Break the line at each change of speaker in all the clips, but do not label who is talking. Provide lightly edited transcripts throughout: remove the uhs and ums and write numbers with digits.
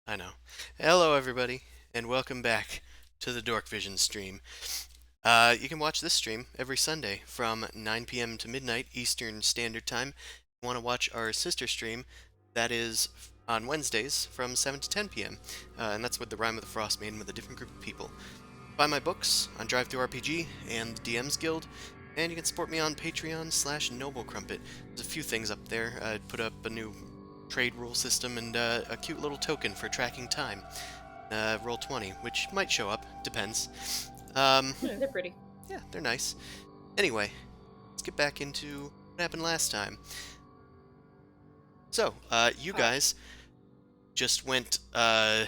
I know. Hello, everybody, and welcome back to the Dorkvision stream. You can watch this stream every Sunday from 9 p.m. to midnight Eastern Standard Time. If you want to watch our sister stream, that is on Wednesdays from 7 to 10 p.m. And that's with the Rime of the Frost Maiden with a different group of people. Buy my books on DriveThruRPG and the DM's Guild, and you can support me on Patreon/NobleCrumpet. There's a few things up there. I put up a new trade rule system and a cute little token for tracking time. Roll20, which might show up, depends.
They're pretty.
Yeah, they're nice. Anyway, let's get back into what happened last time. So, you guys just went Keanu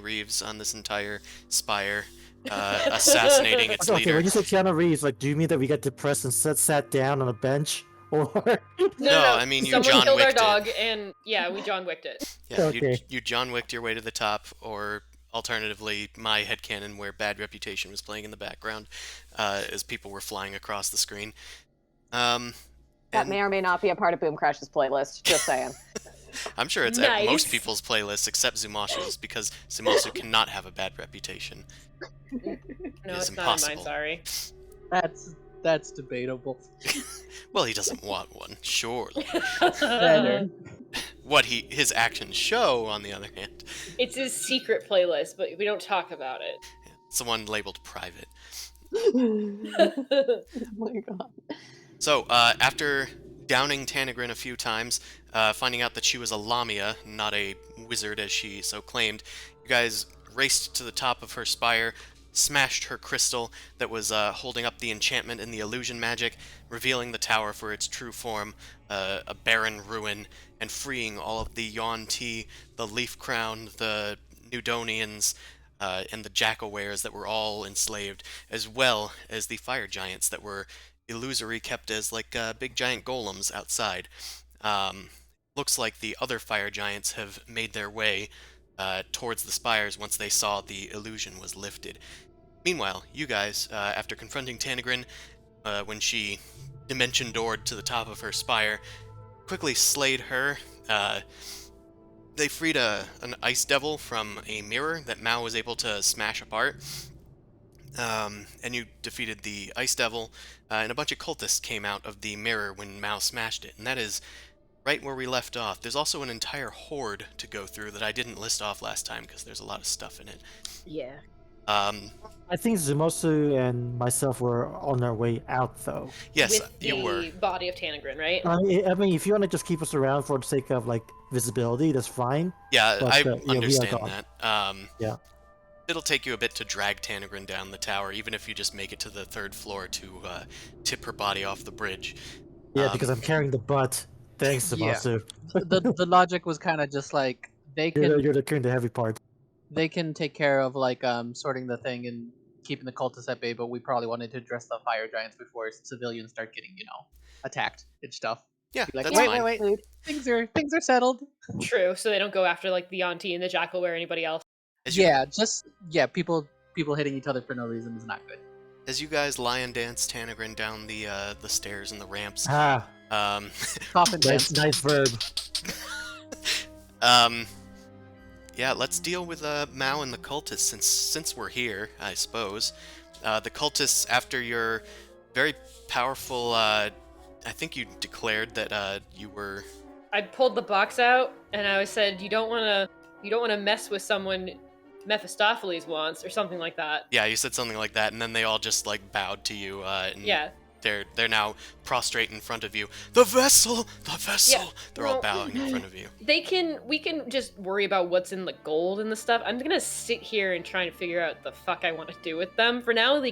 Reeves on this entire Spire, assassinating its
Okay,
leader.
when you say Keanu Reeves, like, do you mean that we got depressed and sat down on a bench, or?
No, I mean you
someone
John
killed our
Wicked
dog,
it.
and yeah, we John Wicked it.
Yeah,
Okay.
you John Wicked your way to the top, or alternatively, my headcanon where Bad Reputation was playing in the background as people were flying across the screen.
That may or may not be a part of Boom Crash's playlist, just saying.
I'm sure it's at most people's playlists except Zumashu's, because Zumasu cannot have a bad reputation.
No,
it's
it's
impossible.
not in mine, sorry.
That's debatable.
Well, he doesn't want one, surely.
Better.
What his actions show, on the other hand.
It's his secret playlist, but we don't talk about it.
It's the one labeled private.
Oh my god.
So, after downing Tanagrin a few times, finding out that she was a Lamia, not a wizard as she so claimed, you guys raced to the top of her spire, smashed her crystal that was holding up the enchantment and the illusion magic, revealing the tower for its true form, a barren ruin, and freeing all of the Yuan-Ti, the Leaf Crown, the Nudonians, and the Jackal-Wares that were all enslaved, as well as the fire giants that were illusory, kept as like big giant golems outside. Looks like the other fire giants have made their way towards the spires once they saw the illusion was lifted. Meanwhile, you guys, after confronting Tanagrin, when she dimension doored to the top of her spire, quickly slayed her. They freed an ice devil from a mirror that Mao was able to smash apart. And you defeated the ice devil, and a bunch of cultists came out of the mirror when Mao smashed it, and that is right where we left off. There's also an entire horde to go through that I didn't list off last time because there's a lot of stuff in it.
Yeah.
I think Zumosu and myself were on our way out, though.
Yes,
With
you were.
the body of Tanagrin, right?
I mean, if you want to just keep us around for the sake of, like, visibility, that's fine.
Yeah,
But,
I
yeah, we are
understand
gone.
that.
Yeah.
It'll take you a bit to drag Tanagrin down the tower, even if you just make it to the third floor to tip her body off the bridge.
Yeah, because I'm carrying the butt. Thanks,
Yeah.
Zumosu.
The logic was kind of just like they can
You're carrying the heavy part.
they can take care of like sorting the thing and keeping the cultists at bay, but we probably wanted to address the fire giants before civilians start getting attacked and stuff.
Yeah,
Be like,
that's
wait,
fine.
wait, things are settled.
True, so they don't go after like the Auntie and the Jackal-Ware or anybody else.
People hitting each other for no reason is not good.
As you guys lion dance Tanagrin down the stairs and the ramps,
Coffin dance.
Nice verb.
yeah, let's deal with Mao and the cultists since we're here, I suppose. The cultists, after your very powerful, I think you declared that you were.
I pulled the box out and I said, "You don't want to mess with someone Mephistopheles wants," or something like that.
Yeah, you said something like that, and then they all just like bowed to you. And
Yeah.
They're now prostrate in front of you. The vessel. Yeah, they're all bowing in front of you.
We can just worry about what's in the gold and the stuff. I'm gonna sit here and try and figure out the fuck I want to do with them. For now, they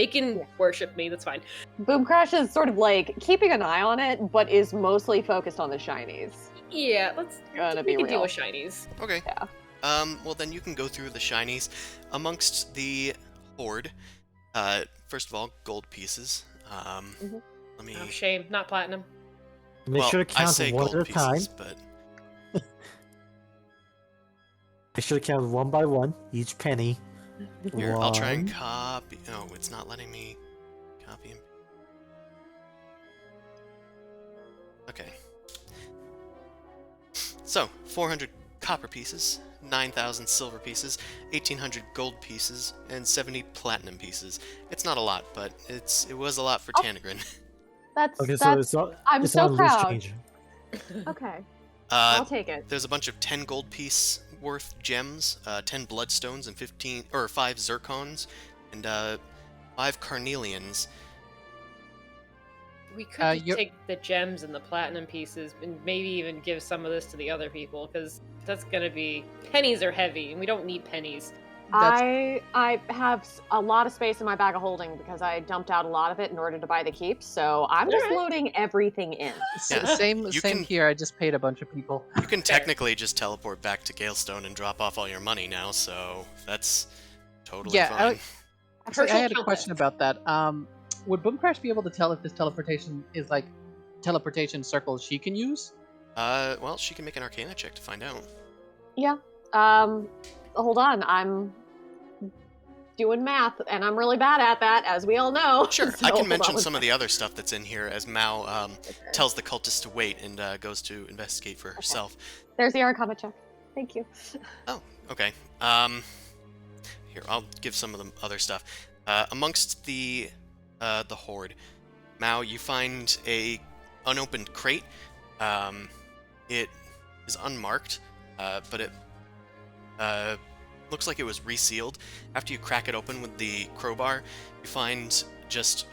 can worship me. That's fine.
Boom Crash is sort of like keeping an eye on it, but is mostly focused on the shinies.
Yeah, we can deal
real.
with shinies.
Okay.
Yeah.
Well then you can go through the shinies amongst the horde. First of all, gold pieces. Let me.
Oh, shame, not platinum.
Make sure to
I
count
say
one at
gold
a time.
pieces, but
Make sure to count one by one, each penny.
here, I'll try and
One.
copy. Oh, it's not letting me copy. Okay. So, 400 copper pieces, 9,000 silver pieces, 1,800 gold pieces, and 70 platinum pieces. It's not a lot, but it was a lot for Tanagrin.
Okay, so
That's. I'm
it's
so
on loose
proud.
change.
Okay, I'll
Uh,
take it.
there's a bunch of 10 gold piece worth gems, 10 bloodstones, and 5 zircons, and 5 carnelians.
We could just
you're-
take the gems and the platinum pieces and maybe even give some of this to the other people, because that's gonna be... Pennies are heavy, and we don't need pennies.
That's-
I have a lot of space in my bag of holding because I dumped out a lot of it in order to buy the keep, so I'm just
Alright.
loading everything in.
Yeah.
Same
You
same
can-
here. I just paid a bunch of people.
You can technically just teleport back to Galestone and drop off all your money now, so that's totally
Yeah,
fine.
Actually, I
Herschel
had a
count
question
that.
about that. Would Boomcrash be able to tell if this teleportation is like teleportation circles she can use?
Well, she can make an Arcana check to find out.
Yeah. Hold on. I'm doing math, and I'm really bad at that, as we all know.
Sure,
So
I can
hold
mention
on.
some of the other stuff that's in here as Mao
Okay.
tells the cultist to wait and goes to investigate for herself.
There's the Arcana check. Thank you.
Okay. Here, I'll give some of the other stuff. Amongst the horde, Mao, you find a unopened crate. It is unmarked, but it looks like it was resealed. After you crack it open with the crowbar, you find just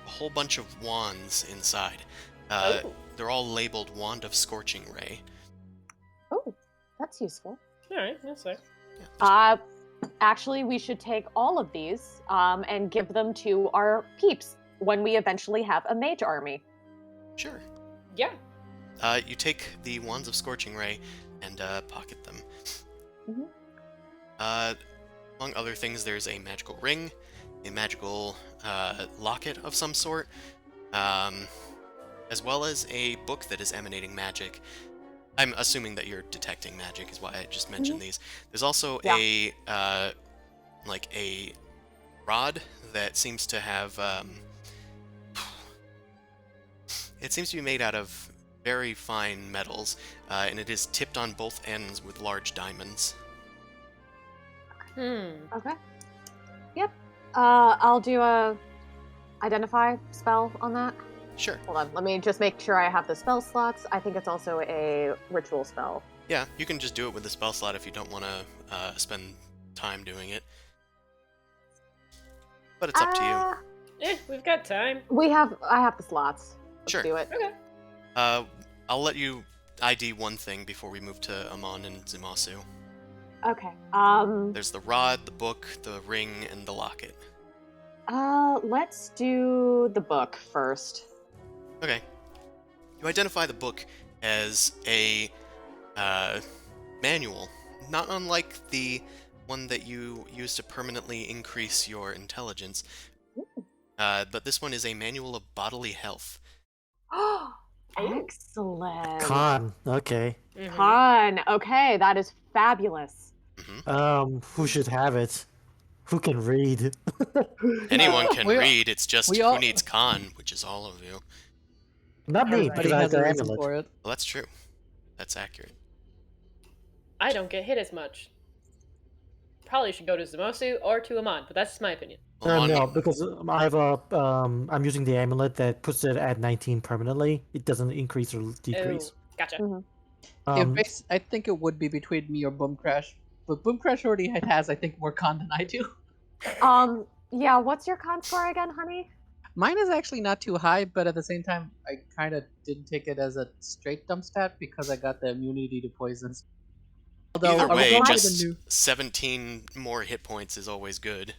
a whole bunch of wands inside.
Oh.
They're all labeled Wand of Scorching Ray.
Oh, that's useful.
Alright, that's fair.
Yeah,
Actually, we should take all of these and give them to our peeps when we eventually have a mage army.
sure.
Yeah.
You take the Wands of Scorching Ray and pocket them.
Mhm.
Among other things, there's a magical ring, a magical locket of some sort, as well as a book that is emanating magic. I'm assuming that you're detecting magic, is why I just mentioned these. There's also a rod that seems to have it seems to be made out of very fine metals, and it is tipped on both ends with large diamonds.
Okay. Yep. I'll do a identify spell on that.
Sure.
Hold on. Let me just make sure I have the spell slots. I think it's also a ritual spell.
Yeah, you can just do it with the spell slot if you don't want to spend time doing it. But it's up to you.
We've got time.
I have the slots. Let's
Sure.
do it.
Okay.
I'll let you ID one thing before we move to Amon and Zumasu.
Okay.
There's the rod, the book, the ring, and the locket.
Let's do the book first.
Okay. You identify the book as a manual, not unlike the one that you use to permanently increase your intelligence. But this one is a manual of bodily health.
Excellent.
Con. Okay.
Mhm.
Con. Okay, that is fabulous.
Who should have it? Who can read?
Anyone can
we-
read, it's just
we
who
all-
needs con, which is all of you.
Not me,
Everybody
because I have
has a
the
reason
amulet.
for it.
Well, that's true. That's accurate.
I don't get hit as much. Probably should go to Zumosu or to Amon, but that's just my opinion.
Amon
No,
would-
because I have a I'm using the amulet that puts it at 19 permanently. It doesn't increase or decrease.
Oh, gotcha.
I think it would be between me or Boomcrash, but Boomcrash already has, I think, more con than I do.
Yeah, what's your con score again, honey?
Mine is actually not too high, but at the same time, I kind of didn't take it as a straight dump stat because I got the immunity to poisons. Although
Either
I was
way,
going for the
just
new-
17 more hit points is always good.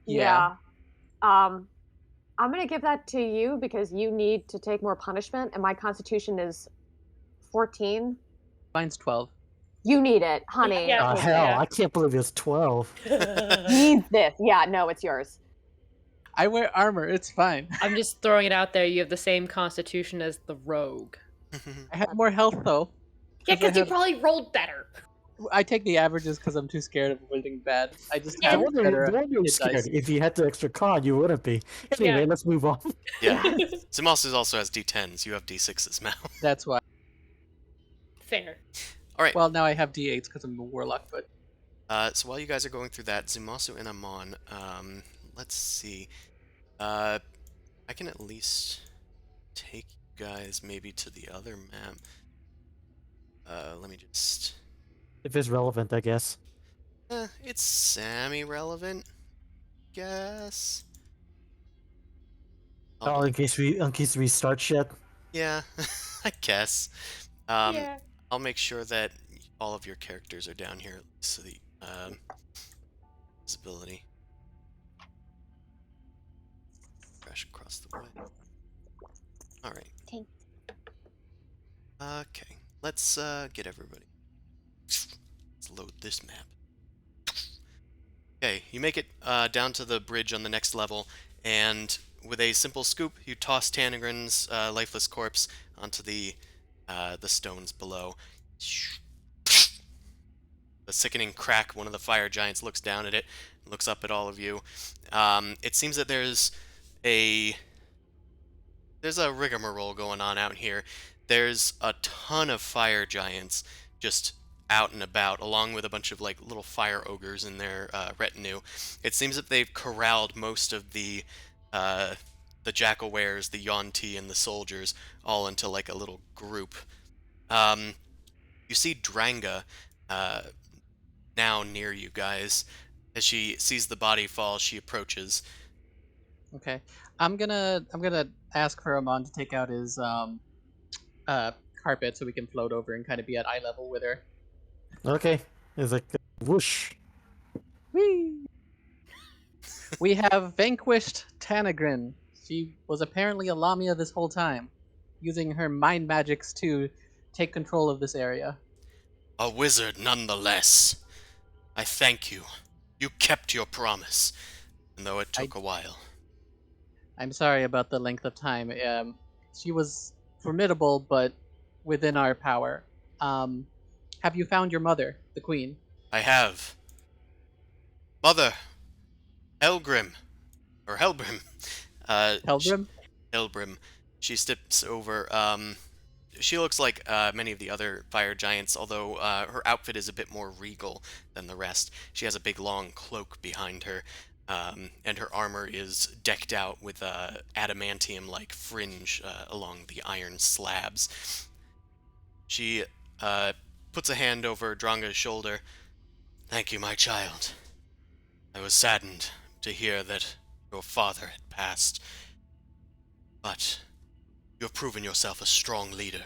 Yeah.
I'm gonna give that to you because you need to take more punishment, and my constitution is 14.
Mine's 12.
You need it, honey.
Yeah.
Hell,
Yeah.
I can't believe it's 12.
Needs this. Yeah, no, it's yours.
I wear armor. It's fine.
I'm just throwing it out there. You have the same constitution as the rogue.
I have more health though.
Yeah,
'cause I
because you
have-
probably rolled better.
I take the averages because I'm too scared of everything bad. I just
Yeah.
have
The
better
one you were
hit
scared.
dice.
If you had the extra con, you wouldn't be. Anyway,
Yeah.
let's move on.
Yeah. Zimasu also has D10s. You have D6s now.
That's why.
Fair.
All right.
Well, now I have D8s because I'm a warlock, but
So while you guys are going through that, Zumasu and Amon, let's see. Uh, I can at least take you guys maybe to the other map. Let me just.
If it's relevant, I guess.
It's semi-relevant, guess.
Oh,
I'll,
in case we start shit.
yeah, I guess. Um,
Yeah.
I'll make sure that all of your characters are down here, so the visibility. Crash across the way. All right.
Tank.
Okay. Let's get everybody. Let's load this map. Okay, you make it down to the bridge on the next level, and with a simple scoop, you toss Tanagrin's lifeless corpse onto the stones below. The sickening crack, one of the fire giants looks down at it, looks up at all of you. It seems that a there's a rigmarole going on out here. There's a ton of fire giants just out and about, along with a bunch of like little fire ogres in their retinue. It seems that they've corralled most of the jackal-wares, the Yonti, and the soldiers all into like a little group. Um, you see Dranga uh, now near you guys. As she sees the body fall, she approaches.
okay. I'm gonna ask for Amon to take out his uh carpet so we can float over and kind of be at eye level with her.
Okay. It's like whoosh.
Whee! We have vanquished Tanagrin. She was apparently a Lamia this whole time, using her mind magics to take control of this area.
A wizard nonetheless. I thank you. You kept your promise, and though it
I
took a while.
I'm sorry about the length of time. She was formidable, but within our power. Um, have you found your mother, the queen?
I have. Mother, Helgrim, or Helbrim. Sh
Helbrim?
Helbrim. She steps over. She looks like many of the other fire giants, although her outfit is a bit more regal than the rest. She has a big long cloak behind her, and her armor is decked out with adamantium-like fringe along the iron slabs. She puts a hand over Dranga's shoulder. Thank you, my child. I was saddened to hear that your father had passed, but you have proven yourself a strong leader,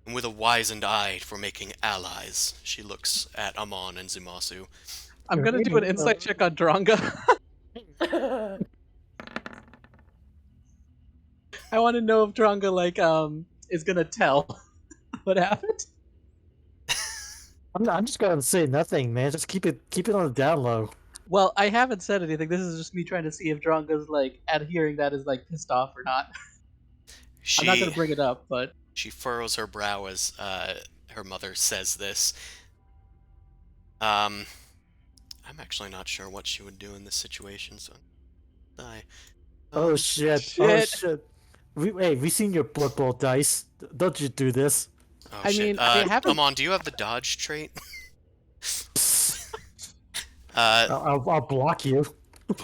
and with a wizened eye for making allies. She looks at Amon and Zumasu.
I'm gonna do an insight check on Dronga. I want to know if Dronga is gonna tell what happened.
I'm just gonna say nothing, man. Just keep it on the down low.
Well, I haven't said anything. This is just me trying to see if Dronga's at hearing that is pissed off or not. I'm not gonna
She
bring it up, but
she furrows her brow as her mother says this. I'm actually not sure what she would do in this situation, so die.
Oh
Um,
shit! Oh
shit.
shit! We seen your Blood Bowl dice. Don't you do this?
oh
I
shit.
mean, I haven't.
Amon, do you have the dodge trait?
I'll block you.
Book.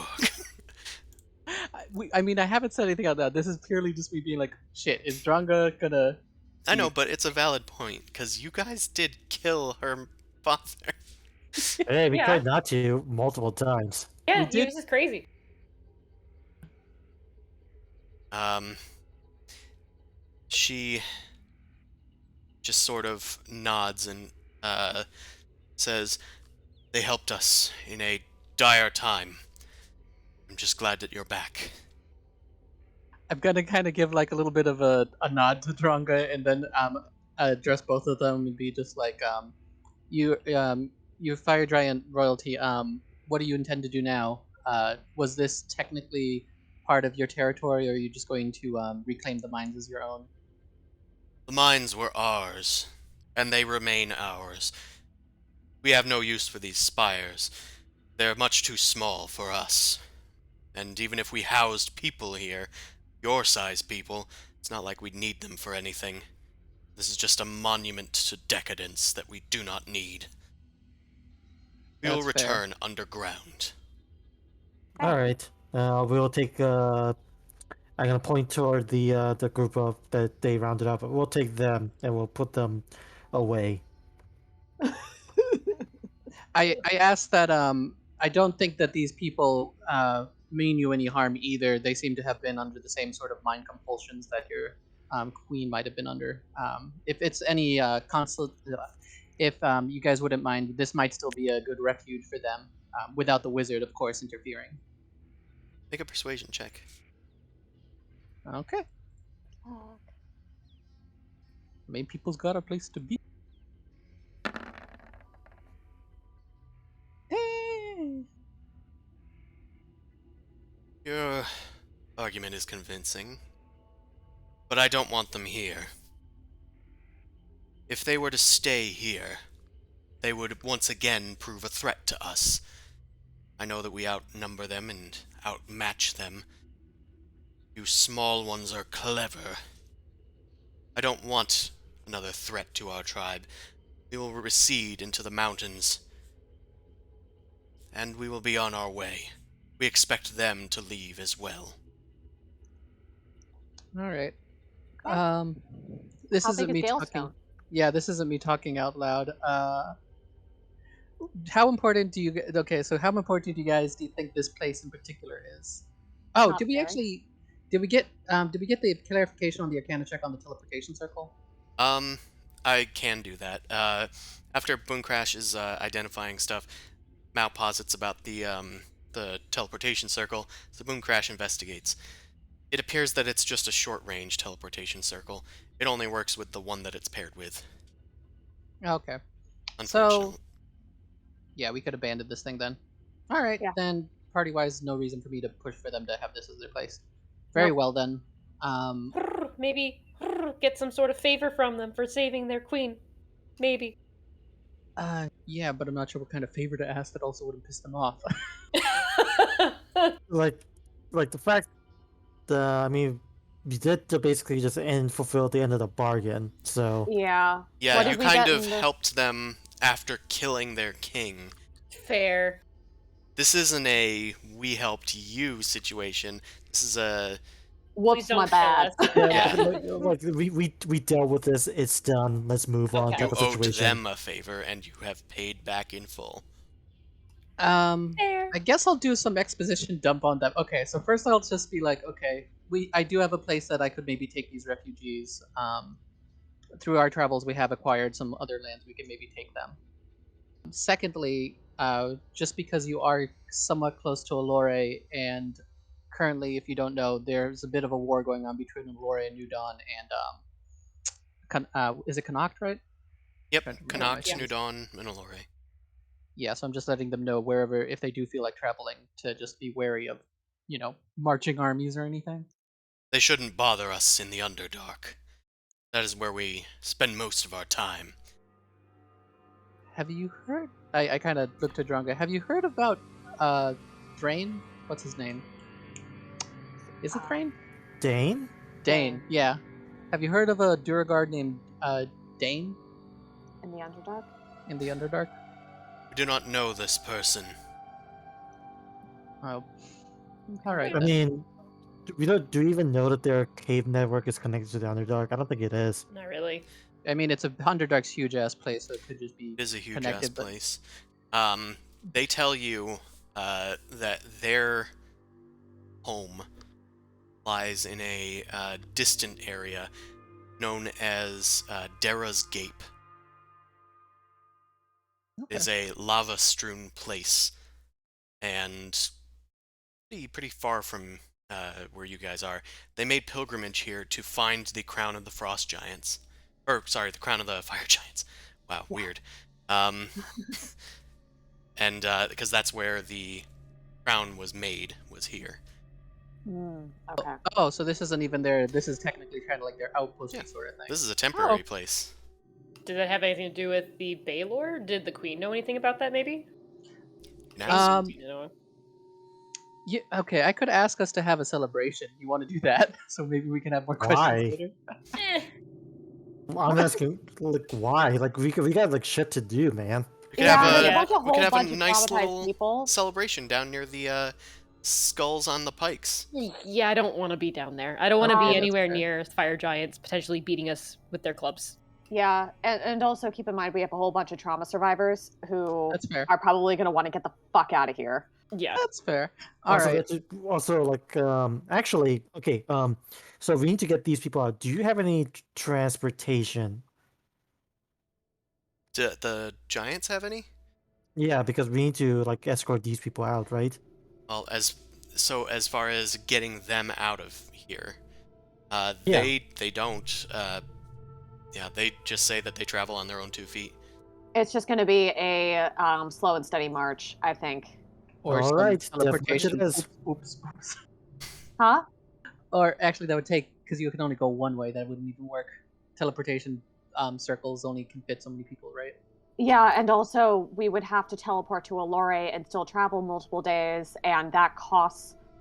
I mean, I haven't said anything on that. This is purely just me being like, shit. Is Dronga gonna?
I know, but it's a valid point, because you guys did kill her father.
Hey, we
Yeah.
tried not to multiple times.
Yeah,
We did-
this is crazy.
She just sort of nods and says, they helped us in a dire time. I'm just glad that you're back.
I'm gonna kind of give a little bit of a nod to Dronga, and then address both of them and be just you fire giant royalty. What do you intend to do now? Was this technically part of your territory, or are you just going to reclaim the mines as your own?
The mines were ours, and they remain ours. We have no use for these spires. They're much too small for us. And even if we housed people here, your size people, it's not like we'd need them for anything. This is just a monument to decadence that we do not need. We will
That's fair.
return underground.
All right. We'll take. I'm gonna point toward the group of that they rounded up. We'll take them and we'll put them away.
I asked that I don't think that these people mean you any harm either. They seem to have been under the same sort of mind compulsions that your queen might have been under. If it's any if you guys wouldn't mind, this might still be a good refuge for them, without the wizard, of course, interfering.
Make a persuasion check.
Okay, maybe people's got a place to be. Hey.
Your argument is convincing, but I don't want them here. If they were to stay here, they would once again prove a threat to us. I know that we outnumber them and outmatch them. You small ones are clever. I don't want another threat to our tribe. We will recede into the mountains, and we will be on our way. We expect them to leave as well.
All right.
Okay.
This
How
isn't
big is
me talking.
Dalestone?
Yeah, this isn't me talking out loud. How important do you? Okay, so how important do you guys do you think this place in particular is? Oh,
Not
did we
very.
actually? Did we get the clarification on the Arcana check on the teleportation circle?
I can do that. After Boom Crash is identifying stuff, Mal posits about the teleportation circle, so Boom Crash investigates. It appears that it's just a short-range teleportation circle. It only works with the one that it's paired with.
Okay.
Unfortunately.
So yeah, we could abandon this thing then. All right,
Yeah.
then party-wise, no reason for me to push for them to have this as their place. Very
Nope.
well then.
Maybe get some sort of favor from them for saving their queen. Maybe.
Yeah, but I'm not sure what kind of favor to ask that also wouldn't piss them off.
Like, the fact. I mean, we did to basically just fulfill the end of the bargain. So
Yeah.
Yeah,
What
you
did we
kind
get
of
in this?
helped them after killing their king.
Fair.
This isn't a we helped you situation. This is a
Whoops,
don't
my
kill
bad.
us.
yeah,
Yeah.
like we dealt with this. It's done. Let's move on.
Okay.
you
Type of
owed
situation.
them a favor and you have paid back in full.
Fair.
I guess I'll do some exposition dump on them. Okay, so first I'll just be like, okay, I do have a place that I could maybe take these refugees. Through our travels, we have acquired some other lands. We can maybe take them. Secondly, just because you are somewhat close to Allure, and currently, if you don't know, there's a bit of a war going on between Allure and New Dawn, and is it Connacht, right?
Yep,
Trying to remember my
Connacht,
Yeah.
New Dawn, and Allure.
Yeah, so I'm just letting them know wherever, if they do feel like traveling, to just be wary of, marching armies or anything.
They shouldn't bother us in the Underdark. That is where we spend most of our time.
Have you heard? I kind of looked to Dronga. Have you heard about Drain? What's his name? Is it Drain?
Dane?
Dane. Yeah. Have you heard of a Duragard named Dane
In the Underdark?
in the Underdark?
We do not know this person.
Oh. All right
I
then.
mean, do we even know that their cave network is connected to the Underdark? I don't think it is.
Not really.
I mean, it's a Underdark's huge ass place, so it could just be
It is a huge
connected.
ass
But
place. They tell you that their home lies in a distant area known as Dara's Gape. It is a lava-strewn place, and pretty far from where you guys are. They made pilgrimage here to find the crown of the frost giants, or sorry, the crown of the fire giants. Wow, weird. And because that's where the crown was made, was here.
Okay.
oh, so this isn't even their. This is technically kind of like their outposty
Yeah.
sort of thing.
This is a temporary place.
Did that have anything to do with the Baylor? Did the queen know anything about that? Maybe.
Now,
Um,
You know.
Yeah, okay, I could ask us to have a celebration. You want to do that? So maybe we can have more questions
Why?
later.
Eh.
I'm asking, like, why? Like, we got like shit to do, man.
We could
Yeah, there's a
have
bunch of
we could
whole
have
bunch
a
of
nice
traumatized
little
people.
celebration down near the skulls on the pikes.
Yeah, I don't want to be down there. I don't want to
Okay,
be
that's
anywhere
fair.
near fire giants potentially beating us with their clubs.
Yeah, and also keep in mind we have a whole bunch of trauma survivors who
That's fair.
are probably going to want to get the fuck out of here.
Yeah.
That's fair. All right.
Also, like, actually, okay, so we need to get these people out. Do you have any transportation?
Do the giants have any?
Yeah, because we need to like escort these people out, right?
Well, as far as getting them out of here,
Yeah.
they don't. Yeah, they just say that they travel on their own 2 feet.
It's just going to be a slow and steady march, I think.
Or
All
some
right, that's what
teleportation.
it is.
Oops.
Huh?
Or actually, that would take, because you can only go one way. That wouldn't even work. Teleportation circles only can fit so many people, right?
Yeah, and also we would have to teleport to Allure and still travel multiple days, and that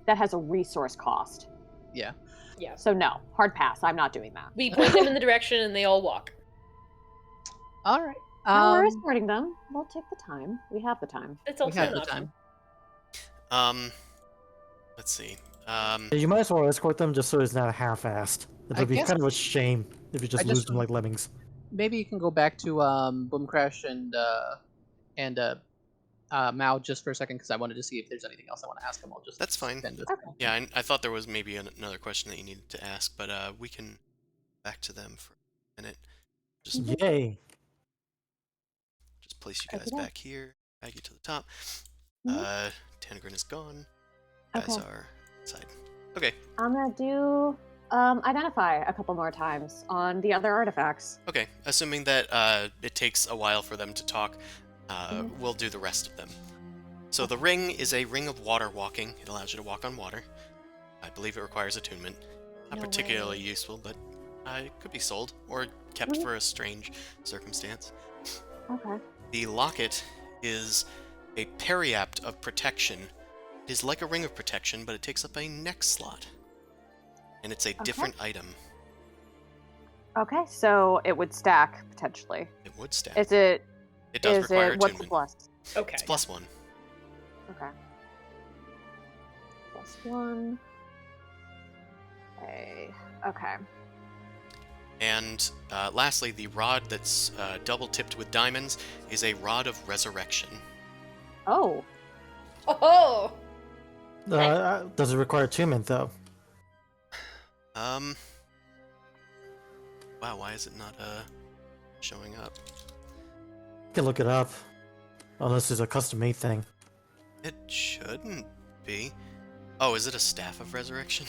has a resource cost.
Yeah.
Yeah.
So no, hard pass. I'm not doing that.
We point them in the direction and they all walk.
All right.
No, we're escorting them. We'll take the time. We have the time.
It's
We
also
have
an
the
option.
time.
Let's see.
You might as well escort them just so it's not half-assed.
I
It'll be
guess-
kind of a shame if you just
I
lose
just-
them like lemmings.
Maybe you can go back to Boom Crash and Mao just for a second, because I wanted to see if there's anything else I want to ask him. I'll just
That's fine.
spend it.
Okay.
Yeah, I thought there was maybe another question that you needed to ask, but we can back to them for a minute.
Yay!
Just place you guys
Okey-doke.
back here. Drag you to the top.
Mhm.
Tanagrin is gone. Guys
Okay.
are inside. Okay.
I'm gonna do identify a couple more times on the other artifacts.
Okay. Assuming that it takes a while for them to talk, we'll do the rest of them. So the ring is a ring of water walking. It allows you to walk on water. I believe it requires attunement. Not
No
particularly
way.
useful, but it could be sold or kept for a strange circumstance.
Okay.
The locket is a periapt of protection. It is like a ring of protection, but it takes up a neck slot. And it's a different item.
Okay, so it would stack potentially.
It would stack.
Is it?
It does
Is
require
it? What's the
attunement.
plus?
Okay.
It's +1.
Okay. +1. Okay.
And lastly, the rod that's double tipped with diamonds is a rod of resurrection.
Oh.
Oh!
Does it require attunement though?
Wow, why is it not showing up?
You can look it up. Unless it's a custom-made thing.
It shouldn't be. Oh, is it a staff of resurrection?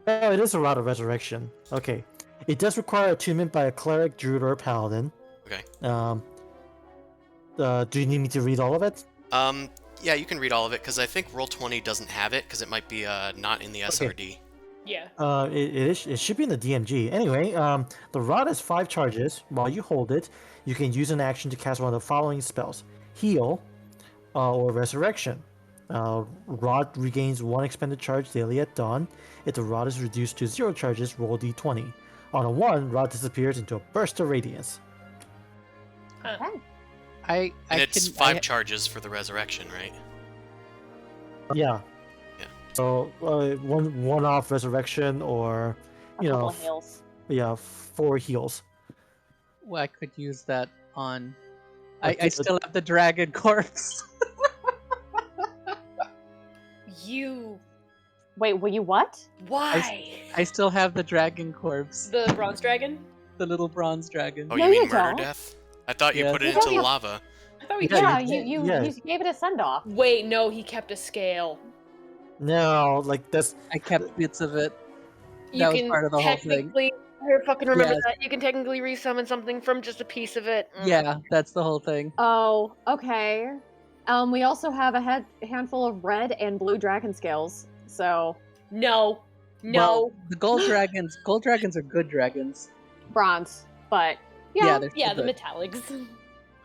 Oh, it is a rod of resurrection. Okay. It does require attunement by a cleric, druid, or paladin.
Okay.
Do you need me to read all of it?
Yeah, you can read all of it, because I think Roll20 doesn't have it, because it might be not in the SRD.
Yeah.
It should be in the DMG. Anyway, the rod has 5 charges. While you hold it, you can use an action to cast one of the following spells: Heal, or Resurrection. Rod regains 1 expended charge daily at dawn. If the rod is reduced to 0 charges, roll d20. On a 1, rod disappears into a burst of radiance.
Huh.
Okay.
And it's 5 charges for the resurrection, right?
Yeah.
Yeah.
So one off resurrection, or
A couple of heals.
4 heals.
Well, I could use that on. I still have the dragon corpse.
You.
Wait, will you what?
Why?
I still have the dragon corpse,
The bronze dragon?
the little bronze dragon.
Oh,
No,
you mean
you
murder
don't.
death? I thought you
Yeah.
put it
You
into
don't have-
lava.
I thought we
Yeah,
kept.
you
yeah.
gave it a send off.
Wait, no, he kept a scale.
No, like that's
I kept bits of it.
You
That was
can
part of the whole thing.
technically. I fucking remember
Yes.
that. You can technically resummon something from just a piece of it.
Yeah, that's the whole thing.
Oh, okay. We also have a handful of red and blue dragon scales. So
No. No.
Well, the gold dragons are good dragons.
bronze, but
Yeah,
yeah,
they're
Yeah,
still
the
good.
metallics.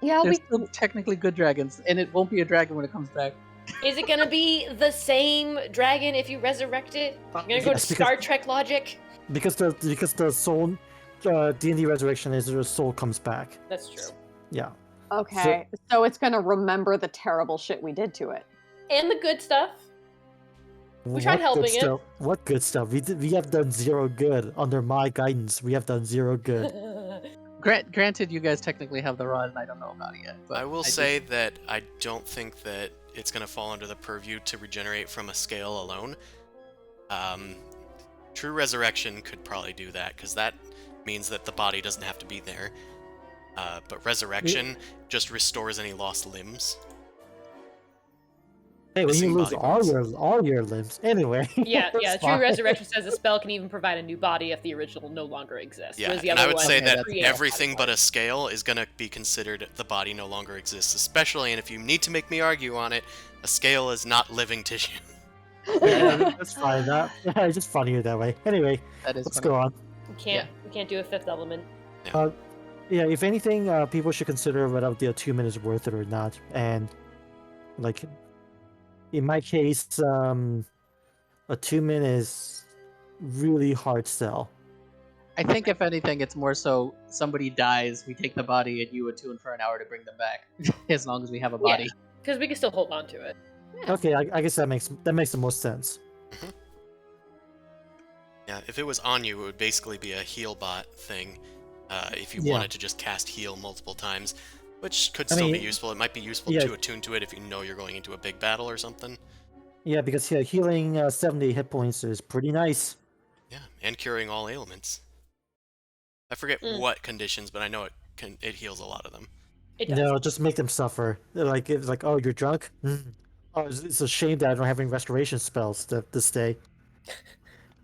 yeah,
They're
we
still technically good dragons, and it won't be a dragon when it comes back.
Is it gonna be the same dragon if you resurrect it? You're gonna go to
Yes, because-
Star Trek logic?
because the soul D&D Resurrection is your soul comes back.
That's true.
Yeah.
Okay, so it's gonna remember the terrible shit we did to it.
And the good stuff. We tried
What
helping
good
it.
stuff? What good stuff? We have done zero good under my guidance. We have done zero good.
Granted, you guys technically have the rod, and I don't know about it yet. But
I will say that I don't think that it's going to fall under the purview to regenerate from a scale alone. True Resurrection could probably do that, because that means that the body doesn't have to be there. But Resurrection just restores any lost limbs.
Hey, when you
Missing
lose
body parts.
all your limbs, anyway.
Yeah,
it's
True
fine.
Resurrection says a spell can even provide a new body if the original no longer exists.
Yeah,
whereas the
and
other
I would
one
say
Okay,
that
that's
creates
everything
body
but a scale is going to be considered the body no longer exists, especially, and if you need to make me argue on it, a scale is not living tissue.
Yeah, that's fine. It's just funnier that way. Anyway,
that is
let's
funny.
go on.
We can't do a fifth element.
Yeah, if anything, people should consider whether the 2 minutes worth it or not. And like, in my case, a 2 minute is really hard sell.
I think if anything, it's more so somebody dies, we take the body, and you attune for an hour to bring them back, as long as we have a body.
Because we can still hold on to it.
Okay, I guess that makes the most sense.
Yeah, if it was on you, it would basically be a heal bot thing. If you
Yeah.
wanted to just cast heal multiple times, which could still be useful. It might be useful
yeah.
to attune to it if you know you're going into a big battle or something.
Yeah, because healing 70 hit points is pretty nice.
Yeah, and curing all ailments. I forget what conditions, but I know it heals a lot of them.
It does.
No, just make them suffer. Like it's like, oh, you're drunk. Oh, it's a shame that I don't have any restoration spells to stay.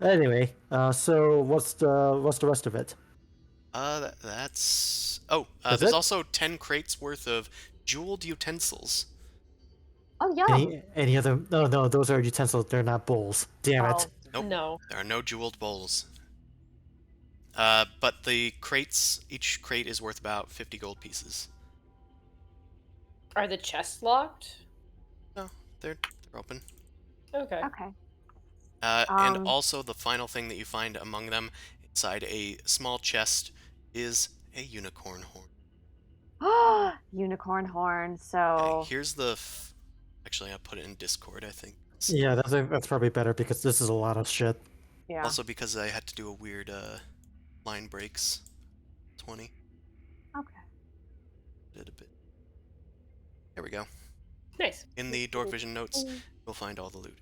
Anyway, so what's the rest of it?
That's...
That's
there's
it?
also 10 crates worth of jeweled utensils.
Oh yeah.
Any other? No, those are utensils. They're not bowls. Damn it.
Nope.
No.
There are no jeweled bowls. But the crates, each crate is worth about 50 gold pieces.
Are the chests locked?
No, they're open.
Okay.
Okay.
And also the final thing that you find among them, inside a small chest, is a unicorn horn.
Unicorn horn.
Okay,
So
here's the... Actually, I'll put it in Discord, I think.
Yeah, that's probably better because this is a lot of shit.
yeah.
Also because I had to do a weird line breaks. 20.
Okay.
Did a bit. There we go.
Nice.
In the Dorkvision notes, you'll find all the loot.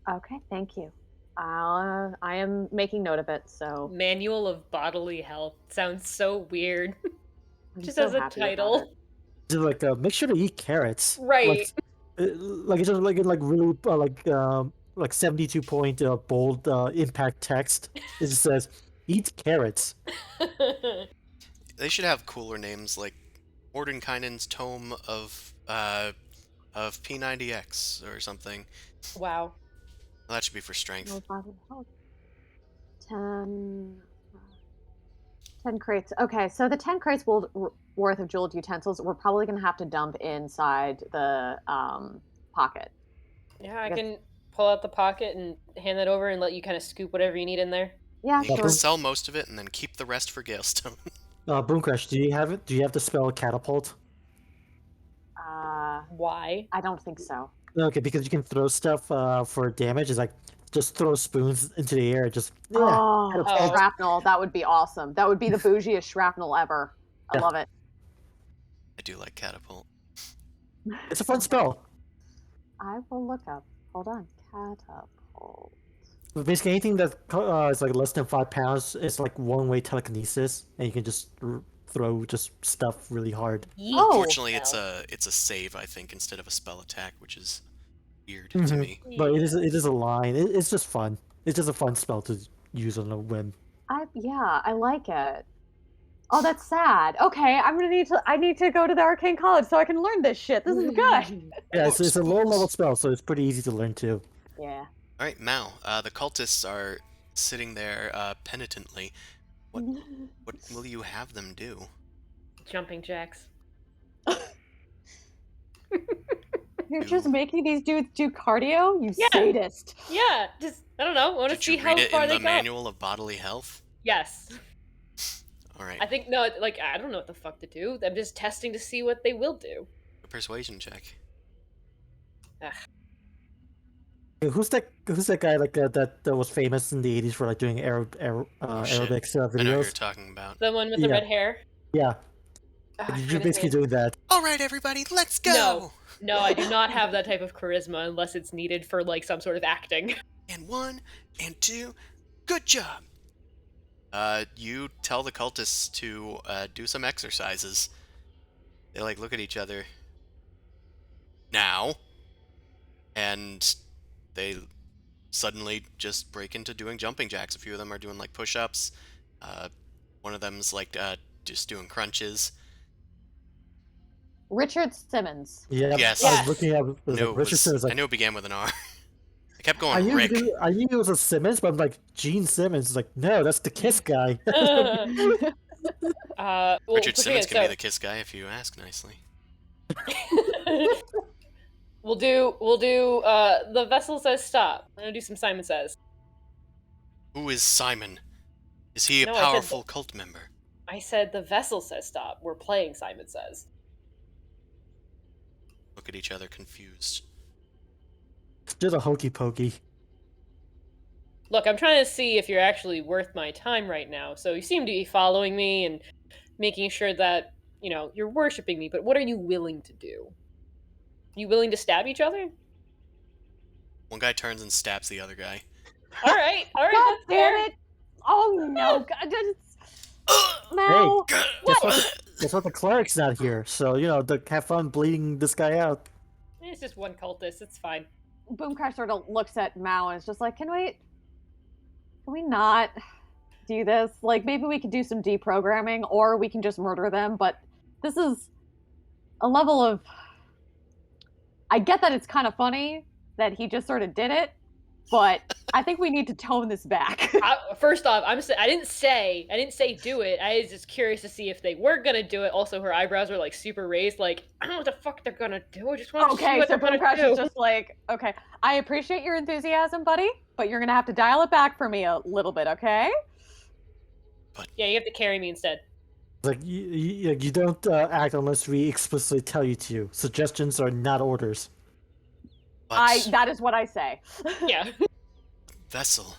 Okay. Thank you. I am making note of it. So
Manual of Bodily Health. Sounds so weird.
I'm
Just
so
as a
happy about
title.
it.
Just like make sure to eat carrots.
Right.
Like it's just like really like 72 point bold impact text. It just says eat carrots.
They should have cooler names like Ordenkainen's Tome of P90X or something.
Wow.
Well, that should be for strength.
No bottle of health. 10, 10 crates. Okay, so the 10 crates worth of jeweled utensils, we're probably going to have to dump inside the pocket.
Yeah, I can pull out the pocket and hand that over and let you kind of scoop whatever you need in there.
Yeah,
You
sure.
can sell most of it and then keep the rest for Galestone.
Boomcrash, do you have it? Do you have the spell catapult?
Why?
I don't think so.
Okay, because you can throw stuff for damage. It's like just throw spoons into the air. Just
Oh,
catapult.
shrapnel. That would be awesome. That would be the bougiest shrapnel ever. I
Yeah.
love it.
I do like Catapult.
It's a fun spell.
I will look up. Hold on. Catapult.
But basically, anything that is like less than 5 pounds is like one-way telekinesis, and you can just throw just stuff really hard.
Oh.
Unfortunately, it's a save, I think, instead of a spell attack, which is weird to me.
But it is a line. It's just fun. It's just a fun spell to use on a whim.
I like it. Oh, that's sad. Okay, I need to go to the arcane college so I can learn this shit. This is good.
Yeah, it's a
Oops.
low-level spell, so it's pretty easy to learn too.
Yeah.
All right, Mao. The cultists are sitting there penitently. What will you have them do?
Jumping jacks.
You're just making these dudes do cardio? You
Yeah.
sadist.
Yeah, just I don't know. I want to
Did
see
you
how
read it
far
in
they
the
go.
manual of bodily health?
Yes.
All right.
I think no, like I don't know what the fuck to do. I'm just testing to see what they will do.
A persuasion check.
Ugh.
Who's that guy like that was famous in the 80s for like doing
Oh, shit.
aerobics
I know who you're
videos?
talking about.
The one with the
Yeah.
red hair.
Yeah,
I
you're
forget his
basically
name.
doing that.
All right, everybody, let's go.
No, I do not have that type of charisma unless it's needed for like some sort of acting.
And 1 and 2. Good job. You tell the cultists to do some exercises. They like look at each other. Now. And they suddenly just break into doing jumping jacks. A few of them are doing like push-ups. One of them's like just doing crunches.
Richard Simmons.
Yeah,
Yes.
I was looking at
No,
Richardson was
I
like,
knew it began with an R. I kept
I
going
knew,
Rick.
I knew it was a Simmons, but I'm like, Gene Simmons is like, no, that's the Kiss guy.
Well,
Richard Simmons
okay,
can be
so-
the Kiss guy if you ask nicely.
we'll do the vessel says stop. I'm gonna do some Simon Says.
Who is Simon? Is he a
No, I said
powerful cult member?
I said the vessel says stop. We're playing Simon Says.
Look at each other confused.
Just a hokey pokey.
Look, I'm trying to see if you're actually worth my time right now. So you seem to be following me and making sure that, you know, you're worshiping me, but what are you willing to do? You willing to stab each other?
One guy turns and stabs the other guy.
All right,
God
that's fair.
damn it! Oh no! God, no.
Guess what? The cleric's not here, so have fun bleeding this guy out.
It's just one cultist. It's fine.
Boomcrash sort of looks at Mao and is just like, can we not do this? Like, maybe we could do some deprogramming, or we can just murder them, but this is a level of... I get that it's kind of funny that he just sort of did it, but I think we need to tone this back.
First off, I didn't say do it. I was just curious to see if they were gonna do it. Also, her eyebrows were like super raised. Like, I don't know what the fuck they're gonna do. I just want to see what
so
they're gonna
Boomcrash
do.
is just like, okay, I appreciate your enthusiasm, buddy, but you're gonna have to dial it back for me a little bit, okay?
Yeah, you have to carry me instead.
It's like you don't act unless we explicitly tell you to. Suggestions are not orders.
But
That is what I say.
Yeah.
vessel,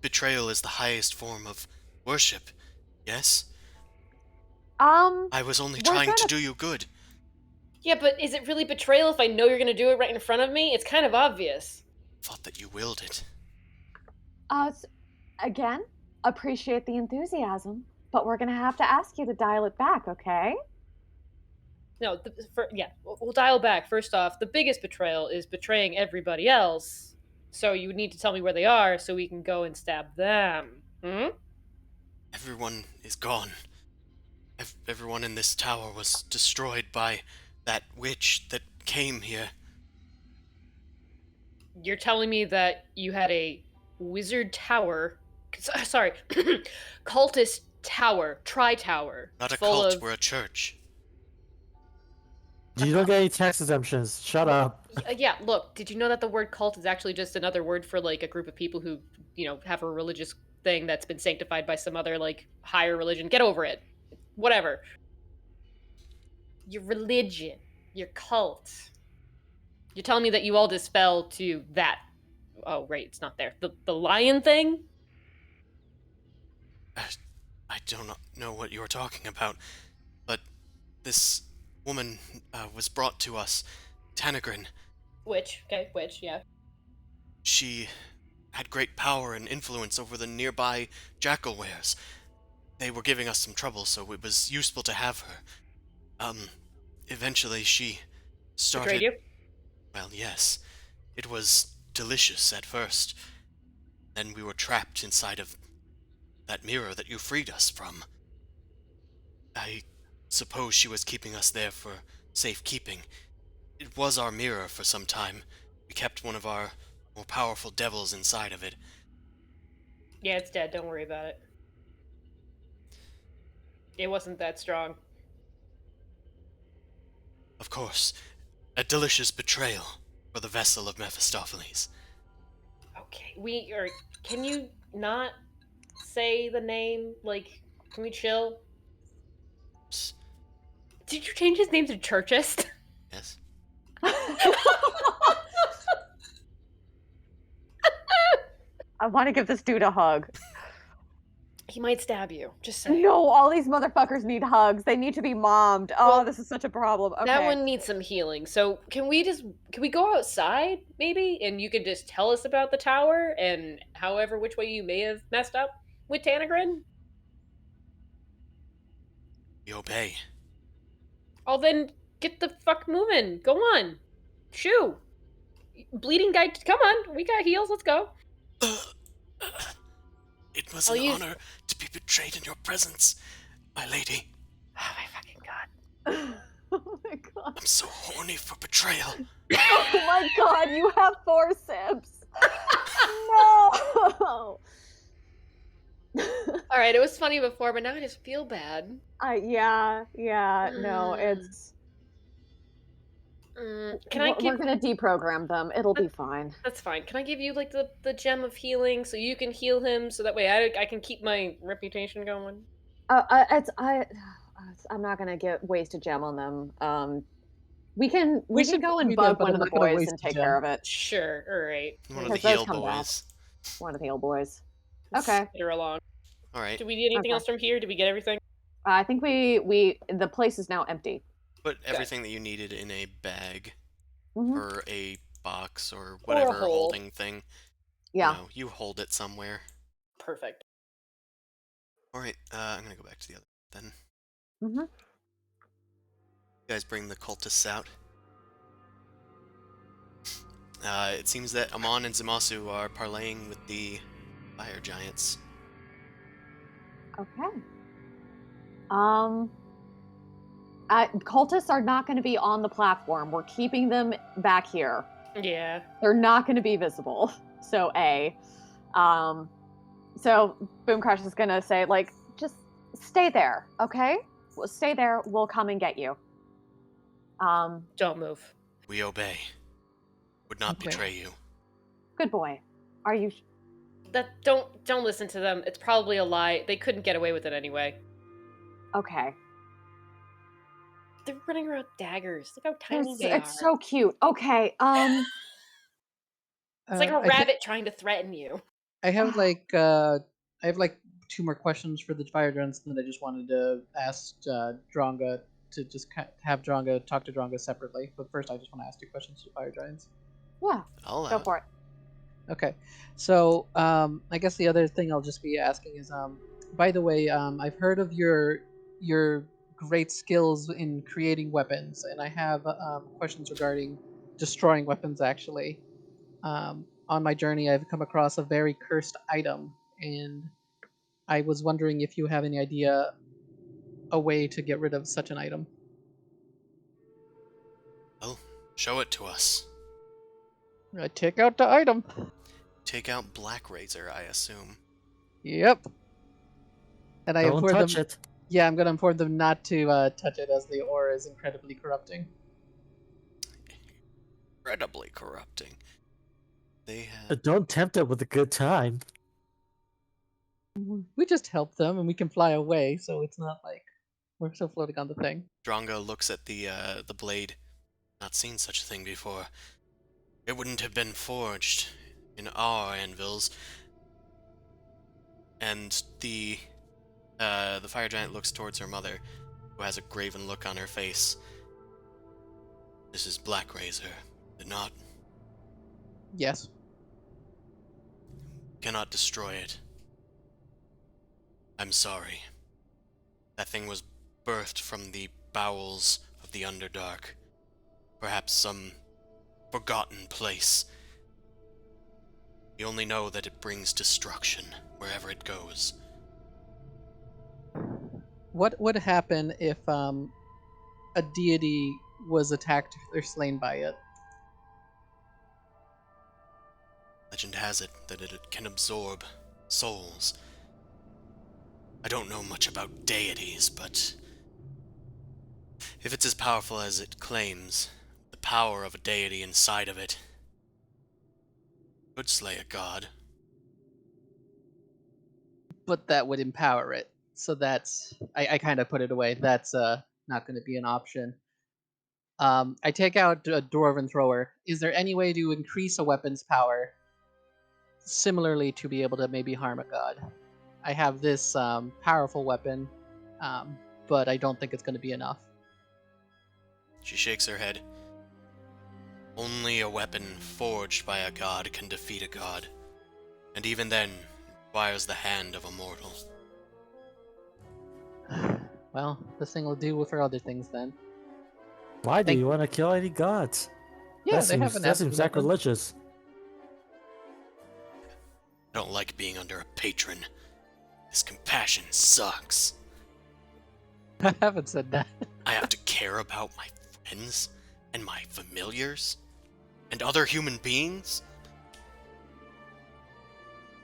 betrayal is the highest form of worship. Yes? I was only
we're
trying to
gonna-
do you good.
Yeah, but is it really betrayal if I know you're gonna do it right in front of me? It's kind of obvious.
Thought that you willed it.
Again, appreciate the enthusiasm, but we're gonna have to ask you to dial it back, okay?
No, we'll dial back. First off, the biggest betrayal is betraying everybody else. So you need to tell me where they are so we can go and stab them. Hmm?
Everyone is gone. Everyone in this tower was destroyed by that witch that came here.
You're telling me that you had a wizard tower... Sorry. Cultist tower. Tri-tower.
Not a
full
cult,
of...
we're a church.
You don't get any tax exemptions. Shut up.
Yeah, look, did you know that the word cult is actually just another word for, like, a group of people who, have a religious thing that's been sanctified by some other, like, higher religion? Get over it. Whatever. Your religion. Your cult. You're telling me that you all just fell to that. Oh, right, it's not there. The lion thing?
I don't know what you're talking about, but this woman was brought to us, Tanagrin.
Witch, yeah.
She had great power and influence over the nearby jackalwares. They were giving us some trouble, so it was useful to have her. Eventually she started...
Betrayed you?
Well, yes. It was delicious at first. Then we were trapped inside of that mirror that you freed us from. I suppose she was keeping us there for safekeeping. It was our mirror for some time. We kept one of our more powerful devils inside of it.
Yeah, it's dead. Don't worry about it. It wasn't that strong.
Of course, a delicious betrayal for the vessel of Mephistopheles.
Okay, can you not say the name, like, Can we chill?
Psst.
Did you change his name to Churchist?
Yes.
I want to give this dude a hug.
He might stab you. Just saying.
No, all these motherfuckers need hugs. They need to be mommed. Oh,
Well,
this is such a problem. Okay.
That one needs some healing. So can we go outside maybe, and you can just tell us about the tower and however which way you may have messed up with Tanagrin?
We obey.
Oh, then get the fuck moving. Go on. Shoo. Bleeding guy, come on. We got heals. Let's go.
It was
I'll
an
use-
honor to be betrayed in your presence, my lady.
Oh my fucking god.
Oh my god.
I'm so horny for betrayal.
Oh my god, you have forceps. No.
All right, it was funny before, but now I just feel bad.
Yeah, no, it's.
Can I
We're
give?
gonna deprogram them. It'll be fine.
That's fine. Can I give you like the gem of healing so you can heal him, so that way I can keep my reputation going?
I'm not gonna get waste a gem on them. We can
should
go and
do that,
bug
but
one
I'm
of the
not gonna
boys
waste
and
a
take
gem.
care of it.
Sure. All right.
One of the
Because those
heel
come back.
boys.
One of the old boys. Okay.
Get her along.
All right.
Did we need anything
Okay.
else from here? Did we get everything?
I think the place is now empty.
Put everything that you needed in a bag
Mhm.
or a box or whatever
hole.
holding thing.
Yeah.
You know, you hold it somewhere.
Perfect.
All right. I'm gonna go back to the other then.
Mm-hmm.
You guys bring the cultists out. It seems that Amon and Zamasu are parlaying with the fire giants.
Okay. Cultists are not going to be on the platform. We're keeping them back here.
Yeah.
They're not going to be visible. So so Boom Crush is going to say, like, just stay there, okay? We'll stay there. We'll come and get you.
Don't move.
We obey. Would not
Okay.
betray you.
Good boy. Are you?
Don't listen to them. It's probably a lie. They couldn't get away with it anyway.
Okay.
They're running around with daggers. Look how tiny they are.
It's so cute. Okay.
It's like a
I thi-
rabbit trying to threaten you.
I have like 2 more questions for the fire giants that I just wanted to ask Dronga to just have Dronga talk to Dronga separately. But first, I just want to ask 2 questions to the fire giants.
Yeah.
I'll allow
Go
it.
for it.
Okay, so I guess the other thing I'll just be asking is, by the way, I've heard of your great skills in creating weapons, and I have questions regarding destroying weapons. Actually, on my journey, I've come across a very cursed item, and I was wondering if you have any idea a way to get rid of such an item.
Well, show it to us.
I take out the item.
Take out Black Razor, I assume.
Yep. And I
Don't
inform
touch
them.
it.
Yeah, I'm gonna inform them not to touch it, as the aura is incredibly corrupting.
Incredibly corrupting. They have...
Don't tempt it with a good time.
We just help them, and we can fly away, so it's not like we're still floating on the thing.
Drongo looks at the blade. Not seen such a thing before. It wouldn't have been forged in our anvils. And the fire giant looks towards her mother, who has a graven look on her face. This is Black Razor, did not?
Yes.
Cannot destroy it. I'm sorry. That thing was birthed from the bowels of the Underdark. Perhaps some forgotten place. We only know that it brings destruction wherever it goes.
What would happen if a deity was attacked or slain by it?
Legend has it that it can absorb souls. I don't know much about deities, but if it's as powerful as it claims, the power of a deity inside of it could slay a god.
But that would empower it. So that's I kind of put it away. That's not going to be an option. I take out a dwarven thrower. Is there any way to increase a weapon's power similarly to be able to maybe harm a god? I have this powerful weapon, um, but I don't think it's going to be enough.
She shakes her head. Only a weapon forged by a god can defeat a god, and even then, requires the hand of a mortal.
Well, this thing will do for other things then.
Why do
Thank-
you want to kill any gods?
Yeah,
that
they have
seems,
an
that seems
absolute weapon.
sacrilegious.
I don't like being under a patron. His compassion sucks.
I haven't said that.
I have to care about my friends and my familiars and other human beings.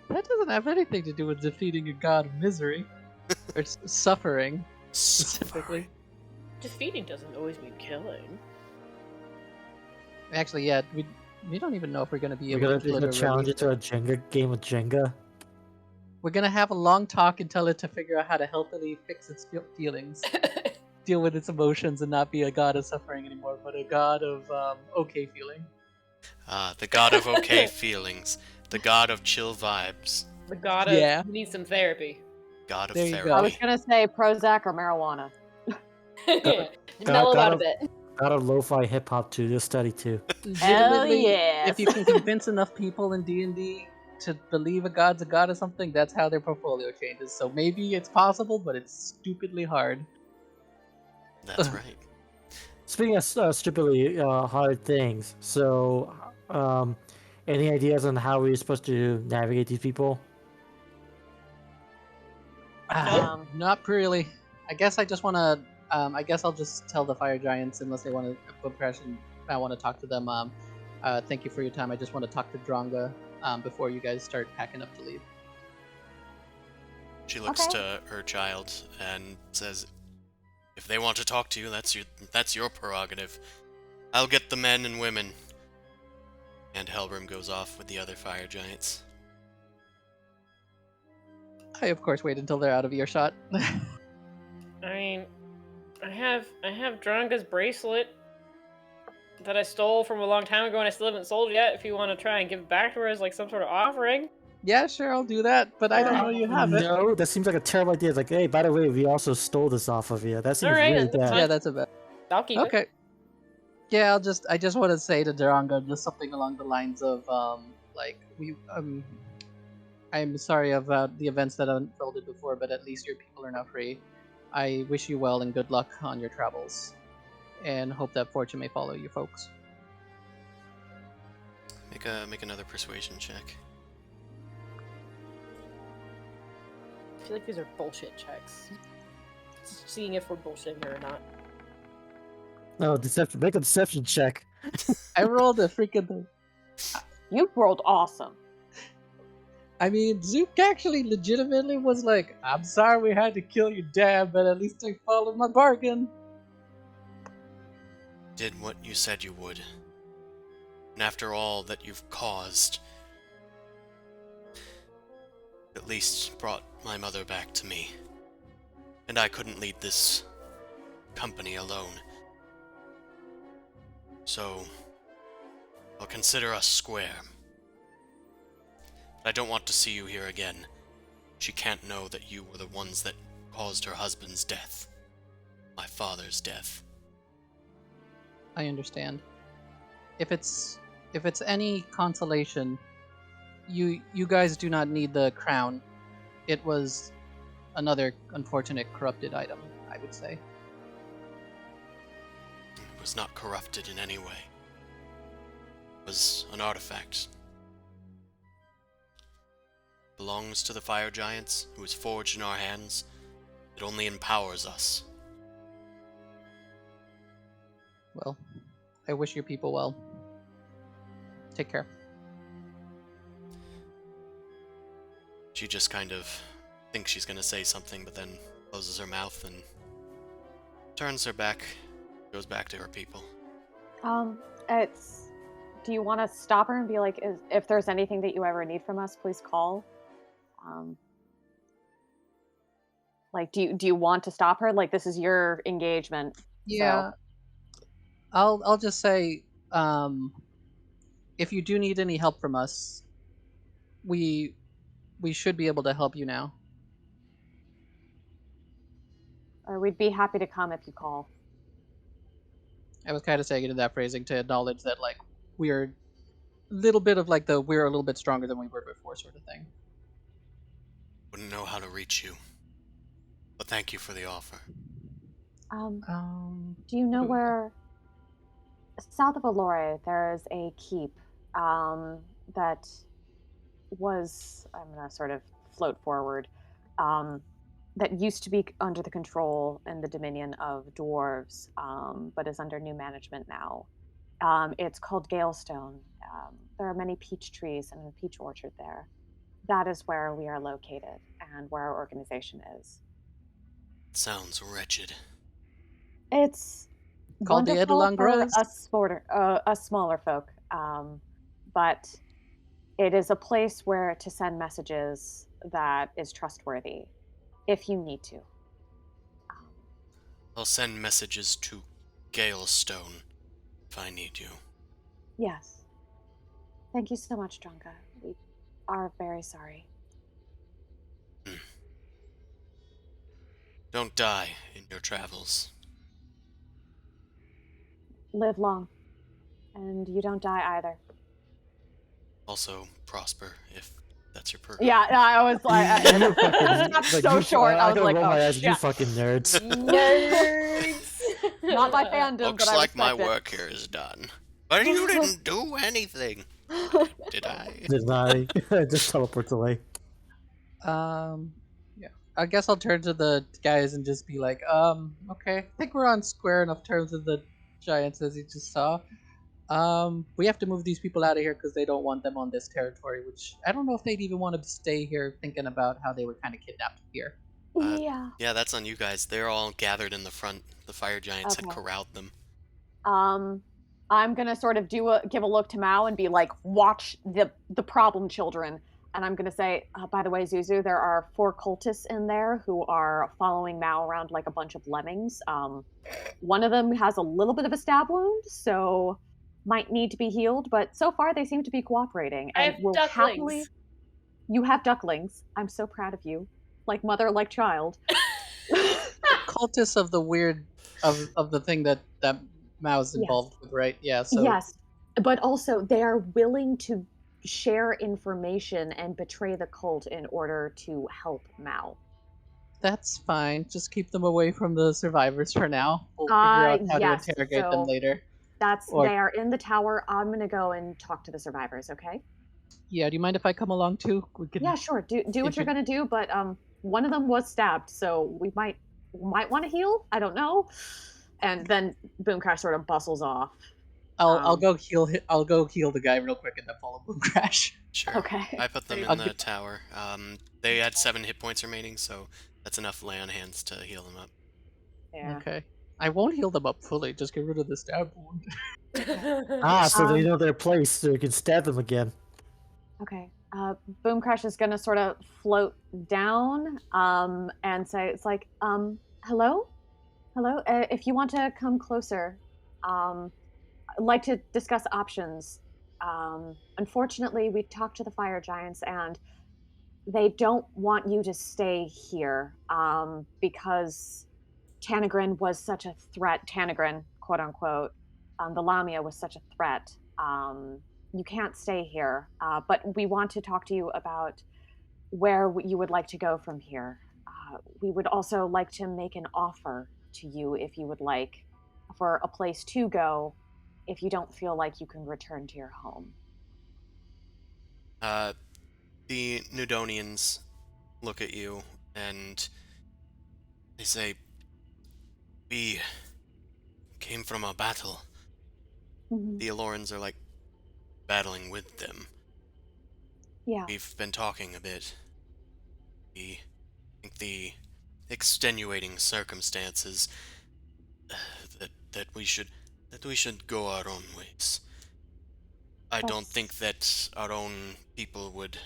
That doesn't have anything to do with defeating a god of misery or suffering specifically.
Defeating doesn't always mean killing.
Actually, yeah, we don't even know if we're going to be
We're
able to
gonna challenge it
literally.
to a Jenga game of Jenga.
We're gonna have a long talk and tell it to figure out how to healthily fix its feelings, deal with its emotions, and not be a god of suffering anymore, but a god of okay feeling.
The god of okay feelings. The god of chill vibes.
The god of
Yeah.
you need some therapy.
God of
There you
therapy.
go.
I was gonna say Prozac or marijuana.
Mellow
God
out a
of-
bit.
Got a lo-fi hip-hop too, this study too.
Legitimately,
yes.
if you can convince enough people in D&D to believe a god's a god of something, that's how their portfolio changes. So maybe it's possible, but it's stupidly hard.
That's right.
Speaking of stupidly hard things, so any ideas on how we're supposed to navigate these people?
Not really. I guess I just want to. I guess I'll just tell the fire giants unless they want to put pressure. I want to talk to them. Thank you for your time. I just want to talk to Dronga before you guys start packing up to leave.
She looks
Okay.
to her child and says, "If they want to talk to you, that's your prerogative. I'll get the men and women." And Helbrim goes off with the other fire giants.
I of course wait until they're out of earshot.
I mean, I have Dronga's bracelet that I stole from a long time ago and I still haven't sold yet. If you want to try and give it back to her as like some sort of offering.
Yeah, sure, I'll do that, but I don't know you have it.
No, that seems like a terrible idea. It's like, hey, by the way, we also stole this off of you. That seems
Alright,
really
that's
bad.
fine.
Yeah, that's a bit.
I'll keep it.
Okay. Yeah, I just want to say to Duranga just something along the lines of I'm sorry about the events that unfolded before, but at least your people are now free. I wish you well and good luck on your travels, and hope that fortune may follow you folks.
Make another persuasion check.
I feel like these are bullshit checks. Just seeing if we're bullshitting her or not.
No, deception. Make a deception check.
I rolled a freaking.
You rolled awesome.
I mean, Zook actually legitimately was like, "I'm sorry we had to kill your dad, but at least I followed my bargain."
Did what you said you would. And after all that you've caused, at least brought my mother back to me. And I couldn't lead this company alone. So, I'll consider us square. But I don't want to see you here again. She can't know that you were the ones that caused her husband's death. My father's death.
I understand. If it's any consolation, you guys do not need the crown. It was another unfortunate corrupted item, I would say.
It was not corrupted in any way. It was an artifact. Belongs to the fire giants, who was forged in our hands. It only empowers us.
Well, I wish your people well. Take care.
She just kind of thinks she's gonna say something, but then closes her mouth and turns her back, goes back to her people.
Do you want to stop her and be like, if there's anything that you ever need from us, please call? Like, do you want to stop her? Like, this is your engagement. So,
Yeah, I'll just say, um, if you do need any help from us, we we should be able to help you now.
or we'd be happy to come if you call.
I was kind of saying it in that phrasing to acknowledge that like we're a little bit of like the we're a little bit stronger than we were before sort of thing.
Wouldn't know how to reach you, but thank you for the offer.
Do you
What
know
do we got?
where south of Allure there's a keep that was, I'm gonna sort of float forward, um, that used to be under the control and the dominion of dwarves, but is under new management now. It's called Galestone. There are many peach trees and a peach orchard there. That is where we are located and where our organization is.
Sounds wretched.
It's
Called the
wonderful for
Edelangras?
us smaller folk, but it is a place where to send messages that is trustworthy if you need to. Um,
I'll send messages to Galestone if I need you.
yes. Thank you so much, Dronka. We are very sorry.
Hmm. Don't die in your travels.
Live long, and you don't die either.
Also, prosper if that's your perk.
Yeah, I was like,
You fucking
that's
like
so
you.
short. I
I
was
gotta
like,
roll
oh
my eyes. You
shit.
fucking nerds.
Nerds.
Not my fandom,
Looks
but I
like my
respect
work here is done. But you didn't do anything.
it.
Did I?
Did I just teleports away?
Yeah. I guess I'll turn to the guys and just be like, okay, I think we're on square enough terms with the giants as you just saw. We have to move these people out of here because they don't want them on this territory, which I don't know if they'd even want to stay here thinking about how they were kind of kidnapped here.
Yeah.
Yeah, that's on you guys. They're all gathered in the front. The fire giants had
Okay.
corralled them.
I'm gonna sort of give a look to Mao and be like, watch the problem children. And I'm gonna say, by the way, Zuzu, there are 4 cultists in there who are following Mao around like a bunch of lemmings. One of them has a little bit of a stab wound, so might need to be healed. But so far, they seem to be cooperating
I
and
have
will happily.
ducklings.
You have ducklings. I'm so proud of you, like mother, like child.
Cultists of the weird of the thing that Mao's
Yes.
involved with, right? Yeah. So
Yes, but also they are willing to share information and betray the cult in order to help Mao.
that's fine. Just keep them away from the survivors for now. We'll figure out how to
Yes.
interrogate them
So
later.
that's
Or
they are in the tower. I'm gonna go and talk to the survivors. Okay?
yeah, do you mind if I come along too? We
Yeah,
can.
sure. Do what
If
you're
it,
gonna do, but one of them was stabbed, so we might want to heal. I don't know. And then Boomcrash sort of bustles off.
I'll
Um,
go heal. I'll go heal the guy real quick and then follow Boom Crash.
Sure.
okay.
I put them in
I'll
the
get.
tower. They had 7 hit points remaining, so that's enough lay on hands to heal them up.
Yeah.
Okay. I won't heal them up fully. Just get rid of the stab wound.
Ah, so they
Um,
know their place, so you can stab them again.
Okay. Boom Crash is gonna sort of float down, and say, "It's like, hello, hello. If you want to come closer, I'd like to discuss options. Unfortunately, we talked to the fire giants, and they don't want you to stay here, because Tanagrin was such a threat. Tanagrin, quote unquote, the Lamia was such a threat. You can't stay here, but we want to talk to you about where you would like to go from here. We would also like to make an offer to you if you would like for a place to go if you don't feel like you can return to your home."
Uh, the Nudonians look at you and they say, "We came from a battle."
Mhm.
The Alorans are like, "Battling with them.
Yeah.
We've been talking a bit. We think the extenuating circumstances uh, that we should go our own ways. I don't
That's
think that our own people would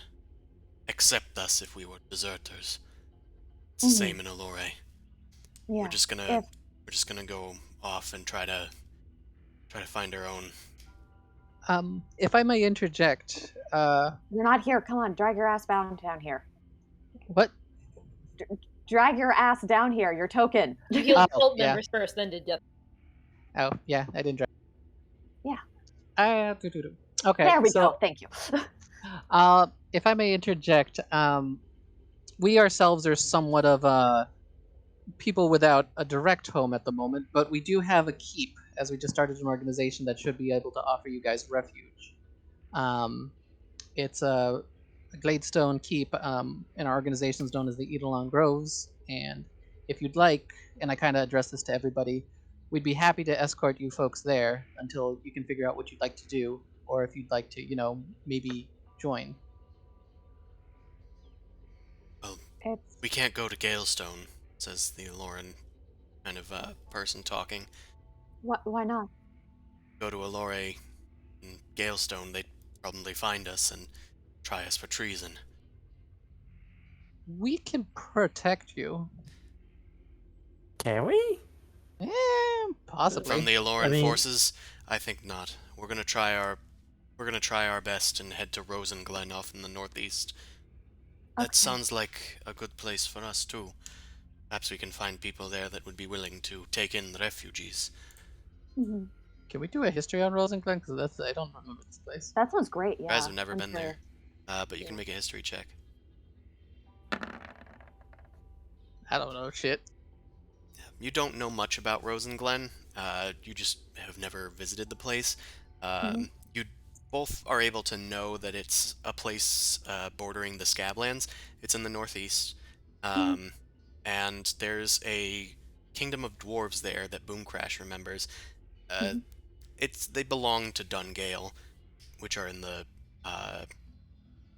accept us if we were deserters. the
Mhm.
same in Allure. We're
Yeah.
just gonna
If
we're just gonna go off and try to find our own.
If I may interject,
you're not here, come on, drag your ass down here.
what?
Drag your ass down here. Your token.
You healed
Oh,
cult
yeah.
members first, then did death.
Oh, yeah, I didn't.
Yeah.
Okay,
There we
so
go. Thank you.
if I may interject, we ourselves are somewhat of people without a direct home at the moment, but we do have a keep, as we just started an organization that should be able to offer you guys refuge. Um, it's a Gladestone keep, and our organization is known as the Eidolon Groves. And if you'd like, and I kind of address this to everybody, we'd be happy to escort you folks there until you can figure out what you'd like to do, or if you'd like to, maybe join.
Well,
It's
we can't go to Galestone, says the Aloran kind of person talking.
what? Why not?
Go to Allure and Galestone, they'd probably find us and try us for treason.
We can protect you.
Can we?
Possibly.
From the Aloran
I mean-
forces, I think not. We're gonna try our best and head to Rosenclan off in the northeast. That
Okay.
sounds like a good place for us too. Perhaps we can find people there that would be willing to take in the refugees.
Mhm.
Can we do a history on Rosenclan? Because I don't remember this place.
That sounds great.
You guys
Yeah.
have never
I'm
been there,
curious.
but you can
Yeah.
make a history check.
I don't know shit.
You don't know much about Rosenglen. You just have never visited the place.
Mhm.
You both are able to know that it's a place bordering the Scablands. It's in the northeast, um, and there's a kingdom of dwarves there that Boomcrash remembers. Uh,
Mhm.
they belong to Dungale, which are in uh,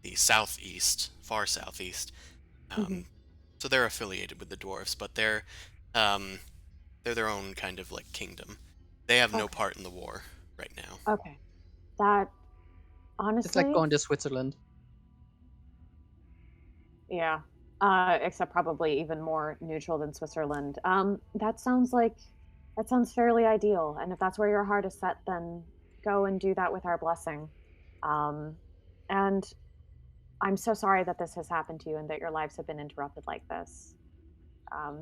the southeast, far southeast.
Mhm.
Um, so they're affiliated with the dwarves, but um, they're their own kind of like kingdom. They have no
Okay.
part in the war right now.
Okay. That
It's like
honestly,
going to Switzerland.
yeah. Except probably even more neutral than Switzerland. That sounds fairly ideal. And if that's where your heart is set, then go and do that with our blessing. Um, and I'm so sorry that this has happened to you and that your lives have been interrupted like this.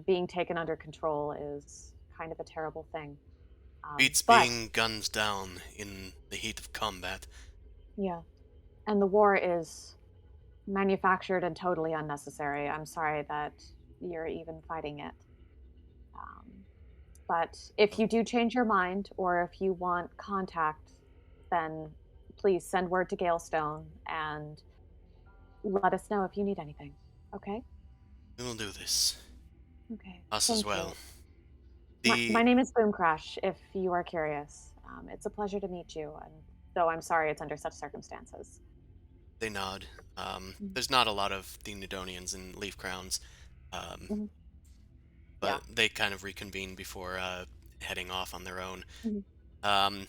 Being taken under control is kind of a terrible thing.
Beats
But
being gunned down in the heat of combat.
yeah, and the war is manufactured and totally unnecessary. I'm sorry that you're even fighting it. Um, but if you do change your mind or if you want contact, then please send word to Galestone and let us know if you need anything. Okay?
We will do this.
Okay.
Us as
Thank
well.
you. My
The
name is Boom Crash, if you are curious. It's a pleasure to meet you, and though I'm sorry it's under such circumstances.
they nod.
Mhm.
There's not a lot of the Nidonians in Leaf Crowns, um,
Mhm. Yeah.
but they kind of reconvene before heading off on their own.
Mhm.
Um,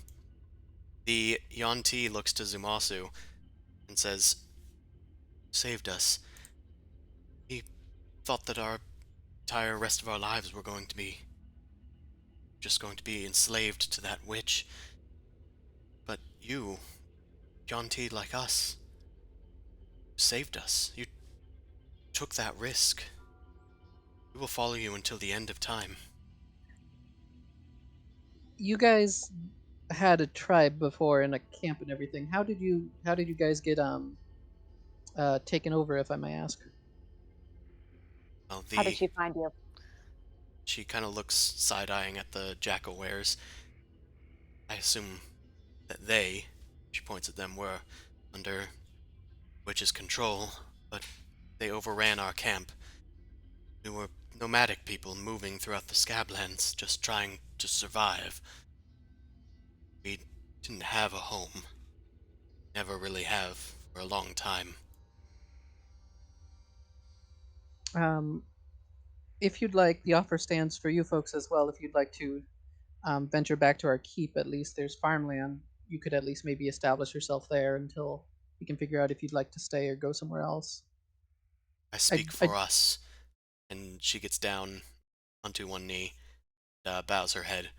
the Yuan-Ti looks to Zumasu and says, "Saved us. He thought that our entire rest of our lives were going to be just going to be enslaved to that witch. But you, Yuan-Ti like us, saved us. You took that risk. We will follow you until the end of time."
You guys had a tribe before and a camp and everything. How did you guys get taken over, if I may ask?
Well,
How did she find you?
she kind of looks side-eyeing at the jackal-wares. I assume that she points at them, were under witch's control, but they overran our camp. We were nomadic people moving throughout the Scablands, just trying to survive. We didn't have a home. Never really have for a long time.
Um, if you'd like, the offer stands for you folks as well. If you'd like to venture back to our keep, at least there's farmland. You could at least maybe establish yourself there until you can figure out if you'd like to stay or go somewhere else.
I
I,
speak
I
for us. And she gets down onto one knee, bows her head.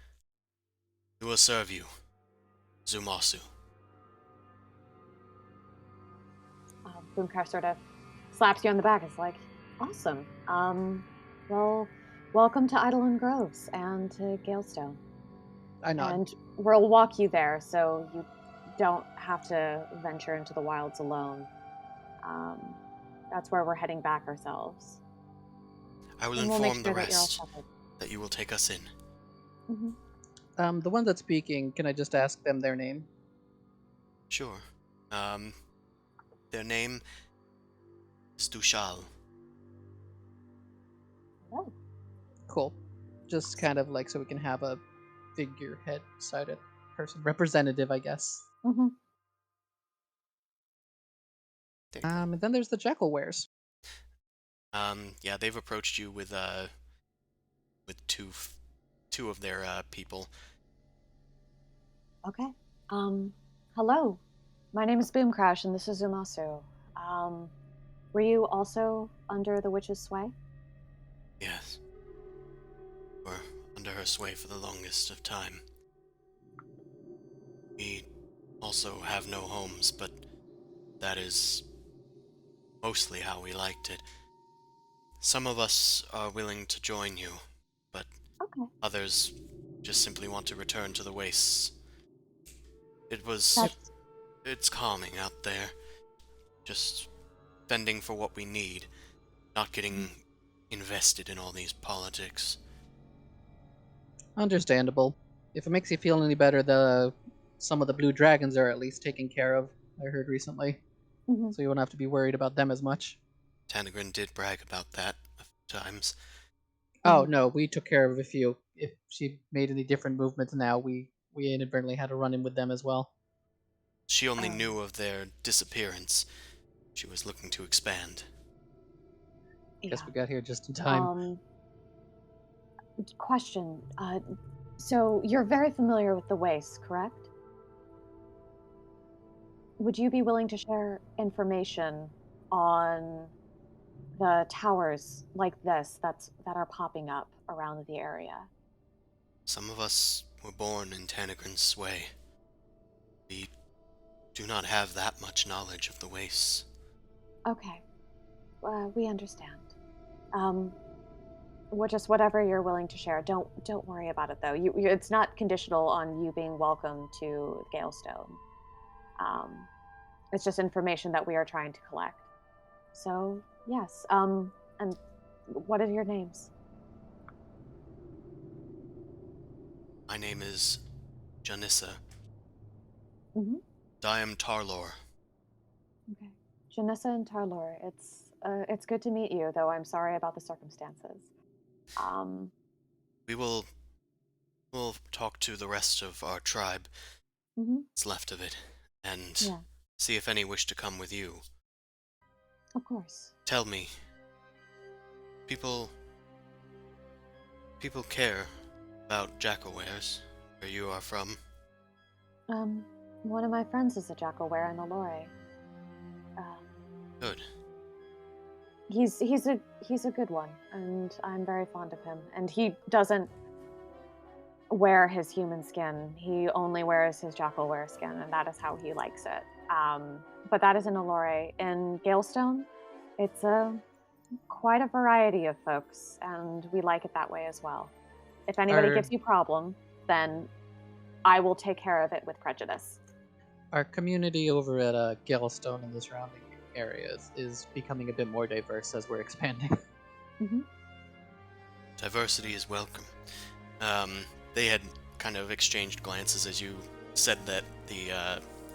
We will serve you, Zumasu.
Boomcraft sort of slaps you on the back. It's like, awesome. Well, welcome to Eidolon Groves and to Galestone.
I nod.
And we'll walk you there so you don't have to venture into the wilds alone. That's where we're heading back ourselves.
I will
And we'll make
inform the
sure that you're all
rest
covered.
that you will take us in.
The one that's speaking, can I just ask them their name?
Sure. Their name is Dushal.
Oh.
Cool. Just kind of like so we can have a figurehead sided person, representative, I guess.
Mm-hmm.
There you go.
And then there's the Jackal Wares.
Yeah, they've approached you with two of their people.
Okay. Hello. My name is Boomcrash, and this is Zumasu. Were you also under the witch's sway?
Yes. We're under her sway for the longest of time. We also have no homes, but that is mostly how we liked it. Some of us are willing to join you, but
Okay.
others just simply want to return to the wastes.
That's
It's calming out there. Just fending for what we need, not getting invested in all these politics.
Understandable. If it makes you feel any better, some of the blue dragons are at least taken care of, I heard recently.
mhm.
So you won't have to be worried about them as much.
Tanagrin did brag about that a few times.
Oh no, we took care of a few. If she made any different movements now, we inadvertently had a run in with them as well.
She only knew of their disappearance. She was looking to expand.
Guess
Yeah.
we got here just in time.
Question. So you're very familiar with the Waste, correct? Would you be willing to share information on the towers like this that are popping up around the area?
Some of us were born in Tanagrin's sway. We do not have that much knowledge of the wastes.
Okay. We understand. Just whatever you're willing to share. Don't worry about it though. It's not conditional on you being welcome to Galestone. It's just information that we are trying to collect. So yes. And what are your names?
My name is Janissa.
Mm-hmm.
I am Tarlor.
Okay. Janissa and Tarlor. It's good to meet you, though I'm sorry about the circumstances.
We'll talk to the rest of our tribe, what's left of it, and
Yeah,
see if any wish to come with you.
of course.
Tell me, people care about Jackalwares, where you are from.
One of my friends is a Jackalware in the Lore.
Good.
He's a good one, and I'm very fond of him. And he doesn't wear his human skin. He only wears his Jackalware skin, and that is how he likes it. But that is in Allure. In Galestone, it's quite a variety of folks, and we like it that way as well. If anybody gives you problem, then I will take care of it with prejudice.
Our community over at Galestone and the surrounding areas is becoming a bit more diverse as we're expanding.
Diversity is welcome. They had kind of exchanged glances as you said that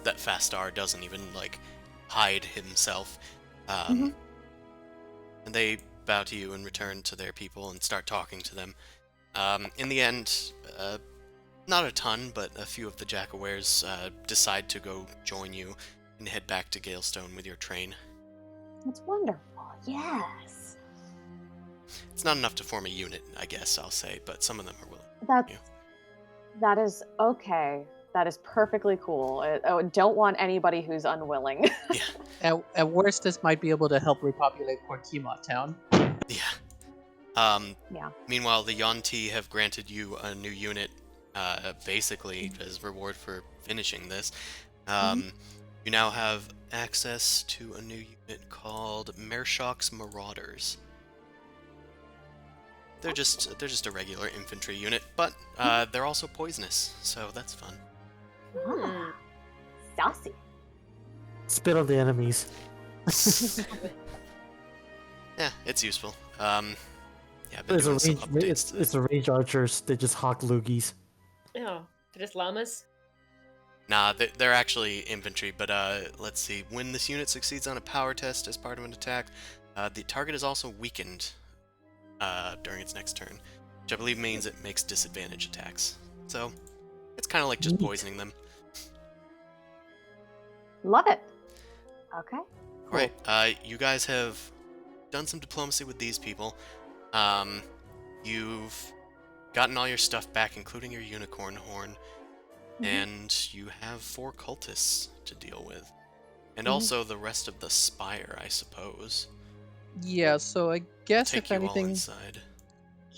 that Fastar doesn't even hide himself. And they bow to you and return to their people and start talking to them. In the end, not a ton, but a few of the Jackawares decide to go join you and head back to Galestone with your train.
That's wonderful. Yes.
It's not enough to form a unit, I guess I'll say, but some of them are willing.
That is okay. That is perfectly cool. Don't want anybody who's unwilling.
Yeah.
At worst, this might be able to help repopulate Port Timot town.
Yeah.
Yeah.
Meanwhile, the Yonti have granted you a new unit, basically as reward for finishing this. You now have access to a new unit called Mershok's Marauders. They're just a regular infantry unit, but they're also poisonous, so that's fun.
Hmm.
Saucy.
Spit on the enemies.
Yeah, it's useful. Yeah, I've been
It's a
doing some
range.
updates. to-
It's a range archers. They just hawk loogies.
Oh, they're just llamas?
Nah, they're actually infantry, but let's see. When this unit succeeds on a power test as part of an attack, the target is also weakened during its next turn, which I believe means it makes disadvantage attacks. So, it's kind of like just
Neat.
poisoning them.
Love it. Okay.
Alright, you guys have done some diplomacy with these people. You've gotten all your stuff back, including your unicorn horn, and you have 4 cultists to deal with. And also the rest of the Spire, I suppose.
Yeah, so I guess
Take
if
you all
anything,
inside.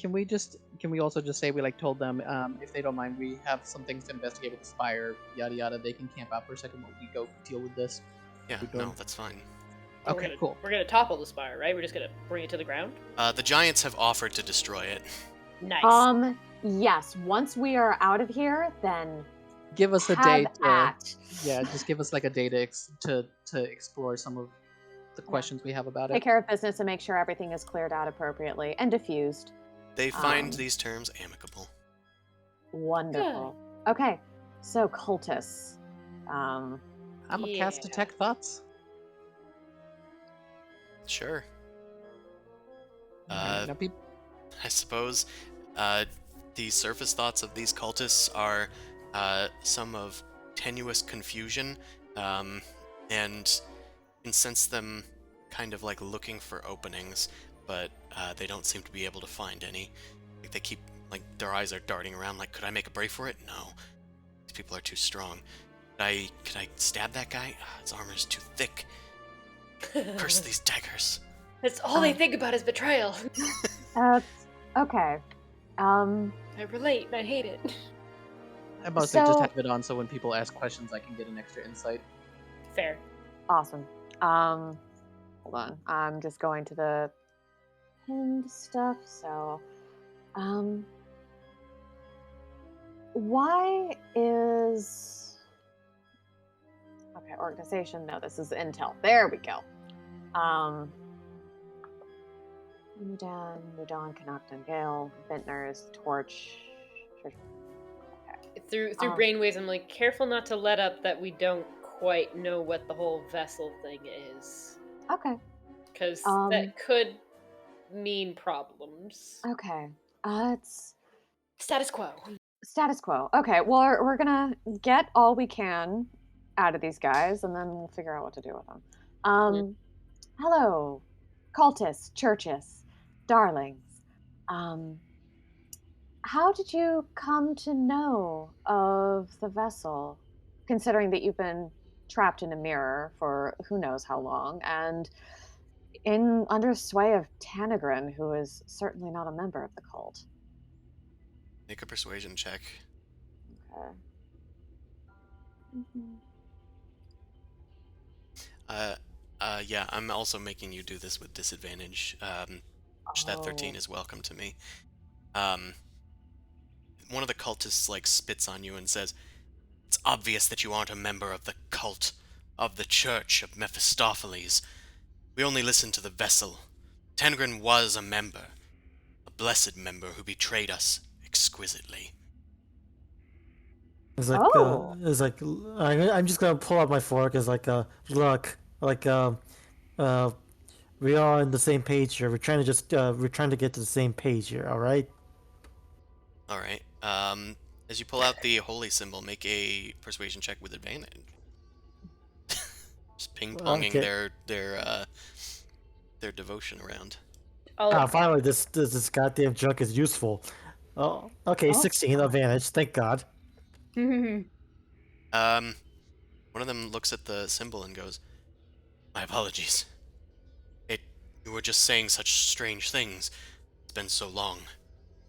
can we also just say we told them if they don't mind, we have some things to investigate with the Spire, yada yada. They can camp out for a second while we go deal with this.
Yeah,
we doing?
no, that's fine.
We're
Okay,
gonna-
cool.
We're gonna topple the spire, right? We're just gonna bring it to the ground?
The Giants have offered to destroy it.
Nice.
Yes. Once we are out of here, then
Give us a
have
day to
at.
just give us like a day to explore some of the questions we have about
Take
it.
care of business and make sure everything is cleared out appropriately and diffused.
They find
Um,
these terms amicable.
Wonderful. Okay. So cultists.
I'm a cast
Yeah.
detect thoughts.
Sure.
Now,
I suppose the surface thoughts of these cultists are some of tenuous confusion, and can sense them kind of like looking for openings, but they don't seem to be able to find any. Like they keep, like their eyes are darting around. Like, could I make a break for it? No, these people are too strong. Could I stab that guy? His armor is too thick. Curse these daggers.
That's all they think about is betrayal.
Okay.
I relate and I hate it.
I mostly just
So-
have it on so when people ask questions, I can get an extra insight.
Fair.
Awesome. Hold on. I'm just going to the pinned stuff. So, why is organization? No, this is intel. There we go. Mudan, Canocton, Gale, Vintners, Torch.
Through
Um,
brainwaves, I'm like, careful not to let up that we don't quite know what the whole vessel thing is.
Okay.
Because
Um,
that could mean problems.
Okay. It's
Status quo.
status quo. Okay. Well, we're gonna get all we can out of these guys, and then we'll figure out what to do with them. Hello, cultists, churches, darlings. How did you come to know of the vessel, considering that you've been trapped in a mirror for who knows how long, and in under sway of Tanagrin, who is certainly not a member of the cult?
Make a persuasion check.
Okay.
Yeah, I'm also making you do this with disadvantage. Which that 13
Oh.
is welcome to me. One of the cultists like spits on you and says, "It's obvious that you aren't a member of the cult of the Church of Mephistopheles. We only listen to the vessel. Tengrin was a member, a blessed member who betrayed us exquisitely."
It's like,
Oh.
I'm just gonna pull out my fork. It's like, look, like, we are on the same page here. We're trying to get to the same page here. All right.
All right. As you pull out the holy symbol, make a persuasion check with advantage. Just ping-ponging
Okay.
their devotion around.
Finally, this goddamn junk is useful. Oh, okay, 16 advantage. Thank God.
One of them looks at the symbol and goes, "My apologies. You were just saying such strange things. It's been so long.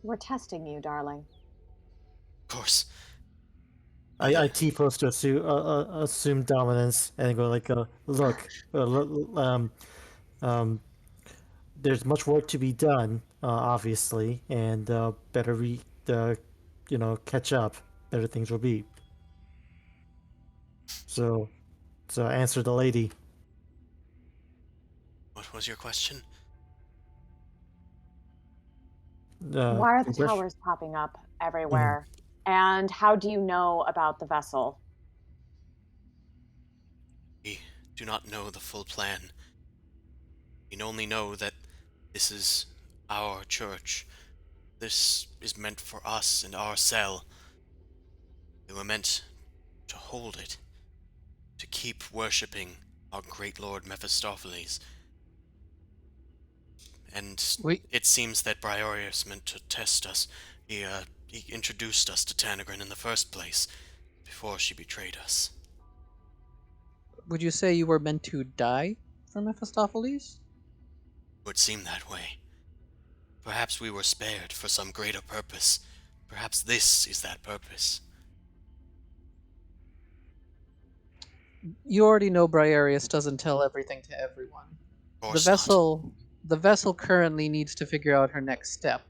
We're testing you, darling.
Of course.
I T-pose to assume dominance and go like, look, there's much work to be done, obviously, and better catch up. Better things will be. So, answer the lady.
What was your question?
Why are the
Good question.
towers popping up everywhere? And how do you know about the vessel?
We do not know the full plan. We only know that this is our church. This is meant for us and our cell. We were meant to hold it, to keep worshipping our great lord Mephistopheles. And
We
it seems that Briarius meant to test us. He introduced us to Tanagrin in the first place, before she betrayed us.
would you say you were meant to die for Mephistopheles?
It would seem that way. Perhaps we were spared for some greater purpose. Perhaps this is that purpose.
You already know Briarius doesn't tell everything to everyone.
Of
The
course not.
vessel currently needs to figure out her next step.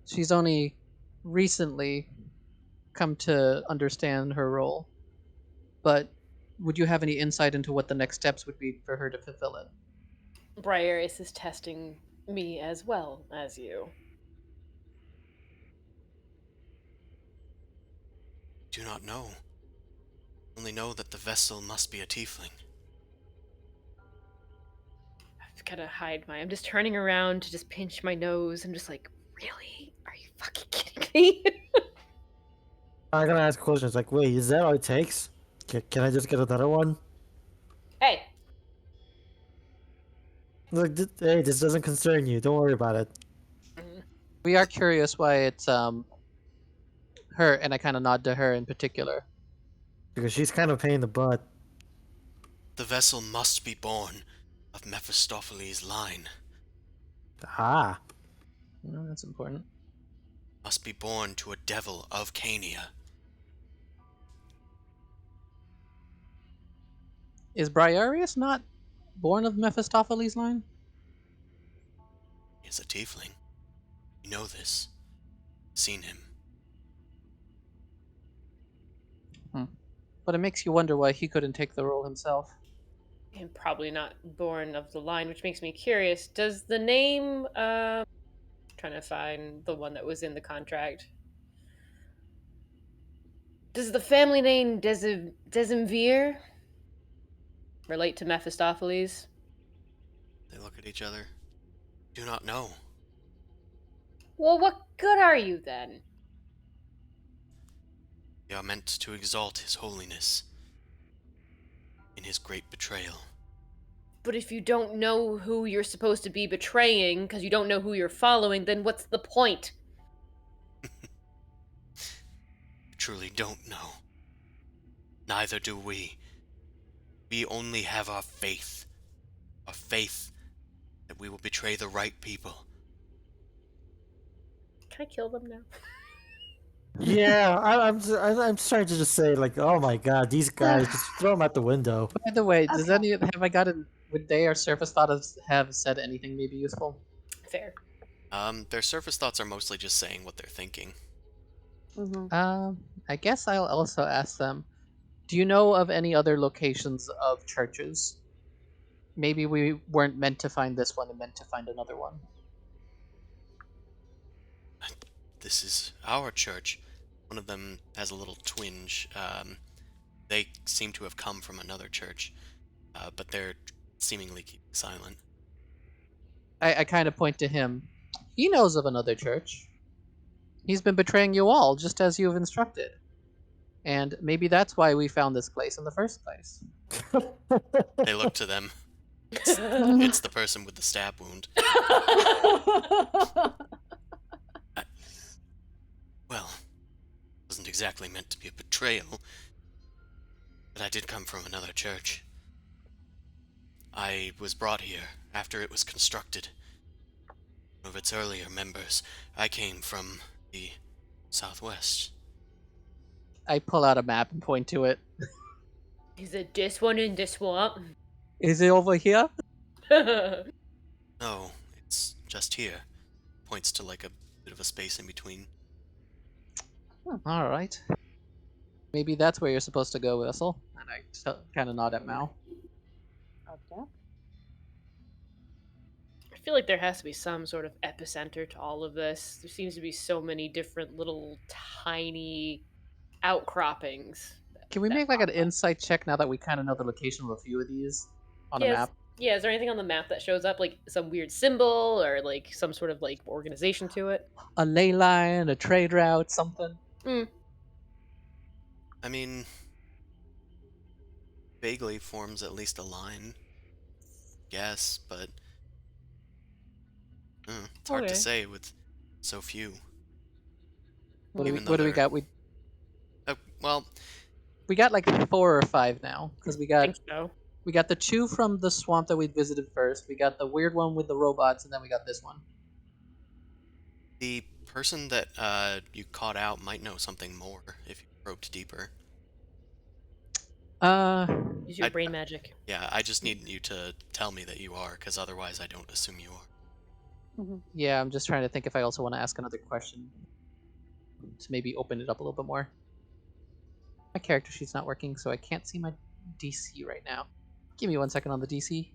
She's only recently come to understand her role. But would you have any insight into what the next steps would be for her to fulfill it?
Briarius is testing me as well as you.
Do not know. Only know that the vessel must be a tiefling.
I gotta hide I'm just turning around to just pinch my nose. I'm just like, really? Are you fucking kidding me?
I'm gonna ask questions like, wait, is that all it takes? Can I just get another one?
Hey,
Look, hey, this doesn't concern you. Don't worry about it.
We are curious why it's her, and I kind of nod to her in particular.
Because she's kind of a pain in the butt.
The vessel must be born of Mephistopheles' line.
Ah.
That's important.
Must be born to a devil of Cania.
Is Briarius not born of Mephistopheles' line?
He is a tiefling. You know this. Seen him.
But it makes you wonder why he couldn't take the role himself.
I'm probably not born of the line, which makes me curious. Does the name, trying to find the one that was in the contract. Does the family name Decimvir relate to Mephistopheles?
They look at each other. Do not know.
Well, what good are you then?
We are meant to exalt his holiness in his great betrayal.
But if you don't know who you're supposed to be betraying because you don't know who you're following, then what's the point?
You truly don't know. Neither do we. We only have our faith. Our faith that we will betray the right people.
Can I kill them now?
Yeah, I'm starting to just say like, oh my god, these guys, just throw them out the window.
By the way,
Okay.
have I gotten, would they or surface thoughts have said anything maybe useful?
Fair.
Their surface thoughts are mostly just saying what they're thinking.
I guess I'll also ask them, do you know of any other locations of churches? Maybe we weren't meant to find this one and meant to find another one.
This is our church. One of them has a little twinge. They seem to have come from another church, but they're seemingly keeping silent.
I kind of point to him. He knows of another church. He's been betraying you all, just as you have instructed. And maybe that's why we found this place in the first place.
They look to them. It's the person with the stab wound. Well, it wasn't exactly meant to be a betrayal, but I did come from another church. I was brought here after it was constructed. of its earlier members. I came from the southwest.
I pull out a map and point to it.
Is it this one in the swamp?
Is it over here?
No, it's just here. Points to like a bit of a space in between.
All right. Maybe that's where you're supposed to go, Whistle. And I kind of nod at Mal.
Okay.
I feel like there has to be some sort of epicenter to all of this. There seems to be so many different little tiny outcroppings.
Can we
that
make like an
pop up.
insight check now that we kind of know the location of a few of these on a
Yes.
map?
Yeah, is there anything on the map that shows up, like some weird symbol or like some sort of like organization to it?
A ley line, a trade route, something.
Mm.
I mean, vaguely forms at least a line. Guess, but it's hard to
Okay.
say with so few.
What do we
Even though
what do we
they're
got?
well,
We got like 4 or 5 now because
I think so.
we got the 2 from the swamp that we visited first. We got the weird one with the robots, and then we got this one.
the person that you caught out might know something more if you probed deeper.
Use your
I-
brain magic.
Yeah, I just need you to tell me that you are, because otherwise I don't assume you are.
Yeah, I'm just trying to think if I also want to ask another question to maybe open it up a little bit more. My character sheet's not working, so I can't see my DC right now. Give me 1 second on the DC.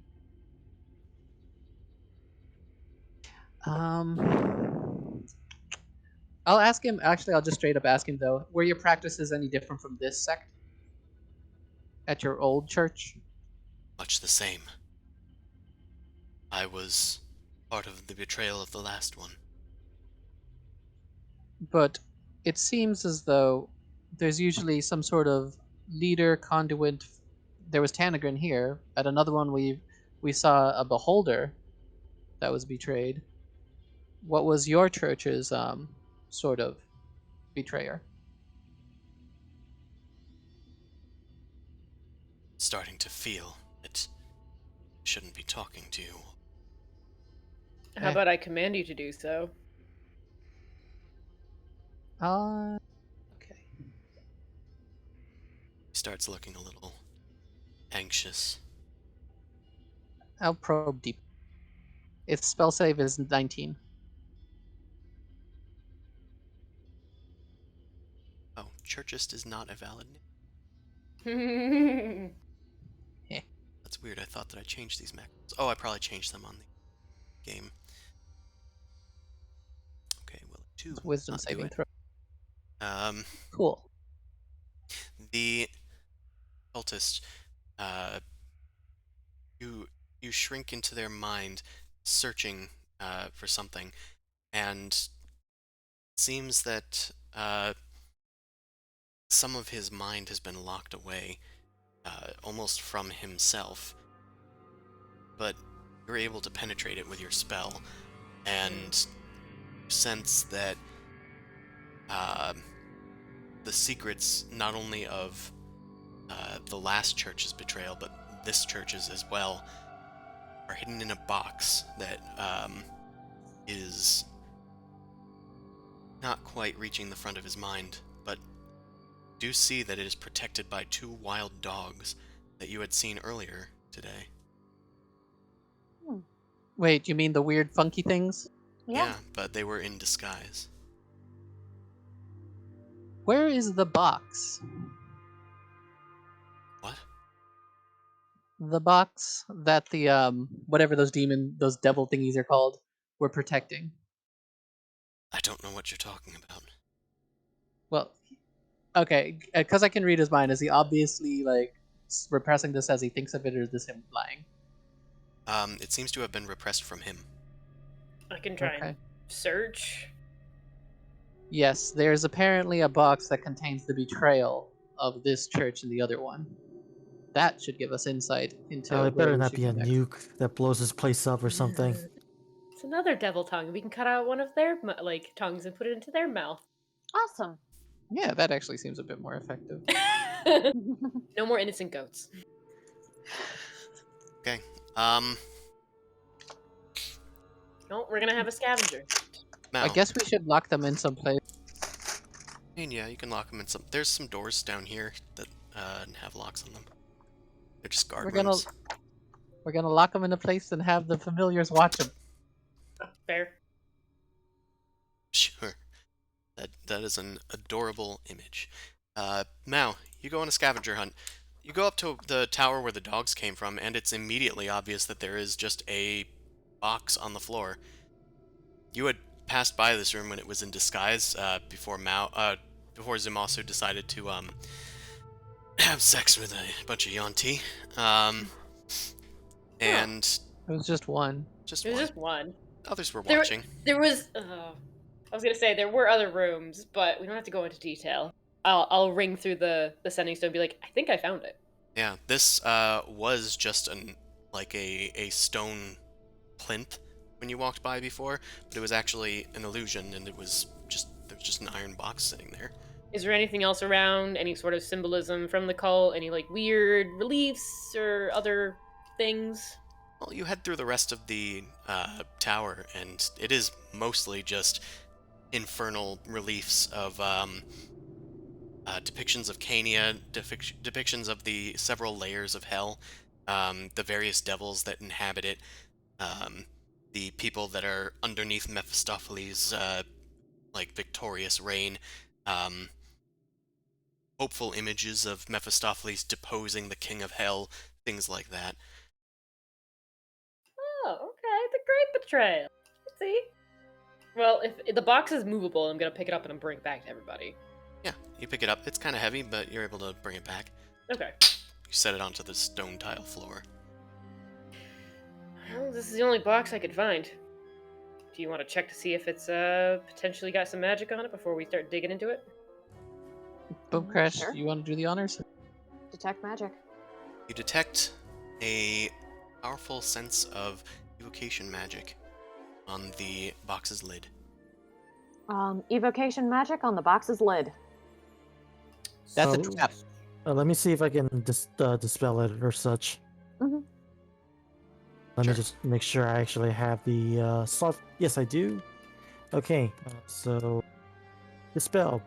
I'll ask him. Actually, I'll just straight up ask him though. Were your practices any different from this sect at your old church?
Much the same. I was part of the betrayal of the last one.
But it seems as though there's usually some sort of leader, conduit. There was Tanagrin here. At another one, we saw a beholder that was betrayed. What was your church's sort of betrayer?
Starting to feel that I shouldn't be talking to you.
How about I command you to do so?
Okay.
He starts looking a little anxious.
I'll probe deep. Its spell save is 19.
Oh, Churchist is not a valid name.
Eh.
That's weird. I thought that I changed these macros. Oh, I probably changed them on the game. Okay, well, two
It's wisdom
not do
saving
it.
throw.
Um,
Cool.
the cultist, uh, you shrink into their mind, searching for something, and it seems that some of his mind has been locked away, almost from himself. But you're able to penetrate it with your spell, and sense that the secrets not only of the last church's betrayal, but this church's as well, are hidden in a box that is not quite reaching the front of his mind, but do see that it is protected by 2 wild dogs that you had seen earlier today.
Wait, you mean the weird funky things?
Yeah.
But they were in disguise.
Where is the box?
What?
The box that the whatever those devil thingies are called, were protecting.
I don't know what you're talking about.
Well, okay, because I can read his mind. Is he obviously like repressing this as he thinks of it, or is this him lying?
It seems to have been repressed from him.
I can try and search.
Yes, there's apparently a box that contains the betrayal of this church and the other one. That should give us insight into
Oh, it
where
better
we
not
should
be
go
a
next.
nuke that blows this place up or something.
It's another devil tongue. We can cut out one of their like tongues and put it into their mouth.
Awesome.
Yeah, that actually seems a bit more effective.
No more innocent goats.
Okay.
No, we're gonna have a scavenger.
Now,
I guess we should lock them in some place.
and yeah, you can lock them in some. There's some doors down here that have locks on them. They're just guard rooms.
We're gonna lock them in a place and have the familiars watch them.
Fair.
Sure. That is an adorable image. Now, you go on a scavenger hunt. You go up to the tower where the dogs came from, and it's immediately obvious that there is just a box on the floor. You had passed by this room when it was in disguise before Zumasu decided to have sex with a bunch of Yonti. And
It was just one.
just
It was
one.
just one.
Others were
There-
watching.
There was. I was gonna say there were other rooms, but we don't have to go into detail. I'll ring through the sending stone and be like, I think I found it.
Yeah, this was just a stone plinth when you walked by before, but it was actually an illusion, and there was just an iron box sitting there.
Is there anything else around? Any sort of symbolism from the cult? Any like weird reliefs or other things?
Well, you head through the rest of the tower, and it is mostly just infernal reliefs of depictions of Cania, depictions of the several layers of hell, the various devils that inhabit it, the people that are underneath Mephistopheles' victorious reign, hopeful images of Mephistopheles deposing the king of hell, things like that.
Oh, okay. The Great Betrayal. Let's see. Well, if the box is movable, I'm gonna pick it up and bring it back to everybody.
Yeah, you pick it up. It's kind of heavy, but you're able to bring it back.
Okay.
You set it onto the stone tile floor.
Well, this is the only box I could find. Do you want to check to see if it's potentially got some magic on it before we start digging into it?
Boom Crash,
Sure.
you want to do the honors?
Detect magic.
You detect a powerful sense of evocation magic on the box's lid.
Evocation magic on the box's lid.
That's a
So,
trap.
Let me see if I can dispel it or such.
Mhm.
Let
Sure.
me just make sure I actually have the soft. Yes, I do. Okay, so dispel.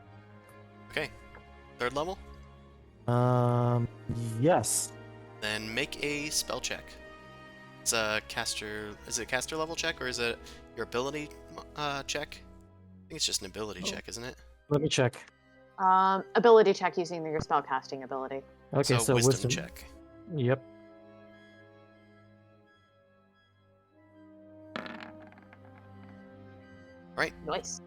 Okay, third level?
Yes.
Then make a spell check. It's a caster. Is it a caster level check, or is it your ability check? I think it's just an ability check, isn't it?
Let me check.
Ability check using your spellcasting ability.
Okay, so
wisdom check.
Yep.
Right.
Nice.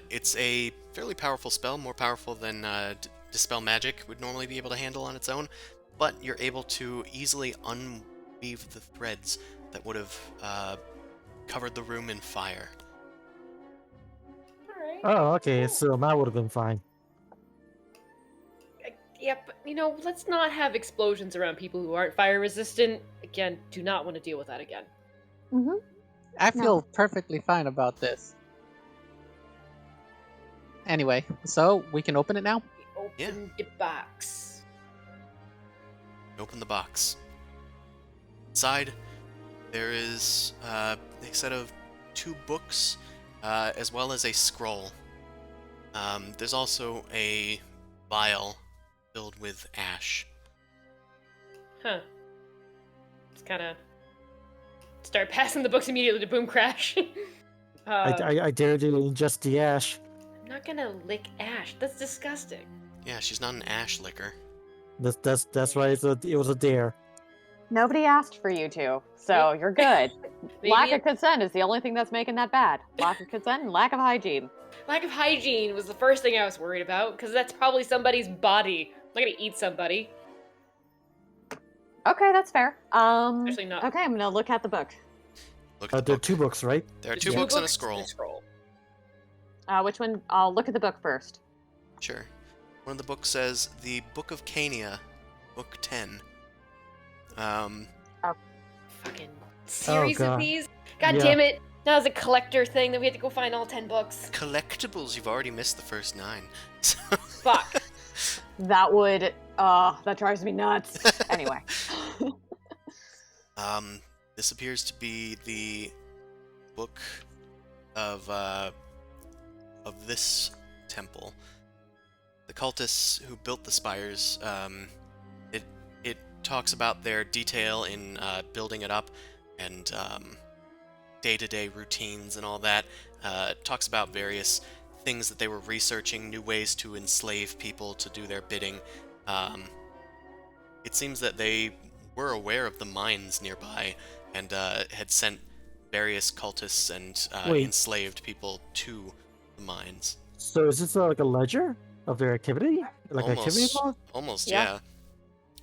It's a fairly powerful spell, more powerful than Dispel Magic would normally be able to handle on its own, but you're able to easily unweave the threads that would have covered the room in fire.
Alright.
Oh, okay. So that would have been fine.
Yeah, but let's not have explosions around people who aren't fire resistant. Again, do not want to deal with that again.
Mm-hmm.
I feel perfectly fine about this. Anyway, so we can open it now?
Open
Yeah.
the box.
Open the box. Inside, there is a set of 2 books, as well as a scroll. There's also a vial filled with ash.
Huh. Just kind of start passing the books immediately to Boom Crash.
I dare to ingest the ash.
I'm not gonna lick ash. That's disgusting.
Yeah, she's not an ash licker.
That's why it was a dare.
Nobody asked for you to, so you're good.
Maybe
Lack of
it-
consent is the only thing that's making that bad. Lack of consent and lack of hygiene.
Lack of hygiene was the first thing I was worried about, because that's probably somebody's body. I'm not gonna eat somebody.
Okay, that's fair.
Especially not-
Okay, I'm gonna look at the book.
Look at the
There are
book.
2 books, right?
There are
There's
2
two
books and a scroll.
Which one? I'll look at the book first.
Sure. One of the books says The Book of Cania, Book 10.
Fucking series of
God.
these. God
Yeah.
damn it. That was a collector thing that we had to go find all 10 books.
Collectibles, you've already missed the first 9.
Fuck.
That would. That drives me nuts. Anyway.
This appears to be the book of this temple, the cultists who built the spires, it talks about their detail in building it up and day-to-day routines and all that. It talks about various things that they were researching, new ways to enslave people to do their bidding. It seems that they were aware of the mines nearby and had sent various cultists and
Wait.
enslaved people to the mines.
So is this like a ledger of their activity? Like activity log?
Almost,
Yeah.
yeah.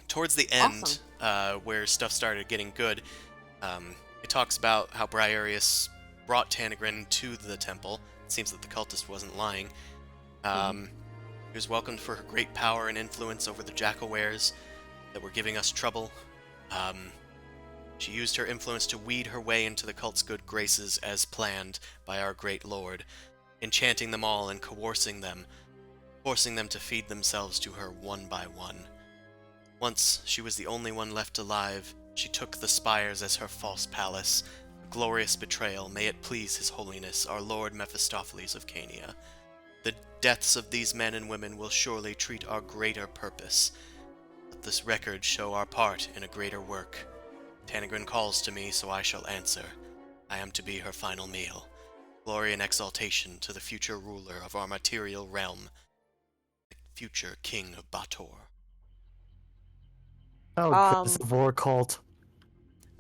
Towards the end, where stuff started getting good, it talks about how Briareus brought Tanagrin to the temple. It seems that the cultist wasn't lying. He was welcomed for her great power and influence over the Jackalwares that were giving us trouble. She used her influence to weed her way into the cult's good graces as planned by our great lord, enchanting them all and coercing them, forcing them to feed themselves to her one by one. Once she was the only one left alive, she took the spires as her false palace. A glorious betrayal, may it please His Holiness, our Lord Mephistopheles of Cania. The deaths of these men and women will surely treat our greater purpose. Let this record show our part in a greater work. Tanagrin calls to me, so I shall answer. I am to be her final meal. Glory and exaltation to the future ruler of our material realm, the future king of Bator.
Oh, God, it's a vor cult.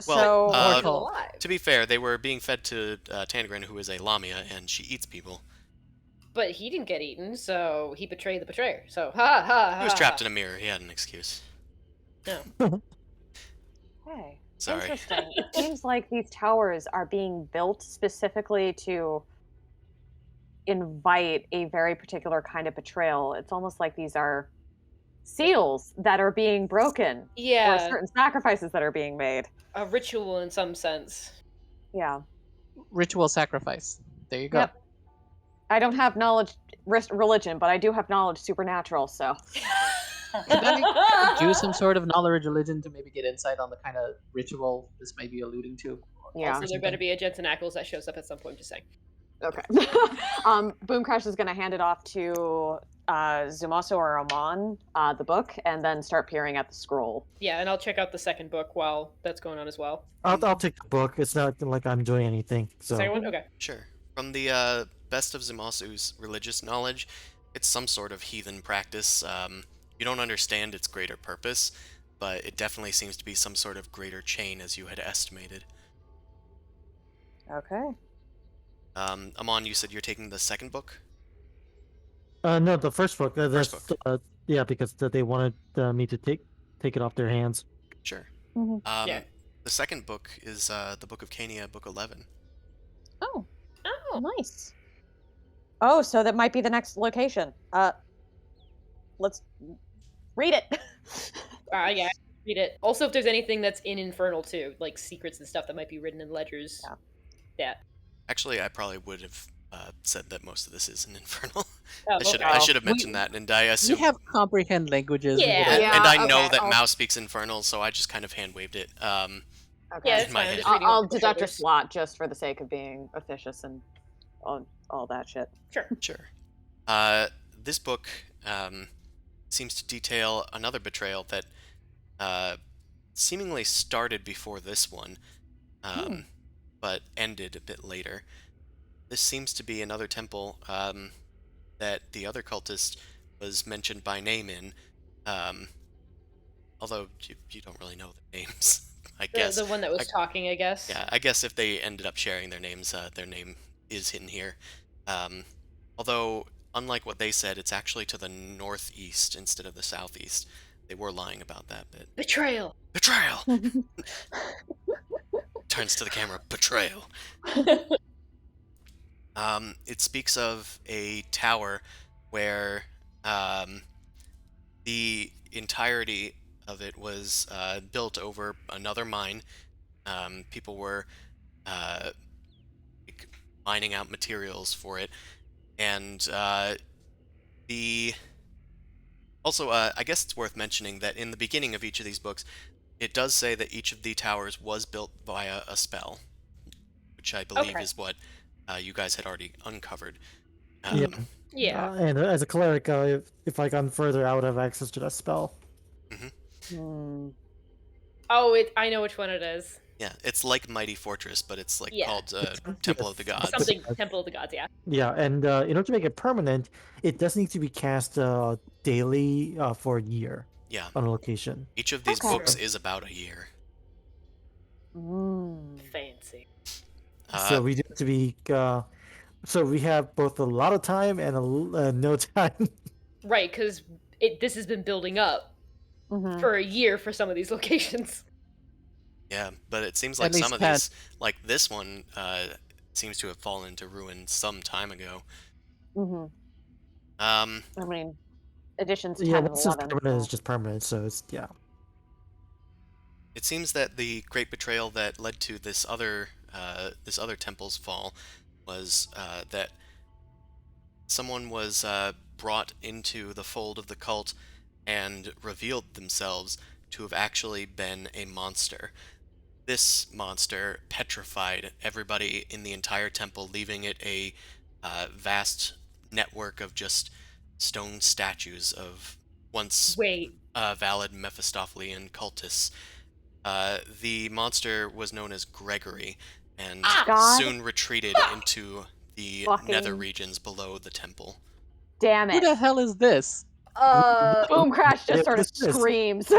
Well,
So
Still alive.
to be fair, they were being fed to Tanagrin, who is a Lamia, and she eats people.
But he didn't get eaten, so he betrayed the betrayer. So ha ha ha.
He was trapped in a mirror. He had an excuse.
No.
hey,
Sorry.
interesting. It seems like these towers are being built specifically to invite a very particular kind of betrayal. It's almost like these are seals that are being broken, or
Yeah,
certain sacrifices that are being made.
a ritual in some sense.
Yeah.
Ritual sacrifice. There you go.
Yep. I don't have knowledge religion, but I do have knowledge supernatural. So
Could I do some sort of knowledge religion to maybe get insight on the kind of ritual this may be alluding to?
yeah.
Also, there better be a Jensen Ackles that shows up at some point. Just saying.
Okay. Boom Crash is going to hand it off to Zumaso or Amon, the book, and then start peering at the scroll.
Yeah, and I'll check out the second book while that's going on as well.
I'll take the book. It's not like I'm doing anything. So
Second one, okay.
Sure. From the best of Zumasu's religious knowledge, it's some sort of heathen practice. You don't understand its greater purpose, but it definitely seems to be some sort of greater chain as you had estimated.
Okay.
Amon, you said you're taking the second book?
no, the first book.
First
That's, yeah, because they wanted me to take it off their hands.
Sure.
Mhm.
Yeah.
The second book is the Book of Cania, Book 11.
Oh,
Oh,
nice. Oh, so that might be the next location. Let's read it.
yeah. Read it. Also, if there's anything that's in Infernal too, like secrets and stuff that might be written in ledgers. Yeah.
Actually, I probably would have said that most of this is in Infernal.
Oh,
I should have mentioned that, and I
We
assume...
have comprehend languages.
Yeah.
And,
Yeah,
and I know
okay,
that
I'll-
Mao speaks Infernal, so I just kind of hand-waved it.
Okay.
Yeah,
in
it's
my
fine. I'm
head.
just reading
I'll
over the
deduct a
shoulders.
slot just for the sake of being officious and all that shit.
Sure.
Sure. This book seems to detail another betrayal that seemingly started before this one, but ended a bit later. This seems to be another temple that the other cultist was mentioned by name in, although you don't really know the names, I guess.
The one that was talking, I guess.
Yeah, I guess if they ended up sharing their names, their name is in here. Although, unlike what they said, it's actually to the northeast instead of the southeast. They were lying about that bit.
Betrayal.
Betrayal! Turns to the camera. Betrayal! It speaks of a tower where the entirety of it was built over another mine. People were like, mining out materials for it, and also, I guess it's worth mentioning that in the beginning of each of these books, it does say that each of the towers was built via a spell, which I believe
Okay.
is what you guys had already uncovered.
Yeah.
Yeah.
And as a cleric, if I gone further, I would have access to that spell.
Hmm.
Oh, I know which one it is.
Yeah, it's like Mighty Fortress, but it's like
Yeah.
called Temple
Yes.
of the Gods.
Something Temple of the Gods, yeah.
Yeah, and in order to make it permanent, it does need to be cast daily for a year
Yeah,
on a location.
each of these
Okay.
books is about a year.
Fancy.
So we do have to be. So we have both a lot of time and no time.
Right, because this has been building up
Mhm.
for a year for some of these locations.
Yeah, but it seems
At
like some
least
of
10.
these, like this one, seems to have fallen into ruin some time ago.
Mhm.
Um,
I mean, editions 10
Yeah,
and
once it's
11.
permanent,
So.
it's just permanent. So it's
it seems that the great betrayal that led to this other temple's fall was that someone was brought into the fold of the cult and revealed themselves to have actually been a monster. This monster petrified everybody in the entire temple, leaving it a vast network of just stone statues of once
Wait.
valid Mephistophelian cultists. The monster was known as Gregory, and
God
soon retreated into the nether
fucking
regions below the temple.
damn
Who
it.
the hell is this?
Boom Crash
Yeah,
just sort of
this is-
screams.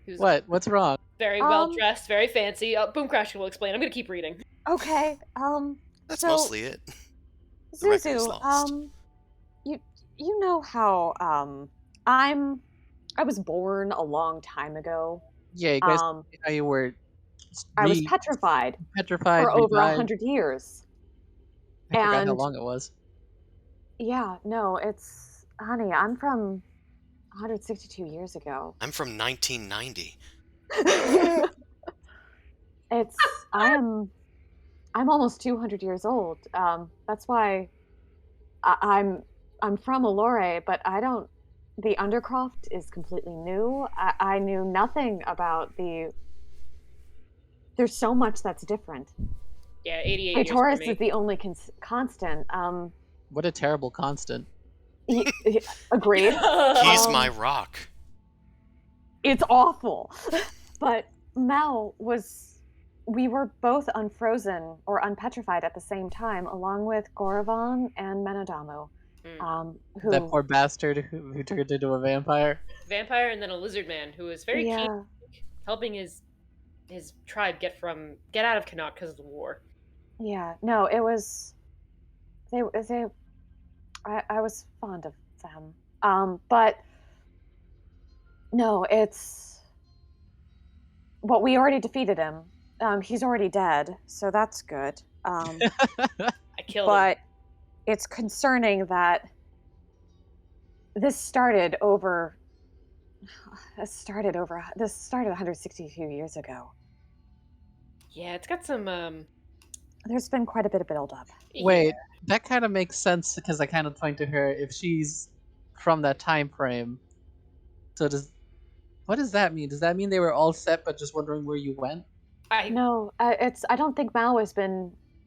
Who's
What? What's wrong?
very well dressed, very fancy. Boom Crash will explain. I'm gonna keep reading.
Okay.
That's
So
mostly it. The record is
Zuzu,
lost.
you know how I was born a long time ago.
Yeah, you guys.
Um,
How you were
I was petrified
petrified,
for over
revived.
100 years.
I forgot how
And
long it was.
yeah, no, honey, I'm from 162 years ago.
I'm from 1990.
I'm almost 200 years old. That's why I'm from Allure, but the Undercroft is completely new. I knew nothing about there's so much that's different.
Yeah, 88
Hey,
years for
Taurus
me.
is the only constant.
What a terrible constant.
Agreed.
He's my rock.
It's awful. But Mel we were both unfrozen or unpetrified at the same time, along with Goravan and Menadamu. Who
That poor bastard who turned into a vampire.
Vampire and then a lizard man who was very keen
yeah.
helping his tribe get out of Connaught because of the war.
Yeah, no, it was I was fond of them. But no, we already defeated him. He's already dead, so that's good.
I killed him.
But it's concerning that this started 162 years ago.
Yeah, it's got some
There's been quite a bit of build-up.
Wait, that kind of makes sense because I kind of point to her if she's from that time frame. So what does that mean? Does that mean they were all set but just wondering where you went?
No, I don't think Mao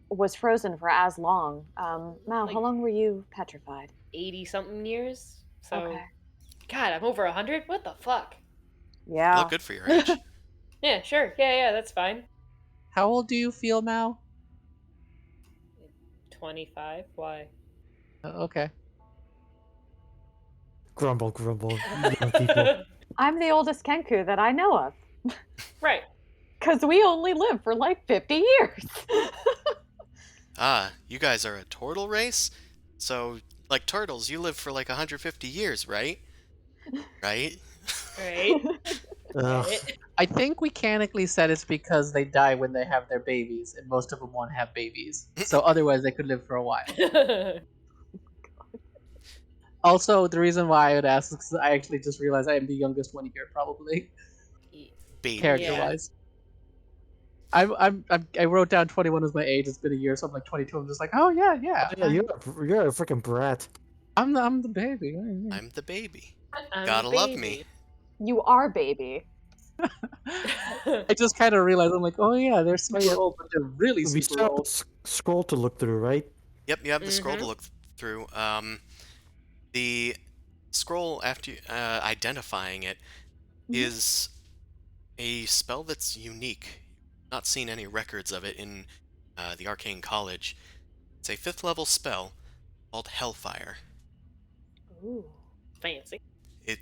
was frozen for as long. Mao, how long were you petrified?
80 something years. So
Okay.
God, I'm over 100. What the fuck?
You
Yeah.
look good for your age.
Yeah, sure. Yeah, that's fine.
How old do you feel, Mao?
25. Why?
Okay.
grumble, young people.
I'm the oldest Kenku that I know of.
Right.
Because we only live for like 50 years.
You guys are a turtle race? So, like turtles, you live for like 150 years, right? Right?
Right.
Ugh.
Right.
I think we mechanically said it's because they die when they have their babies, and most of them won't have babies. So otherwise, they could live for a while. Also, the reason why I would ask is because I actually just realized I am the youngest one here, probably
Baby.
character-wise. I wrote down 21 as my age. It's been a year, so I'm like 22. I'm just like, oh yeah.
Yeah, you're a freaking brat.
I'm the baby.
I'm the baby.
I'm
Gotta
a
love
baby.
me.
You are baby.
I just kind of realized, I'm like, oh yeah, they're super old, but they're really
We
super
still have
old.
the scroll to look through, right?
Yep, you have the scroll to
Mhm.
look through. The scroll, after identifying it,
Mhm.
is a spell that's unique. Not seen any records of it in the Arcane College. It's a 5th level spell called Hellfire.
Ooh.
Fancy.
Okay.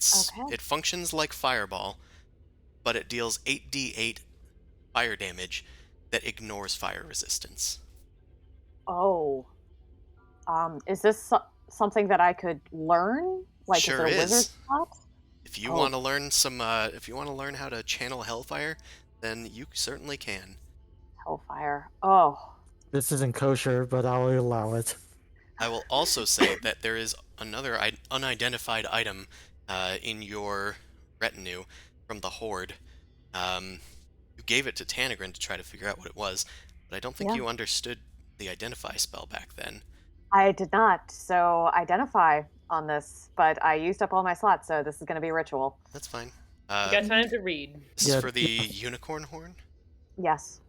It functions like Fireball, but it deals 8d8 fire damage that ignores fire resistance.
Oh. Is this something that I could learn? Like, is
Sure
it a wizard
is.
slot?
If you
Oh,
want to learn if you want to learn how to channel Hellfire, then you certainly can.
hellfire. Oh.
This isn't kosher, but I'll allow it.
I will also say that there is another unidentified item in your retinue from the Horde. Um, you gave it to Tanagrin to try to figure out what it was, but I don't think
Yeah.
you understood the identify spell back then.
I did not. So identify on this, but I used up all my slots, so this is going to be ritual.
That's fine.
You got time to read.
This is
Yeah,
for the unicorn horn.
Yes.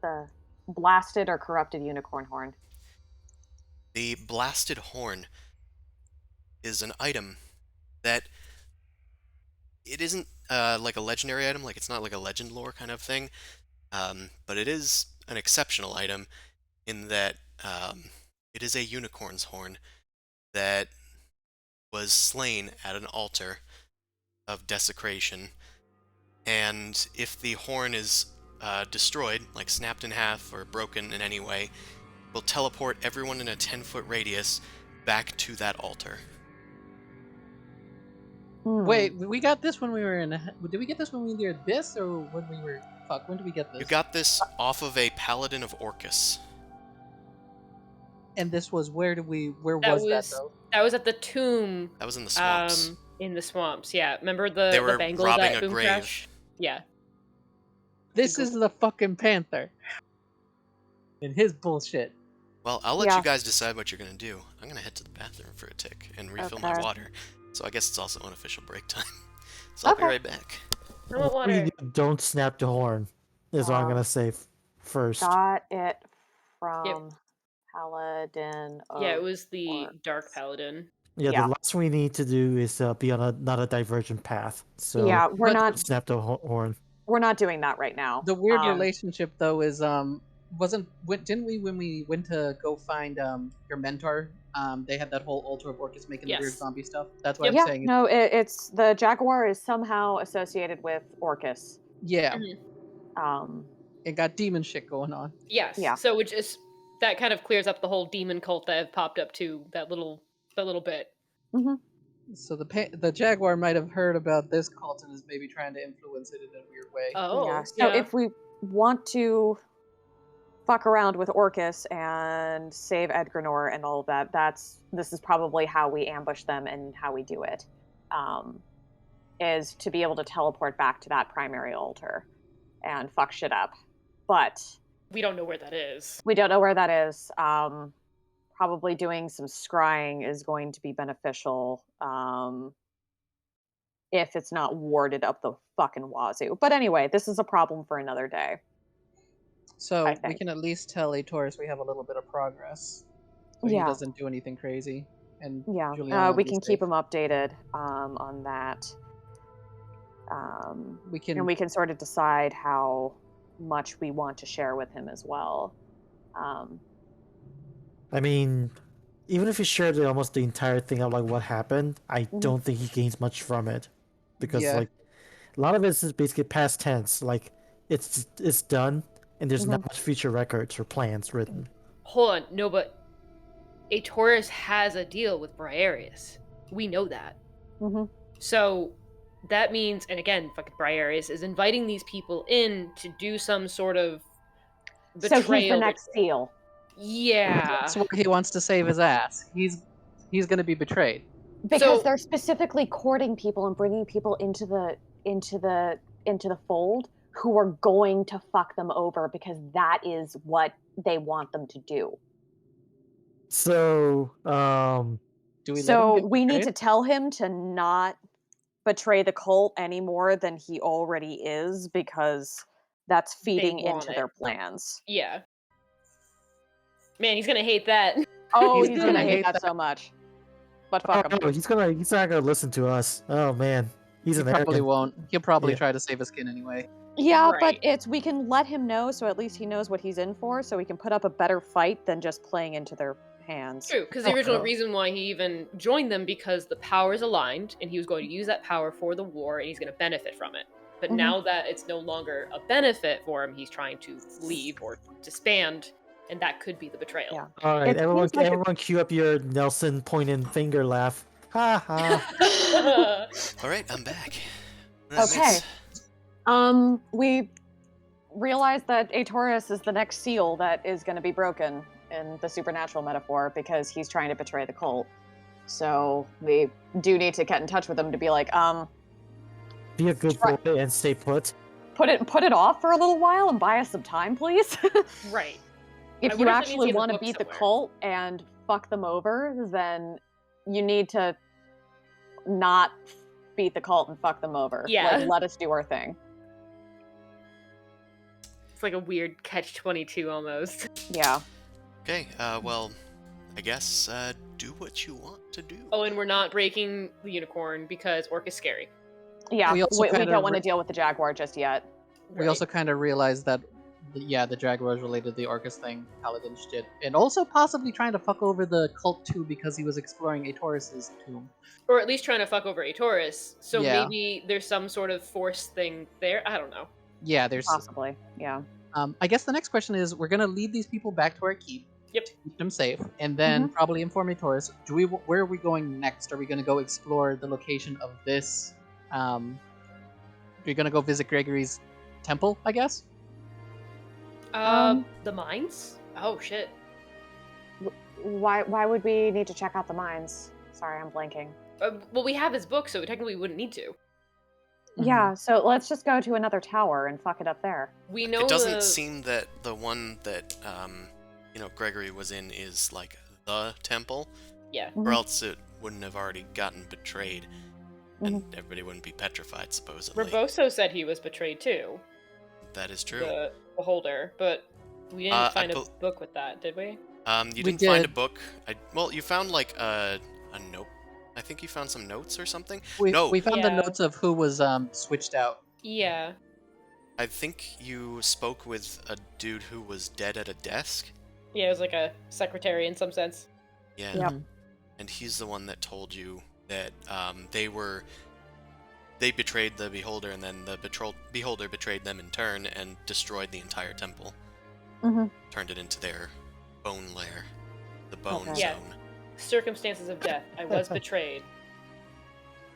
The blasted or corrupted unicorn horn.
The blasted horn is an item that it isn't like a legendary item, like it's not like a legend lore kind of thing, but it is an exceptional item in that it is a unicorn's horn that was slain at an altar of desecration. And if the horn is destroyed, like snapped in half or broken in any way, will teleport everyone in a 10-foot radius back to that altar.
Wait, we got this when we were in. Did we get this when we did this, or when we were? Fuck, when did we get
You
this?
got this off of a paladin of Orcus.
And this was where did we? Where
That
was that
was
though?
that was at the tomb.
That was in the swamps.
In the swamps. Yeah, remember
They
the
were
bangle
robbing
that
a
boom
grave.
crash? Yeah.
This is the fucking panther. And his bullshit.
Well, I'll let
Yeah.
you guys decide what you're going to do. I'm going to head to the bathroom for a tick and refill my
Okay.
water. So I guess it's also unofficial break time. So I'll be
Okay.
right back.
I want
We
water.
don't snap the horn, is what I'm gonna say first.
Got it from Paladin of
Yeah, it was the
Orcs.
Dark Paladin.
Yeah,
Yeah.
the last we need to do is be on not a divergent path. So
Yeah, we're
But-
not
snap the horn.
we're not doing that right now.
The weird relationship though is didn't we when we went to go find your mentor, they had that whole altar of Orcus making the weird
Yes.
zombie stuff. That's what
Yep.
I'm saying.
No, it's the jaguar is somehow associated with Orcus.
Yeah,
Um,
it got demon shit going on.
Yes.
Yeah.
So which is that kind of clears up the whole demon cult that have popped up to that little bit.
So the jaguar might have heard about this cult and is maybe trying to influence it in a weird way.
Oh.
yeah. So if we want to fuck around with Orcus and save Edgrenor and all of that, this is probably how we ambush them and how we do it. Is to be able to teleport back to that primary altar and fuck shit up. But
we don't know where that is.
we don't know where that is. Probably doing some scrying is going to be beneficial. If it's not warded up the fucking wazoo. But anyway, this is a problem for another day.
So
I
we
think.
can at least tell Aetoris we have a little bit of progress. So
Yeah.
he doesn't do anything crazy. And
Yeah,
Juliana
we
be
can
safe.
keep him updated on that.
We can
And we can sort of decide how much we want to share with him as well.
I mean, even if he shared almost the entire thing of like what happened, I don't think he gains much from it, because
Yeah.
like a lot of it is basically past tense. Like it's done, and there's not much future records or plans written.
Hold on, no, but Aetoris has a deal with Briareus. We know that. So that means, and again, fucking Briareus is inviting these people in to do some sort of betrayal.
So he's the next seal.
Yeah.
That's why he wants to save his ass. He's going to be betrayed.
Because
So-
they're specifically courting people and bringing people into the fold who are going to fuck them over, because that is what they want them to do.
So,
Do we let him
So
get
we need to
betrayed?
tell him to not betray the cult any more than he already is, because that's feeding
want
into
it.
their plans.
Yeah. Man, he's gonna hate that.
Oh,
He's
he's
gonna
gonna hate
hate
that
that.
so much. But
Oh,
fuck him.
no, he's not gonna listen to us. Oh man, he's
He
an
probably
arrogant.
won't. He'll probably
Yeah.
try to save his skin anyway.
Yeah, but
Right.
we can let him know, so at least he knows what he's in for, so he can put up a better fight than just playing into their hands.
True, because the original
Oh.
reason why he even joined them because the powers aligned, and he was going to use that power for the war, and he's going to benefit from it. But
Mhm.
now that it's no longer a benefit for him, he's trying to leave or disband, and that could be the betrayal.
Yeah.
All right,
It seems like
everyone, cue up your Nelson pointing finger laugh. Ha ha.
All right, I'm back.
Okay. We realize that Aetorus is the next seal that is going to be broken in the supernatural metaphor because he's trying to betray the cult. So we do need to get in touch with him to be like,
Be a good
Try-
boy and stay put.
put it off for a little while and buy us some time, please.
Right.
If
I
you
wonder if that means
actually
he has a
want to
book
beat the
somewhere.
cult and fuck them over, then you need to not beat the cult and fuck them over.
Yeah.
Like, let us do our thing.
It's like a weird catch-22 almost.
Yeah.
Okay, well, I guess do what you want to do.
Oh, and we're not breaking the unicorn because Orc is scary.
Yeah,
We
we,
also
we
kinda
don't want to
re-
deal with the jaguar just yet.
We also kind of realized that, the Jaguar was related to the Orcus thing Paladins did. And also possibly trying to fuck over the cult too because he was exploring Aetorus' tomb.
Or at least trying to fuck over Aetorus. So
Yeah.
maybe there's some sort of force thing there. I don't know.
Yeah, there's...
Possibly. Yeah.
I guess the next question is, we're going to lead these people back to our keep.
Yep.
To keep them safe. And then probably inform Aetorus. Where are we going next? Are we going to go explore the location of this... We're going to go visit Gregory's temple, I guess?
The mines? Oh, shit.
Why would we need to check out the mines? Sorry, I'm blanking.
Well, we have his book, so technically we wouldn't need to.
Yeah, so let's just go to another tower and fuck it up there.
We know
It doesn't
the...
seem that the one that Gregory was in is like the temple,
Yeah.
or else it wouldn't have already gotten betrayed, and everybody wouldn't be petrified, supposedly.
Raboso said he was betrayed too.
That is true.
The beholder, but we didn't
I
find a
bel-
book with that, did we?
You
We
didn't find a
did.
book. Well, you found like a note. I think you found some notes or something.
We found the
Yeah.
notes of who was switched out.
Yeah.
I think you spoke with a dude who was dead at a desk.
Yeah, it was like a secretary in some sense.
Yeah.
Yep.
And he's the one that told you that they betrayed the beholder, and then the beholder betrayed them in turn and destroyed the entire temple. Turned it into their bone lair, the bone
Okay.
Yeah.
zone.
Circumstances of death. I was betrayed.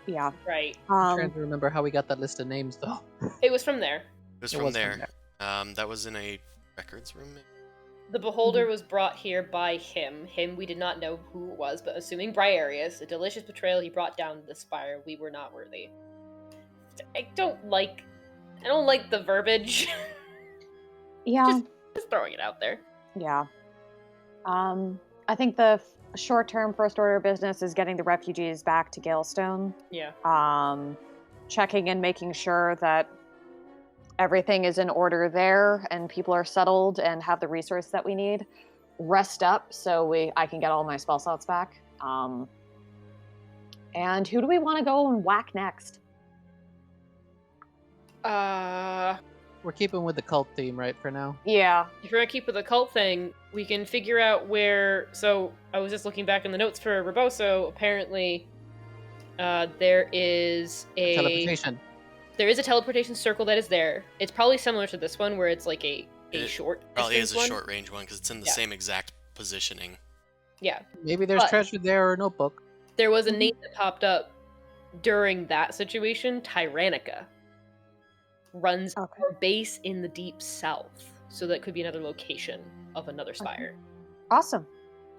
Yeah.
Right.
I'm trying to remember how we got that list of names, though.
It was from there.
It was
It
from
was from
there. That was in a records room.
The beholder was brought here by him. Him, we did not know who it was, but assuming Briareus, a delicious betrayal he brought down the Spire, we were not worthy. I don't like the verbiage.
Yeah.
Just throwing it out there.
Yeah. I think the short-term first order of business is getting the refugees back to Galestone.
Yeah.
Checking and making sure that everything is in order there and people are settled and have the resource that we need. Rest up so I can get all my spell slots back. And who do we want to go and whack next?
We're keeping with the cult theme, right, for now?
Yeah.
If we're gonna keep with the cult thing, we can figure out where. So I was just looking back in the notes for Raboso. Apparently, there is a
Teleportation.
There is a teleportation circle that is there. It's probably similar to this one, where it's like a
It
short.
Probably is
distance
a
one.
short range one because it's in the
Yeah.
same exact positioning.
Yeah,
Maybe there's
But-
treasure there or a notebook.
there was a name that popped up during that situation. Tyrannica runs
Okay.
a base in the deep south, so that could be another location of another spire.
Awesome.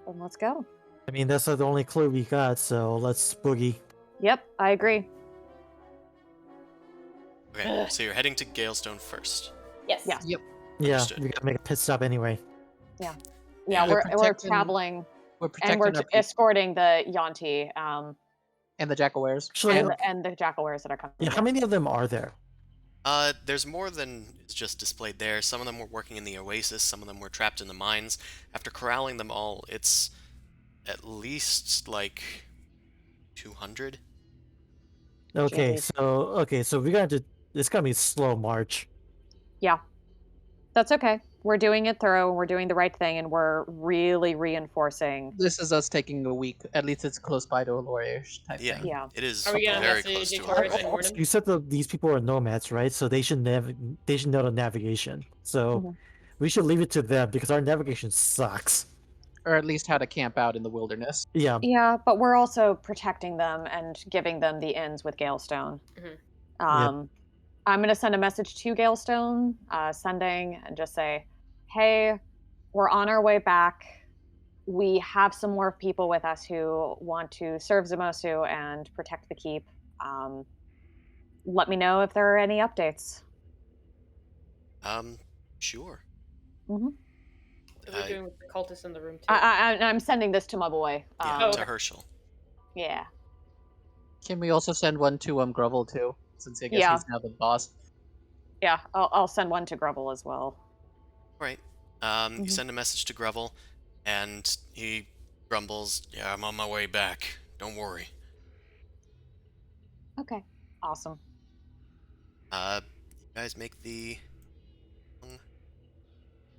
Then let's go.
I mean, that's the only clue we got, so let's boogie.
Yep, I agree.
Okay,
Ugh.
so you're heading to Galestone first.
Yes.
Yeah.
Yep.
Yeah,
Understood.
we gotta make a pit stop anyway.
Yeah,
Yeah,
we're
protecting-
traveling
We're
and we're
protecting our people.
escorting the Yanti.
And the Jackalwares.
Actually,
and the Jackalwares that are coming.
yeah, how many of them are there?
There's more than is just displayed there. Some of them were working in the oasis, some of them were trapped in the mines. After corralling them all, it's at least like 200.
Okay,
Jeez.
so we're gonna do. It's gonna be a slow march.
Yeah, that's okay. We're doing it thorough. We're doing the right thing, and we're really reinforcing.
This is us taking a week. At least it's close by to a lawyer-ish type
Yeah,
thing.
Yeah.
it is
Are we gonna
very
message
close to
each
a
other
highway.
and warn them?
You said that these people are nomads, right? So they should know the navigation. So
Mhm.
we should leave it to them because our navigation sucks.
Or at least how to camp out in the wilderness.
Yeah.
Yeah, but we're also protecting them and giving them the ins with Galestone.
Mhm.
I'm going to send a message to Galestone, sending and just say, hey, we're on our way back. We have some more people with us who want to serve Zamosu and protect the keep. Let me know if there are any updates.
Sure.
Mm-hmm.
What are we doing with the cultists in the room too?
I'm sending this to my boy.
Yeah,
Oh,
to
okay.
Herschel.
Yeah.
Can we also send one to Grovel too? Since I guess
Yeah.
he's now the boss.
Yeah, I'll send one to Grubble as well.
Right. You
Mhm.
send a message to Grevel, and he grumbles, "Yeah, I'm on my way back. Don't worry."
Okay. Awesome.
You guys make the long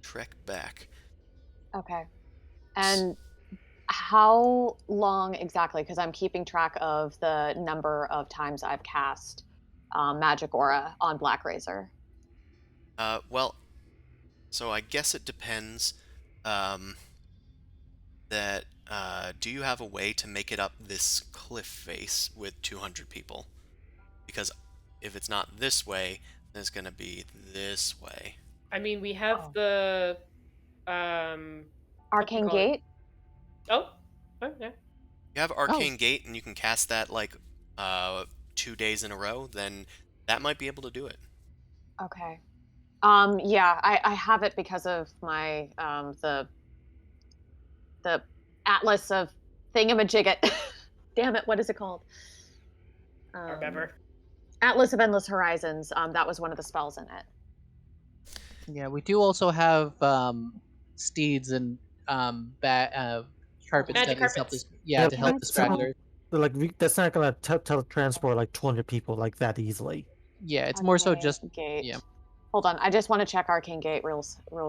trek back.
Okay. And how long exactly? Because I'm keeping track of the number of times I've cast Magic Aura on Black Razor.
Well, so I guess it depends. Um, do you have a way to make it up this cliff face with 200 people? Because if it's not this way, then it's gonna be this way.
I mean, we have
Oh.
the
Arcane
call it?
Gate?
Oh, yeah.
You have Arcane Gate, and you can cast that like 2 days in a row. Then that might be able to do it.
Okay. Yeah, I have it because of my the Atlas of Thingamajigget. Damn it, what is it called?
Or whatever.
Atlas of Endless Horizons. That was one of the spells in it.
Yeah, we do also have steeds and carpets
Magic
that is help
carpets.
us. Yeah, to help
That's
distractors.
Like that's not gonna teletransport like 200 people like that easily.
Yeah, it's more so
Arcane
just
Gate.
yeah.
Hold on, I just want to check Arcane Gate real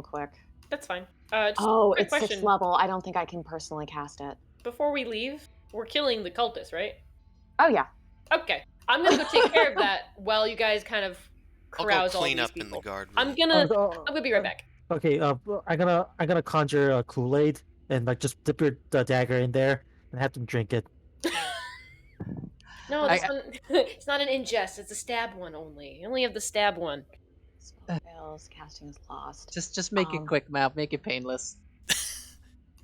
quick.
That's fine. Just
Oh,
quick
it's
question.
6th level. I don't think I can personally cast it.
Before we leave, we're killing the cultists, right?
Oh yeah.
Okay. I'm gonna go take care of that while you guys kind of
I'll
carouse
go
all
clean
these
up in the
people.
guard room.
I'm gonna be right back.
Okay, I'm gonna conjure a Kool-Aid and like just dip your dagger in there and have them drink it.
No, this one it's not an ingest, it's a stab one only. You only have the stab one.
Spell fails, casting is lost.
Just make it quick, Mal. Make it painless.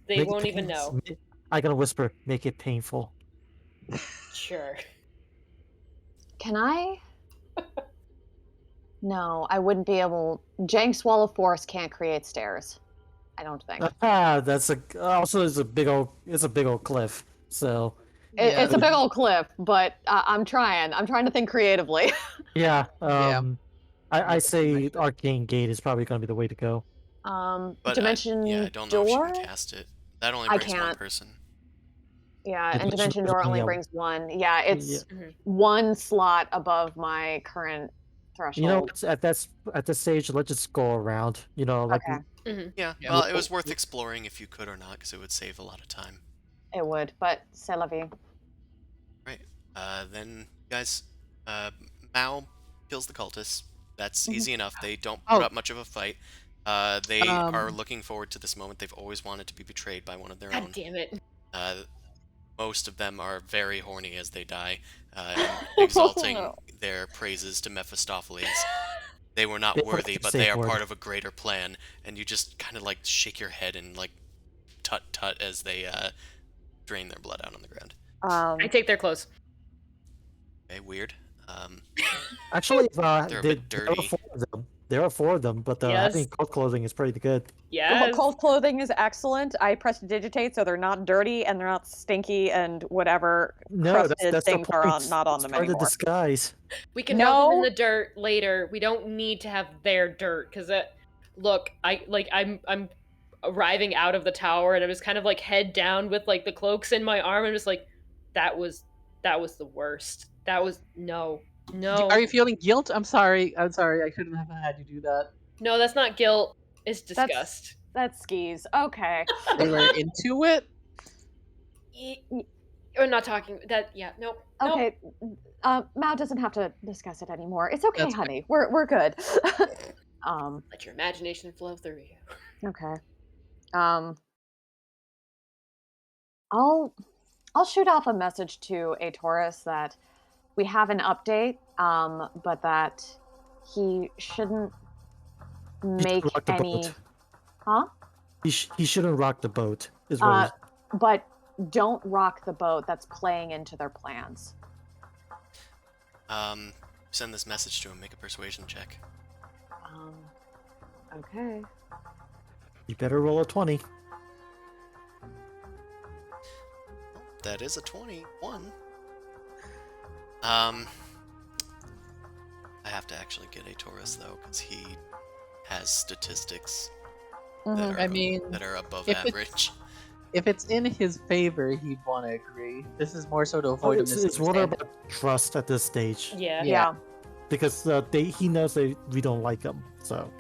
They
Make it
won't even
painless.
know.
I gotta whisper, make it painful.
Sure.
Can I? No, I wouldn't be able. Jank Swallow Force can't create stairs. I don't think.
That's it's a big old cliff. So
It's a big old cliff, but I'm trying. I'm trying to think creatively.
yeah,
Yeah.
I say Arcane Gate is probably gonna be the way to go.
But
Dimension
I don't know if she
Door.
can cast it. That only
I
brings one
can't.
person.
Yeah,
The
and Dimension Door only
yeah.
brings one. Yeah, it's
Yeah.
one slot above my current threshold.
You know, at this stage, let's just go around. You know, like
Okay.
Yeah,
Yeah.
well, it was worth exploring if you could or not, because it would save a lot of time.
It would, but c'est la vie.
Right. Then, guys, Mao kills the cultists. That's easy enough. They don't put up much of a fight. They are looking forward to this moment. They've always wanted to be betrayed by one of their
God
own.
damn it.
Most of them are very horny as they die, and exalting their praises to Mephistopheles. They were not worthy, but they are part of a greater plan, and you just kind of like shake your head and like tut-tut as they drain their blood out on the ground.
I take their clothes.
Okay, weird.
actually,
They're a bit dirty.
There are 4 of them, but
Yes.
having cult clothing is pretty good.
Yes.
Cold clothing is excellent. I prestidigitate so they're not dirty and they're not stinky and whatever
No,
crusted
that's the
things
point.
are not on
It's
them
part of the
anymore.
disguise.
We can have them in
No.
the dirt later. We don't need to have their dirt because look, I'm arriving out of the tower and I'm just kind of like head down with like the cloaks in my arm. I'm just like, that was the worst. That was no.
Are you feeling guilt? I'm sorry. I shouldn't have had you do that.
No, that's not guilt. It's
That's-
disgust.
That's skis. Okay.
They were into it.
We're not talking that. Yeah, no.
Okay. Mao doesn't have to discuss it anymore. It's okay,
That's
honey. We're good.
Let your imagination flow through you.
Okay. I'll shoot off a message to a Taurus that we have an update, but that he shouldn't make
rock the
any.
boat.
Huh?
He shouldn't rock the boat. Is what
But don't rock the boat. That's playing into their plans.
Send this message to him. Make a persuasion check.
Okay.
you better roll a 20.
That is a 21. I have to actually get a Taurus though, because he has statistics that are, that are above average.
If it's in his favor, he'd want to agree. This is more so to avoid a
It's more
misunderstanding.
about trust at this stage.
Yeah.
Yeah.
Because he knows that we don't like him. So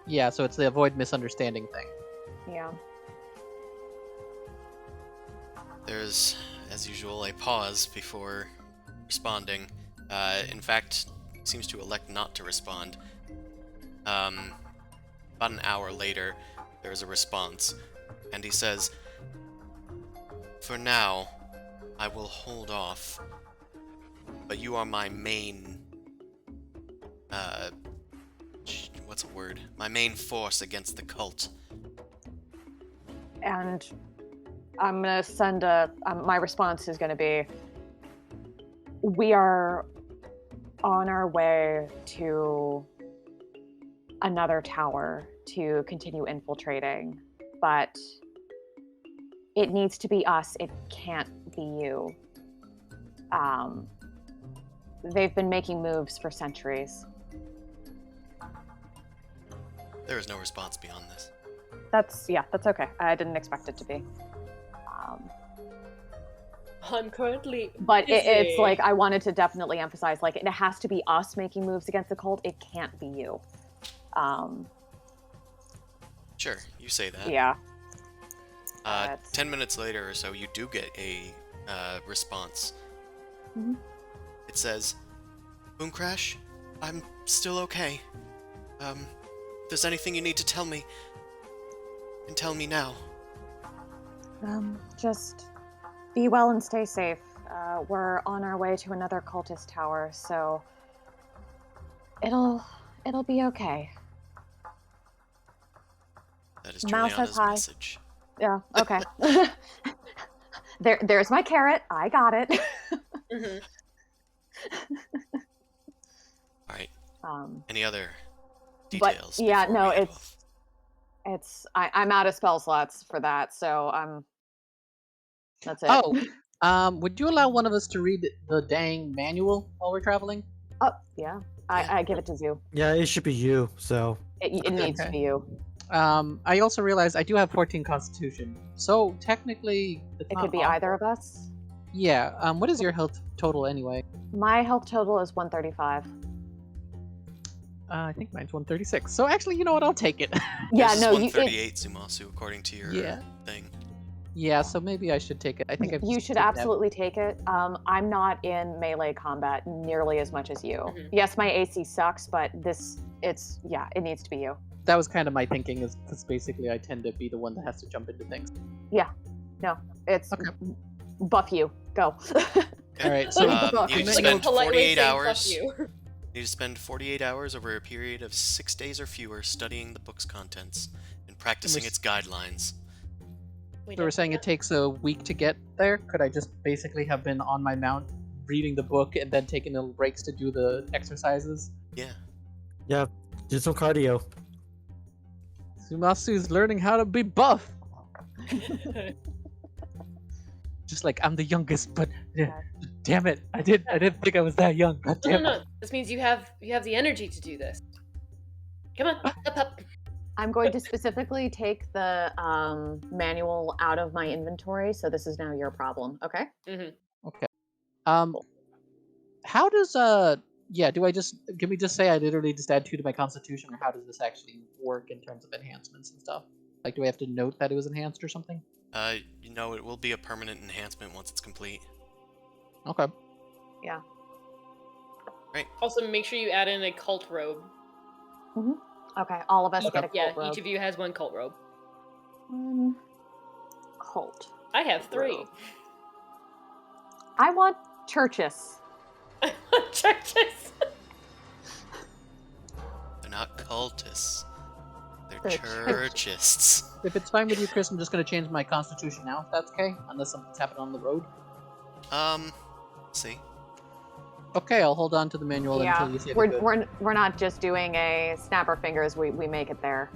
Yeah, so it's the avoid misunderstanding thing.
Yeah.
There's, as usual, a pause before responding. In fact, he seems to elect not to respond. About an hour later, there's a response, and he says, "For now, I will hold off, but you are my main... what's a word? My main force against the cult."
And I'm gonna send my response is gonna be, we are on our way to another tower to continue infiltrating, but it needs to be us. It can't be you. They've been making moves for centuries.
There is no response beyond this.
That's okay. I didn't expect it to be.
I'm currently.
But
busy.
it's like, I wanted to definitely emphasize, like, it has to be us making moves against the cult. It can't be you.
Sure, you say that.
Yeah.
10 minutes later or so, you do get a response.
Mhm.
It says, "Boom Crash, I'm still okay. If there's anything you need to tell me, you can tell me now."
Just be well and stay safe. We're on our way to another cultist tower, so it'll be okay.
That is
Mouse
Juliana's
says hi.
message.
Yeah, okay. There's my carrot. I got it.
Mhm.
Alright,
Um,
any other
but
details?
yeah,
before
no,
we head off?
I'm out of spell slots for that, so that's it.
Oh, would you allow one of us to read the dang manual while we're traveling?
Oh, yeah. I give it to Zoo.
yeah, it should be you. So
It needs to
Okay.
be you.
I also realized I do have 14 Constitution, so technically it's
It
not
could be
awful.
either of us.
Yeah. What is your health total anyway?
My health total is 135.
I think mine's 136. So actually, you know what? I'll take it.
Yeah,
Yours is
no,
138, Zumasu, according to your
Yeah.
thing.
Yeah, so maybe I should take it. I think
you should absolutely take it. I'm not in melee combat nearly as much as you.
Mhm.
Yes, my AC sucks, but it needs to be you.
That was kind of my thinking, is because basically I tend to be the one that has to jump into things.
It's
Okay.
buff you. Go.
All right, so
you need to
Like,
spend
politely
48
saying,
hours.
"Fuck you."
You need to spend 48 hours over a period of 6 days or fewer studying the book's contents and practicing its guidelines.
We
So we're
don't
saying
do
it takes a week to get there. Could I just basically have been on my mount, reading the book, and then taking little breaks to do the exercises?
Yeah.
yeah, Do some cardio.
Sumasu's learning how to be buff. Just like I'm the youngest, but damn it, I didn't think I was that young. God
No,
damn
no,
it.
no. This means you have the energy to do this. Come on, up.
I'm going to specifically take the manual out of my inventory, so this is now your problem. Okay.
Mm-hmm.
Okay. How does do I just can we just say I literally just add 2 to my constitution, or how does this actually work in terms of enhancements and stuff? Like, do I have to note that it was enhanced or something?
It will be a permanent enhancement once it's complete.
Okay.
Yeah.
Right.
Also, make sure you add in a cult robe.
Okay. All of us get a cult robe.
Each of you has one cult robe.
One cult.
I have 3.
robe. I want churches.
Churches.
They're not cultists. They're
They're
churchists.
If it's fine with you, Chris, I'm just gonna change my constitution now, if that's okay, unless something's happened on the road.
See.
Okay, I'll hold on to the manual until you say the good.
We're not just doing a snap our fingers. We make it there.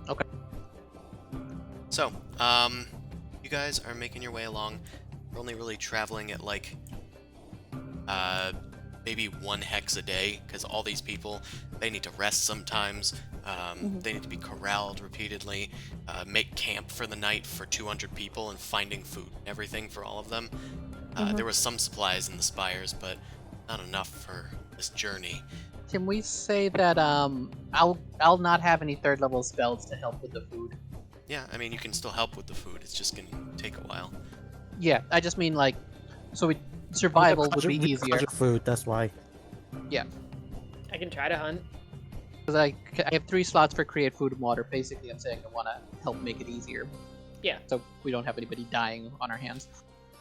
Okay.
So, you guys are making your way along. You're only really traveling at like, maybe 1 hex a day, because all these people, they need to rest sometimes. They need to be corralled repeatedly, make camp for the night for 200 people, and finding food and everything for all of them. There was some supplies in the spires, but not enough for this journey.
Can we say that I'll not have any 3rd level spells to help with the food?
Yeah, I mean, you can still help with the food. It's just gonna take a while.
Yeah, I just mean like, survival would be easier.
Food, that's why.
Yeah,
I can try to hunt.
because I have 3 slots for create food and water. Basically, I'm saying I want to help make it easier.
Yeah.
So we don't have anybody dying on our hands.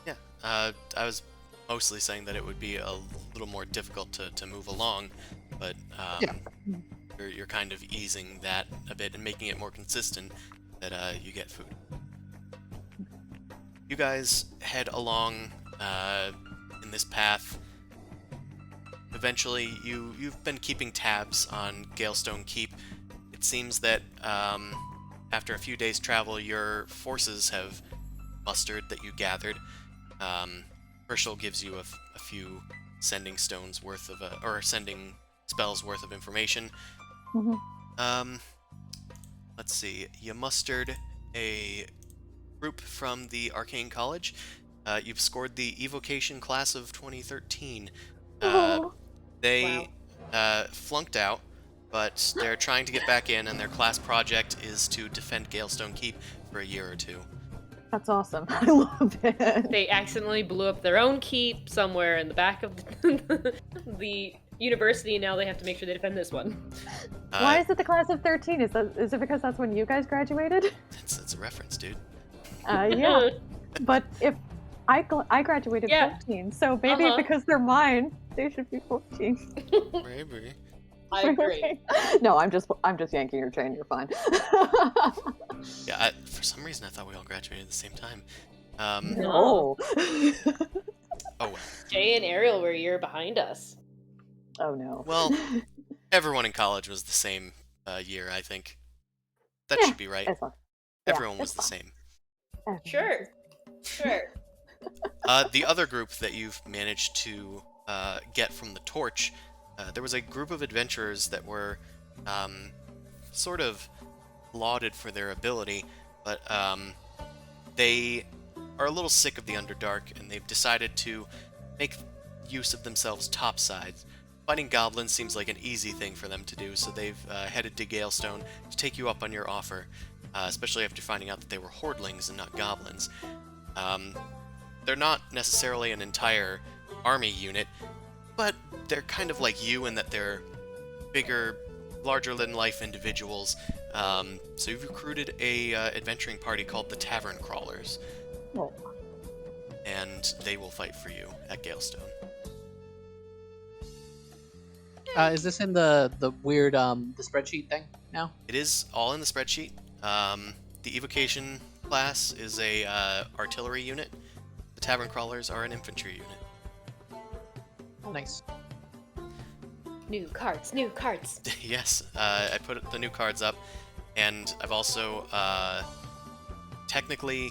Yeah, I was mostly saying that it would be a little more difficult to move along, but you're kind of easing that a bit and making it more consistent that you get food. You guys head along in this path. Eventually, you've been keeping tabs on Galestone Keep. It seems that after a few days' travel, your forces have mustered that you gathered. Herschel gives you a few sending stones worth of, or sending spells worth of information. Let's see. You mustered a group from the Arcane College. You've scored the Evocation class of 2013. They flunked out, but they're trying to get back in, and their class project is to defend Galestone Keep for a year or 2.
That's awesome. I love it.
They accidentally blew up their own keep somewhere in the back of the university, and now they have to make sure they defend this one.
Why is it the class of 13? Is it because that's when you guys graduated?
That's a reference, dude.
Yeah. But if I graduated 14, so maybe because they're mine, they should be 14.
Maybe.
I agree.
No, I'm just yanking your chain. You're fine.
Yeah, for some reason I thought we all graduated at the same time.
No.
Oh well.
Jay and Ariel were a year behind us.
Oh no.
Well, everyone in college was the same year, I think. That should be right. Everyone was the same.
Sure.
The other group that you've managed to get from the torch, there was a group of adventurers that were sort of lauded for their ability, but they are a little sick of the Underdark, and they've decided to make use of themselves topsides. Fighting goblins seems like an easy thing for them to do, so they've headed to Galestone to take you up on your offer, especially after finding out that they were hordlings and not goblins. They're not necessarily an entire army unit, but they're kind of like you in that they're bigger, larger-than-life individuals. So you've recruited a adventuring party called the Tavern Crawlers, and they will fight for you at Galestone.
Is this in the weird the spreadsheet thing now?
It is all in the spreadsheet. The Evocation class is a artillery unit. The Tavern Crawlers are an infantry unit.
Oh, nice.
New cards, new cards.
Yes, I put the new cards up, and I've also technically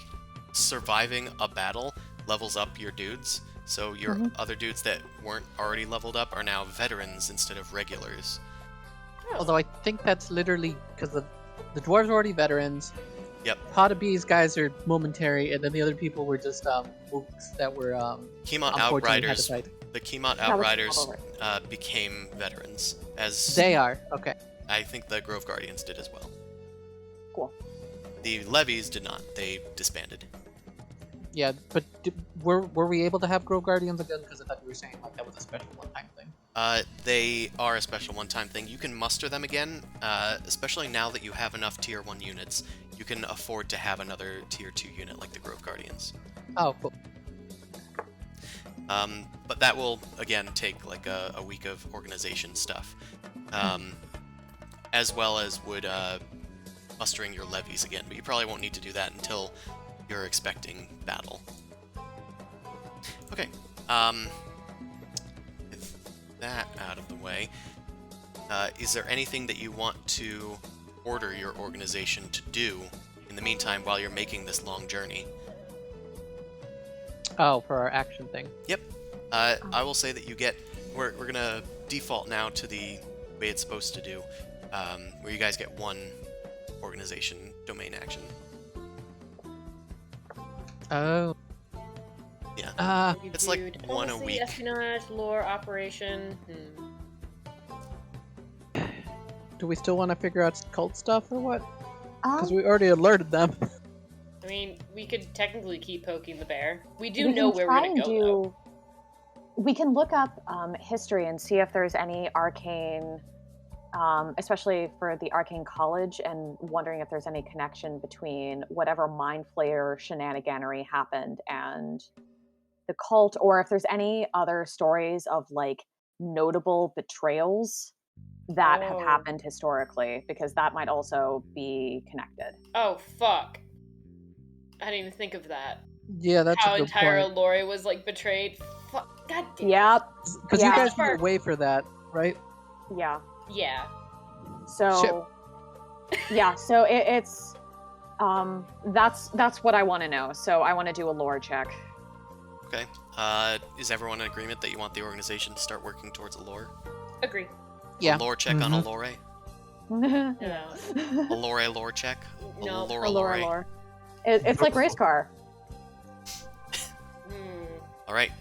surviving a battle levels up your dudes. So your other dudes that weren't already leveled up are now veterans instead of regulars.
Although I think that's literally because the dwarves were already veterans.
Yep.
Pot of Bees guys are momentary, and then the other people were just mooks that were
Kemont
unfortunately had to
Outriders.
fight.
The Kemont
That was
Outriders
over.
became veterans, as
They are okay.
I think the Grove Guardians did as well.
Cool.
The Levies did not. They disbanded.
Yeah, but were we able to have Grove Guardians again? Because I thought you were saying like that was a special one-time thing.
They are a special one-time thing. You can muster them again, especially now that you have enough Tier 1 units. You can afford to have another Tier 2 unit like the Grove Guardians.
Oh, cool.
But that will, again, take like a week of organization stuff. As well as would mustering your levies again, but you probably won't need to do that until you're expecting battle. Okay, with that out of the way, is there anything that you want to order your organization to do in the meantime while you're making this long journey?
Oh, for our action thing.
Yep. I will say that you get... We're gonna default now to the way it's supposed to do, where you guys get one organization domain action.
Oh.
Yeah. It's like
Dude,
one a
diplomacy,
week.
Espionage, lore, operation.
Do we still want to figure out cult stuff or what? Because
Um,
we already alerted them.
I mean, we could technically keep poking the bear. We
we
do know
can
where
try
we're gonna
and
go. Though.
We can look up history and see if there's any arcane, especially for the arcane college, and wondering if there's any connection between whatever mind flayer shenaniganery happened and the cult, or if there's any other stories of like notable betrayals that have
Oh.
happened historically, because that might also be connected.
Oh fuck! I didn't even think of that.
Yeah, that's
How
a good
entire
point.
Lore was like betrayed. Fuck. God damn.
Yep.
Because
Yeah.
you guys were away for that, right?
Yeah.
Yeah.
So yeah, so it's that's what I want to know. So I want to do a lore check.
Okay. Is everyone in agreement that you want the organization to start working towards a lore?
Agree.
Yeah.
A lore check on a lore?
No.
A lore check?
No.
A lore
A lore,
lore?
lore. It's like race car.
Alright,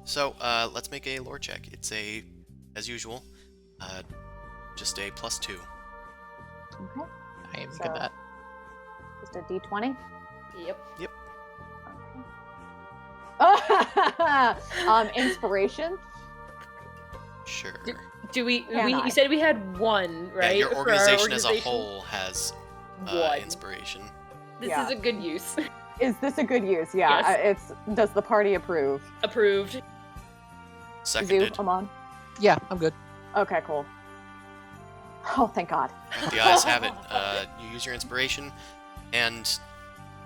so, let's make a lore check. It's a, as usual, just a +2.
Okay.
I am
So-
good at that.
Just a D20.
Yep.
Inspiration.
Sure.
Do we?
Can I?
You said we had one, right?
Yeah, your
for our
organization as a
organization?
whole has
One.
inspiration.
This
Yeah.
is a good use.
Is this a good use? Yeah.
Yes.
Does the party approve?
Approved.
Seconded.
Zoo, Amon.
Yeah, I'm good.
Okay, cool. Oh, thank God.
The eyes have it. You use your inspiration, and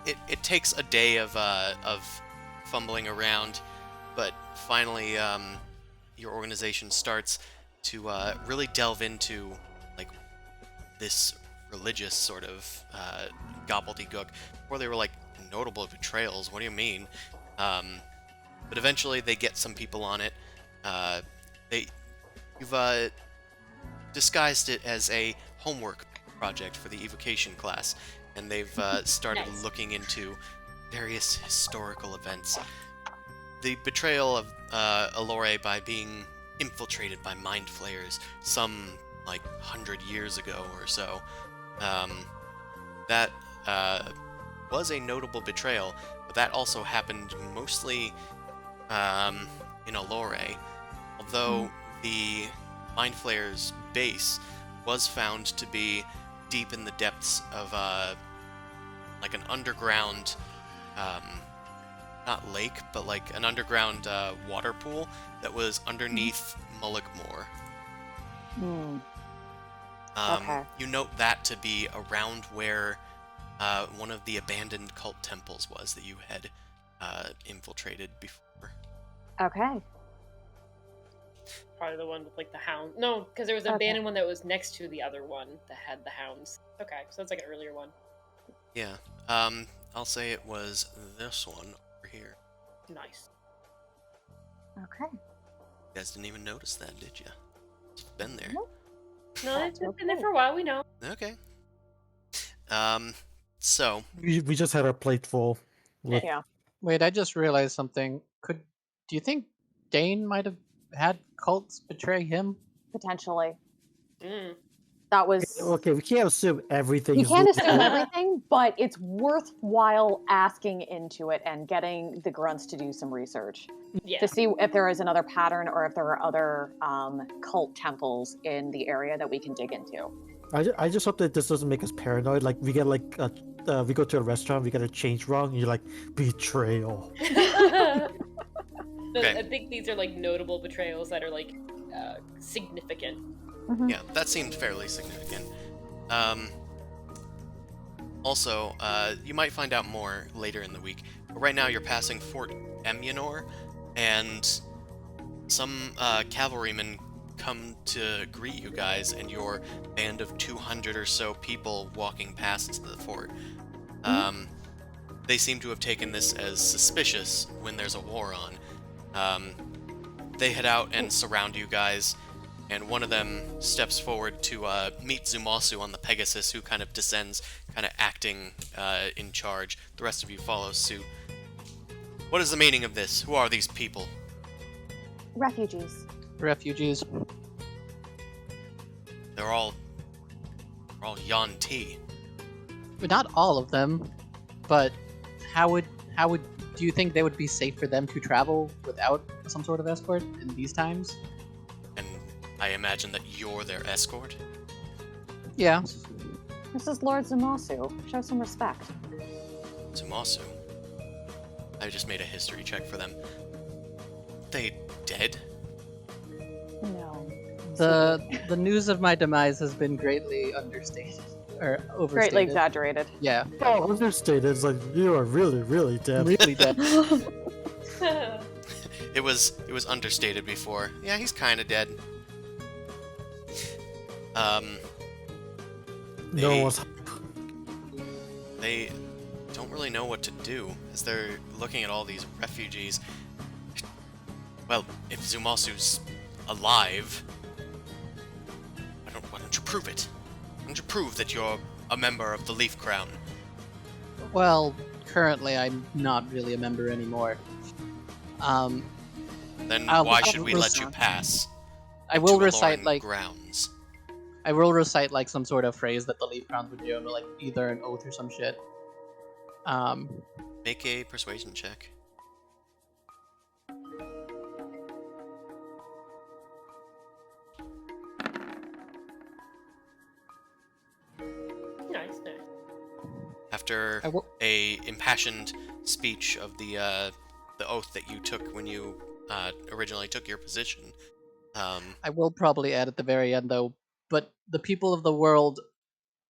it takes a day of fumbling around, but finally your organization starts to really delve into like this religious sort of gobbledygook. Before they were like notable betrayals. What do you mean? But eventually they get some people on it. You've disguised it as a homework project for the evocation class, and they've started
Nice.
looking into various historical events. The betrayal of Allure by being infiltrated by mind flayers some like 100 years ago or so. That was a notable betrayal, but that also happened mostly in Allure, although the Mind Flayer's base was found to be deep in the depths of like an underground, not lake, but like an underground water pool that was underneath Mullickmore.
Okay.
You note that to be around where one of the abandoned cult temples was that you had infiltrated before.
Okay.
probably the one with like the hound. No, because there was an
Okay.
abandoned one that was next to the other one that had the hounds. Okay, so that's like an earlier one.
Yeah. I'll say it was this one over here.
Nice.
Okay.
You guys didn't even notice that, did you? It's been there.
Nope.
No,
That's
it's been there
okay.
for a while. We know.
Okay. So
We just had our plate full. With,
Yeah.
Wait, I just realized something. Do you think Dane might have had cults betray him?
Potentially.
Mm.
That was.
okay, we can't assume everything.
You
is
can't
legit.
assume everything, but it's worthwhile asking into it and getting the grunts to do some research
Yeah.
to see if there is another pattern or if there are other cult temples in the area that we can dig into.
I just hope that this doesn't make us paranoid. Like we get like we go to a restaurant, we get a change wrong, and you're like betrayal.
Okay.
I think these are like notable betrayals that are like significant.
yeah, that seemed fairly significant. Also, you might find out more later in the week. But right now, you're passing Fort Emunor, and some cavalrymen come to greet you guys and your band of 200 or so people walking past the fort. They seem to have taken this as suspicious when there's a war on. They head out and surround you guys, and one of them steps forward to meet Zumasu on the Pegasus, who kind of descends, kind of acting in charge. The rest of you follow suit. What is the meaning of this? Who are these people?
Refugees.
Refugees.
They're all Yan Ti.
Not all of them, but how would do you think they would be safe for them to travel without some sort of escort in these times?
And I imagine that you're their escort?
Yeah.
This is Lord Zumasu. Show some respect.
Zumasu. I just made a history check for them. They dead?
No.
The news of my demise has been greatly understated or overstated.
Greatly exaggerated.
Yeah,
Oh, understated. It's like you are really, really dead.
really dead.
It was understated before. Yeah, he's kind of dead.
No
They-
one's.
They don't really know what to do as they're looking at all these refugees. Well, if Zumasu's alive, why don't you prove it? Why don't you prove that you're a member of the Leaf Crown?
Well, currently I'm not really a member anymore.
Then
I'll-
why
I'll
should we let you
recite-
pass?
I will
to
recite
Aloran
like
grounds.
I will recite like some sort of phrase that the Leaf Crown would do, like either an oath or some shit.
Make a persuasion check.
Nice.
After
I will.
a impassioned speech of the oath that you took when you originally took your position.
I will probably add at the very end though, but the people of the world,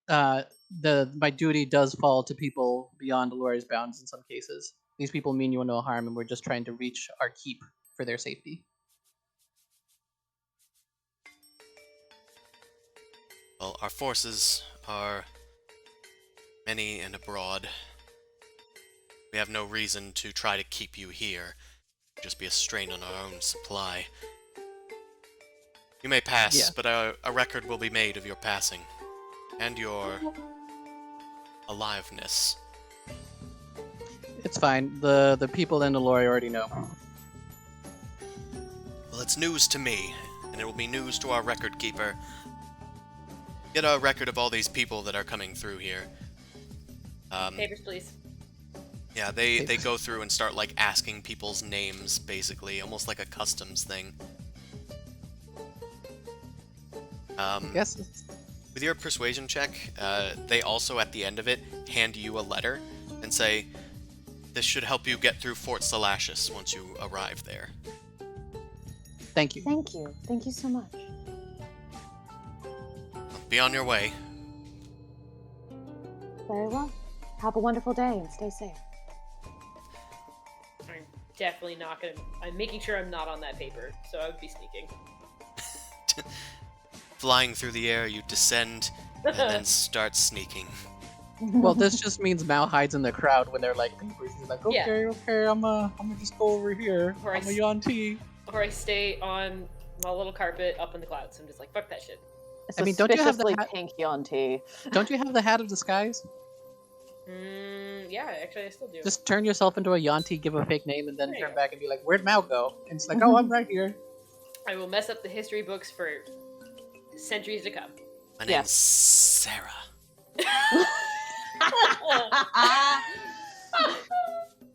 my duty does fall to people beyond Alori's bounds in some cases. These people mean you no harm, and we're just trying to reach our keep for their safety.
Well, our forces are many and abroad. We have no reason to try to keep you here. It'd just be a strain on our own supply. You may pass,
Yeah.
but a record will be made of your passing. And your aliveness.
It's fine. The people in Alori already know.
Well, it's news to me, and it will be news to our record keeper. Get a record of all these people that are coming through here.
Papers, please.
Yeah, they go through and start, like, asking people's names, basically, almost like a customs thing.
Yes.
With your persuasion check, they also, at the end of it, hand you a letter and say, this should help you get through Fort Salacious once you arrive there.
Thank you.
Thank you. Thank you so much.
Be on your way.
Very well. Have a wonderful day and stay safe.
I'm definitely not gonna. I'm making sure I'm not on that paper, so I would be sneaking.
Flying through the air, you descend and then start sneaking.
Well, this just means Mal hides in the crowd when they're like neighbors. He's like,
Yeah.
okay, I'm gonna just go over here.
Or
I'm a Yuan-Ti.
Or I stay on my little carpet up in the clouds. I'm just like, fuck that shit.
I mean, don't you have the
Suspiciously
hat?
pink Yuan-Ti.
Don't you have the hat of disguise?
Yeah, actually, I still do.
Just turn yourself into a Yuan-Ti, give a fake name, and then
There you
turn
go.
back and be like, "Where'd Mal go?" And it's like, "Oh, I'm right here."
I will mess up the history books for centuries to come.
My name's
Yes.
Sarah.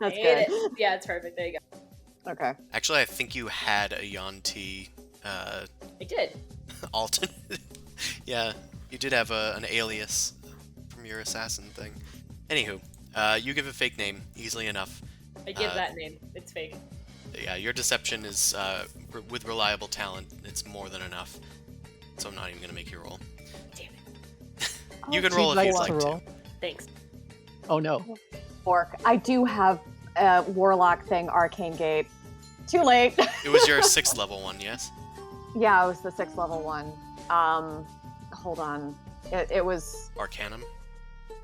That's
Hate
good.
it. Yeah, it's perfect. There you go.
Okay.
Actually, I think you had a Yuan-Ti
I did.
alternate. Yeah, you did have an alias from your assassin thing. Anywho, you give a fake name easily enough.
I give that name. It's fake.
Yeah, your deception is with reliable talent. It's more than enough. So I'm not even gonna make you roll.
Damn it.
You can
She'd
roll if
like
you'd
to
like
roll.
to.
Thanks.
Oh no.
Fork. I do have a warlock thing, Arcane Gate. Too late.
It was your 6th level one, yes?
Yeah, it was the 6th level one. Hold on. It was.
Arcanum.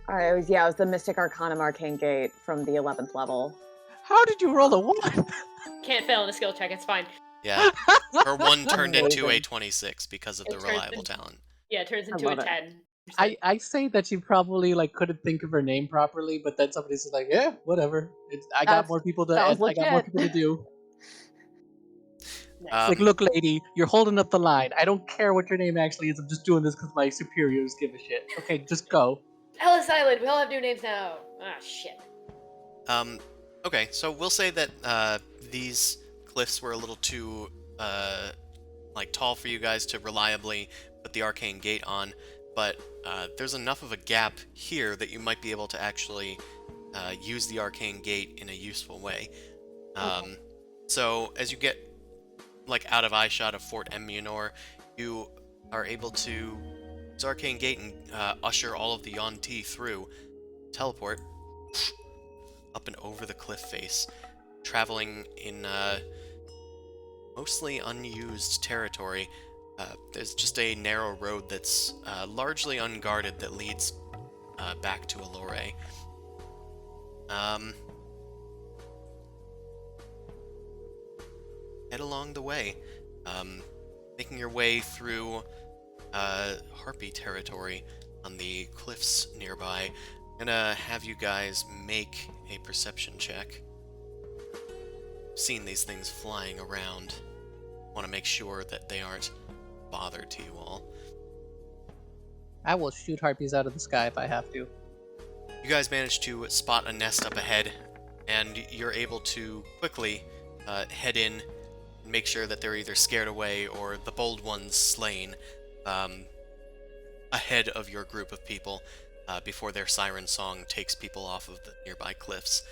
All right. It was the Mystic Arcanum Arcane Gate from the 11th level.
How did you roll a 1?
Can't fail in a skill check. It's fine.
Yeah. Her 1 turned into a
Amazing.
26 because of
It
the
turns
reliable
into-
talent.
Yeah, it turns into a
love it.
10.
I say that she probably like couldn't think of her name properly, but then somebody's just like, "Yeah, whatever. I got
That's-
more people to
sounds
I got more
legit.
people to do."
Nice.
Like, look, lady, you're holding up the line. I don't care what your name actually is. I'm just doing this because my superiors give a shit. Okay, just go.
Ellis Island. We all have new names now. Ah, shit.
Okay, so we'll say that these cliffs were a little too tall for you guys to reliably put the arcane gate on, but there's enough of a gap here that you might be able to actually use the arcane gate in a useful way. So as you get out of eyeshot of Fort Emunor, you are able to use arcane gate and usher all of the Yuan-Ti through, teleport up and over the cliff face, traveling in mostly unused territory. There's just a narrow road that's largely unguarded that leads back to Allure. Head along the way, making your way through Harpy territory on the cliffs nearby. I'm gonna have you guys make a perception check. Seen these things flying around. Want to make sure that they aren't bother to you all.
I will shoot harpies out of the sky if I have to.
You guys manage to spot a nest up ahead, and you're able to quickly head in and make sure that they're either scared away or the bold ones slain ahead of your group of people before their siren song takes people off of the nearby cliffs.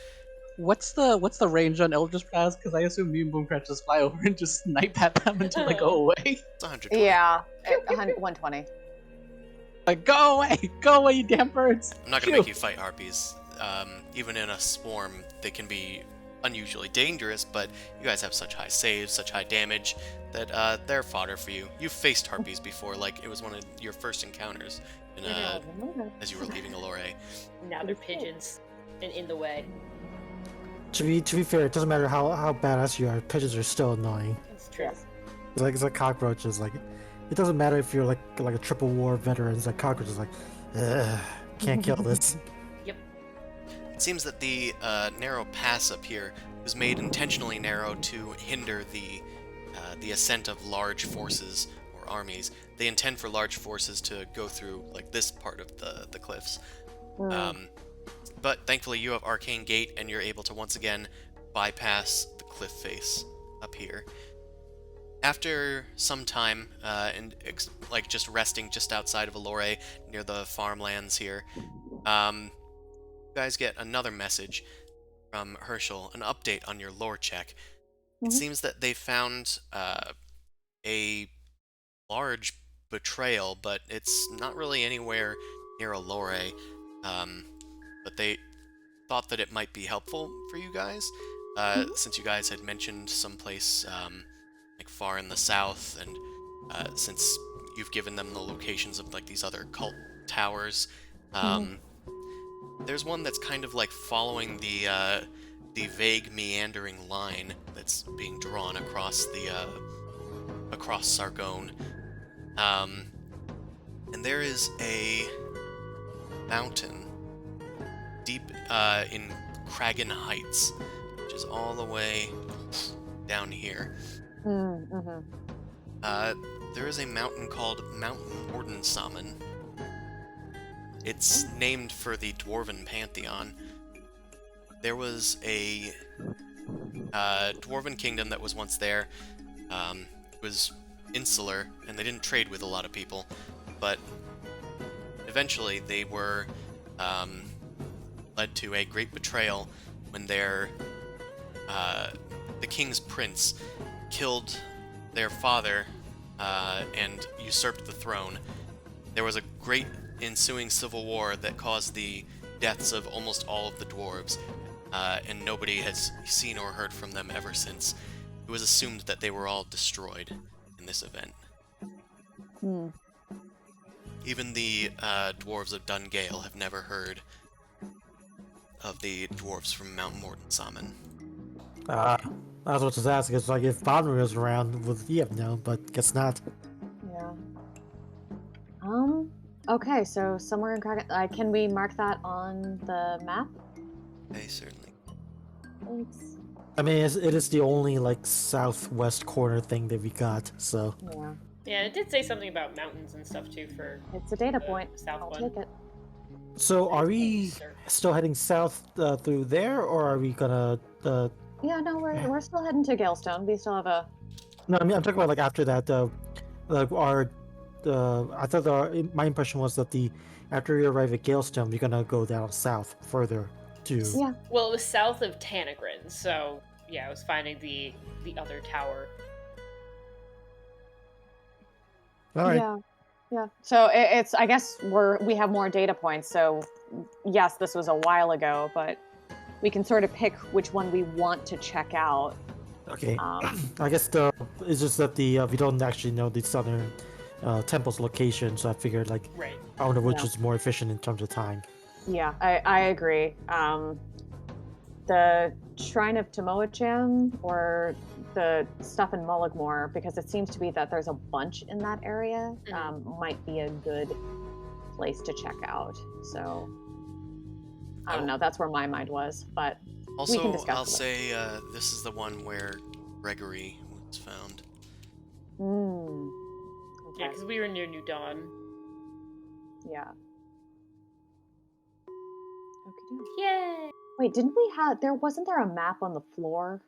What's the range on Eldritch Blast? Because I assume me and Boomcratch just fly over and just snipe at them until they go away.
It's 120.
Yeah, 120.
Like, go away, you damn birds!
I'm not going to make you fight harpies. Even in a swarm, they can be unusually dangerous, but you guys have such high saves, such high damage, that they're fodder for you. You've faced harpies before, like it was one of your first encounters in, as you were leaving Allure.
Now they're pigeons and in the way.
To be fair, it doesn't matter how badass you are. Pigeons are still annoying.
It's true.
Yes.
It's like cockroaches. Like, it doesn't matter if you're like a triple war veteran. It's like cockroaches. Like, ugh, can't kill this.
Yep.
It seems that the narrow pass up here was made intentionally narrow to hinder the ascent of large forces or armies. They intend for large forces to go through like this part of the cliffs. But thankfully you have Arcane Gate and you're able to once again bypass the cliff face up here. After some time, just resting just outside of Allure, near the farmlands here, you guys get another message from Herschel, an update on your lore check. It seems that they found a large betrayal, but it's not really anywhere near Allure. But they thought that it might be helpful for you guys, since you guys had mentioned someplace like far in the south, and since you've given them the locations of like these other cult towers. There's one that's kind of like following the vague meandering line that's being drawn across the across Sargon. And there is a mountain deep in Kragan Heights, which is all the way down here. There is a mountain called Mount Mordensamen. It's named for the Dwarven pantheon. There was a Dwarven kingdom that was once there. It was insular, and they didn't trade with a lot of people, but eventually they were led to a great betrayal when the king's prince killed their father and usurped the throne. There was a great ensuing civil war that caused the deaths of almost all of the dwarves, and nobody has seen or heard from them ever since. It was assumed that they were all destroyed in this event. Even the dwarves of Dungale have never heard of the dwarves from Mount Mordensamen.
I was just asking. It's like if Bodmer was around, would he have known? But guess not.
Yeah. Okay, so somewhere in Kraken, can we mark that on the map?
Okay, certainly.
Thanks.
I mean, it is the only like southwest corner thing that we got. So
Yeah.
Yeah, it did say something about mountains and stuff too for
It's a data
the
point.
south
I'll
one.
take it.
So are we
Sure.
still heading south through there, or are we gonna?
Yeah, no, we're still heading to Galestone. We still have a.
No, I mean I'm talking about like after that. Like our, I thought my impression was that after we arrive at Galestone, we're gonna go down south further to.
Yeah.
Well, it was south of Tanagrin, so yeah, I was finding the other tower.
All right.
Yeah. Yeah. So it's. I guess we have more data points. So yes, this was a while ago, but we can sort of pick which one we want to check out.
Okay. I guess it's just that we don't actually know the southern temple's location, so I figured like
Right.
I wonder which
Yeah.
is more efficient in terms of time.
Yeah, I agree. The Shrine of Tomoachan or the stuff in Mullagmore, because it seems to be that there's a bunch in that area, might be a good place to check out. So I don't know. That's where my mind was, but we can
Also,
discuss
I'll
it.
say this is the one where Gregory was found.
Yeah, because we were near New Dawn.
Yeah. Okay.
Yay!
Wait, wasn't there a map on the floor?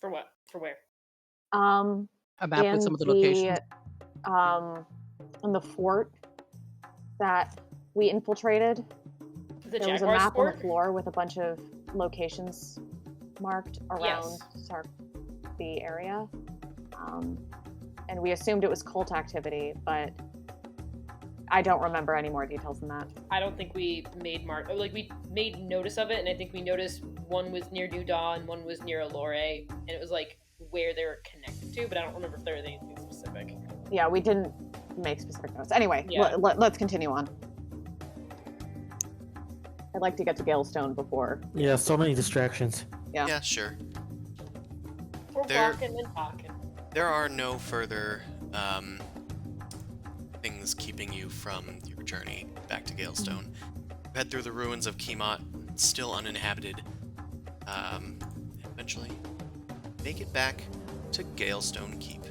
For what? For where?
Um,
A map with
in
some of the locations.
In the fort that we infiltrated.
The
There was a
Jaguar
map on
Sport?
the floor with a bunch of locations marked around the area. And we assumed it was cult activity, but I don't remember any more details than that.
I don't think we made we made notice of it, and I think we noticed one was near New Dawn, one was near Allure, and it was like where they were connected to, but I don't remember if there was anything specific.
Yeah, we didn't make specific notes. Anyway,
Yeah.
let's continue on. I'd like to get to Galestone before.
Yeah, so many distractions.
Yeah.
Yeah, sure.
We're
There-
walking and talking.
There are no further things keeping you from your journey back to Galestone. You head through the ruins of Keymot, still uninhabited. Eventually, make it back to Galestone Keep.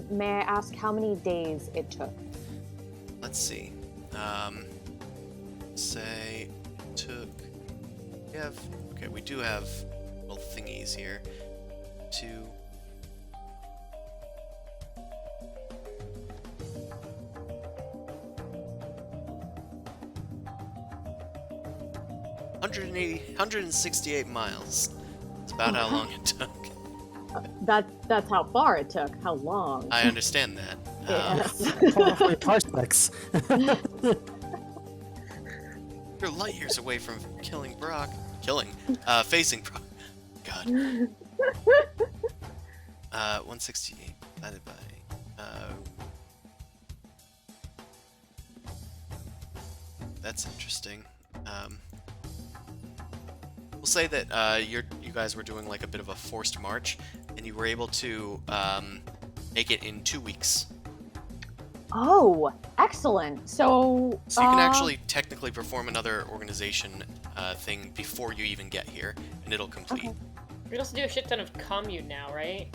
May I ask how many days it took?
Let's see. Say took. We do have little thingies here. 2. $168 miles. It's about how long it took.
That's how far it took. How long?
I understand that.
Yes.
Parsecs.
You're light years away from killing Brock. Facing Brock. God. 168 divided by. That's interesting. We'll say that you guys were doing like a bit of a forced march, and you were able to make it in 2 weeks.
Oh, excellent. So
So you can actually technically perform another organization thing before you even get here, and it'll complete.
Okay.
We can also do a shit ton of commune now, right?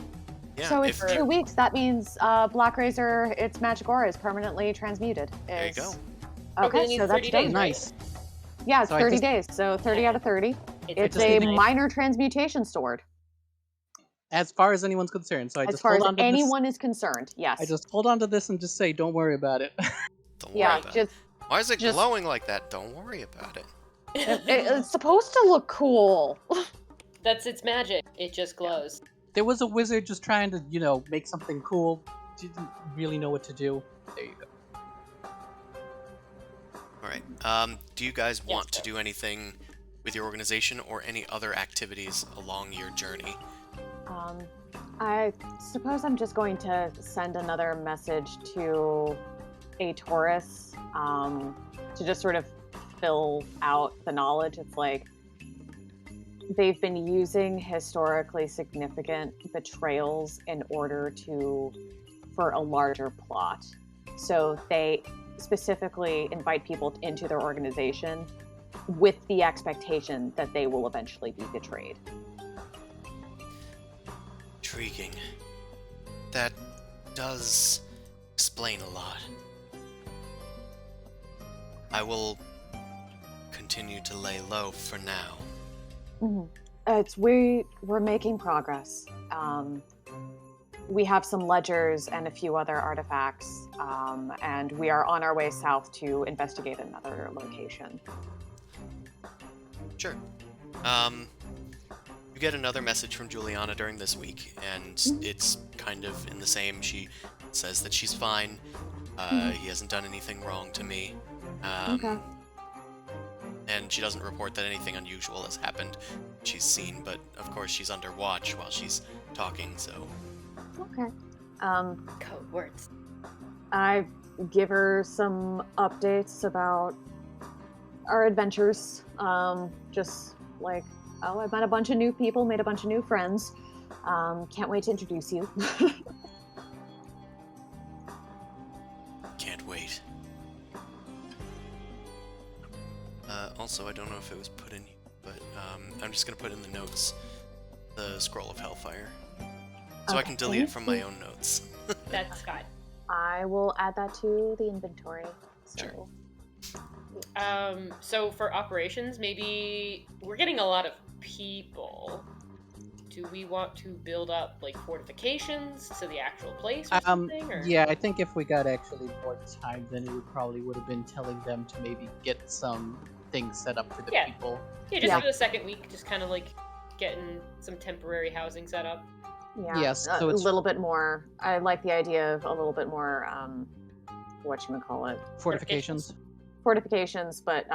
Yeah,
so it's
if
2 weeks. That means Black Razor, its magic aura is permanently transmuted.
There you go.
Probably
Okay,
need
so
30
that's done.
days,
Nice.
Yeah, it's
So I
30
just-
days. So 30 out of 30. It's
just
a
need to-
minor transmutation stored,
As far as anyone's concerned, so I
as
just
far
hold
as
on to
anyone is concerned.
this.
Yes.
I just hold on to this and just say, don't worry about it.
Don't worry
yeah,
about
just
it. Why is it
just-
glowing like that? Don't worry about it.
it's supposed to look cool.
That's its magic. It just glows.
There was a wizard just trying to, make something cool. Didn't really know what to do. There you go.
All right. Do you guys want to
sir.
do anything with your organization or any other activities along your journey?
I suppose I'm just going to send another message to a Taurus to just sort of fill out the knowledge. It's like they've been using historically significant betrayals in order for a larger plot. So they specifically invite people into their organization with the expectation that they will eventually be betrayed.
Intriguing. That does explain a lot. I will continue to lay low for now.
We're making progress. We have some ledgers and a few other artifacts, and we are on our way south to investigate another location.
Sure. You get another message from Juliana during this week, and it's kind of in the same. She says that she's fine. He hasn't done anything wrong to me.
Okay.
And she doesn't report that anything unusual has happened. She's seen, but of course she's under watch while she's talking, so...
Okay.
Code words.
I give her some updates about our adventures. Just like, oh, I met a bunch of new people, made a bunch of new friends. Can't wait to introduce you.
Can't wait. Also, I don't know if it was put in, but I'm just gonna put in the notes the Scroll of Hellfire, so I can
Okay,
delete it
thank
from
you.
my own notes.
That's Scott.
I will add that to the inventory. So.
Sure.
So for operations, maybe we're getting a lot of people. Do we want to build up like fortifications to the actual place or something? Or?
Yeah, I think if we got actually more time, then it would have been telling them to maybe get some things set up for the
Yeah.
people.
Yeah, just
Yeah.
for the second week, just kind of like getting some temporary housing set up.
Yeah,
Yes, so
a
it's-
little bit more. I like the idea of a little bit more, whatchamacallit,
Fortifications.
fortifications, but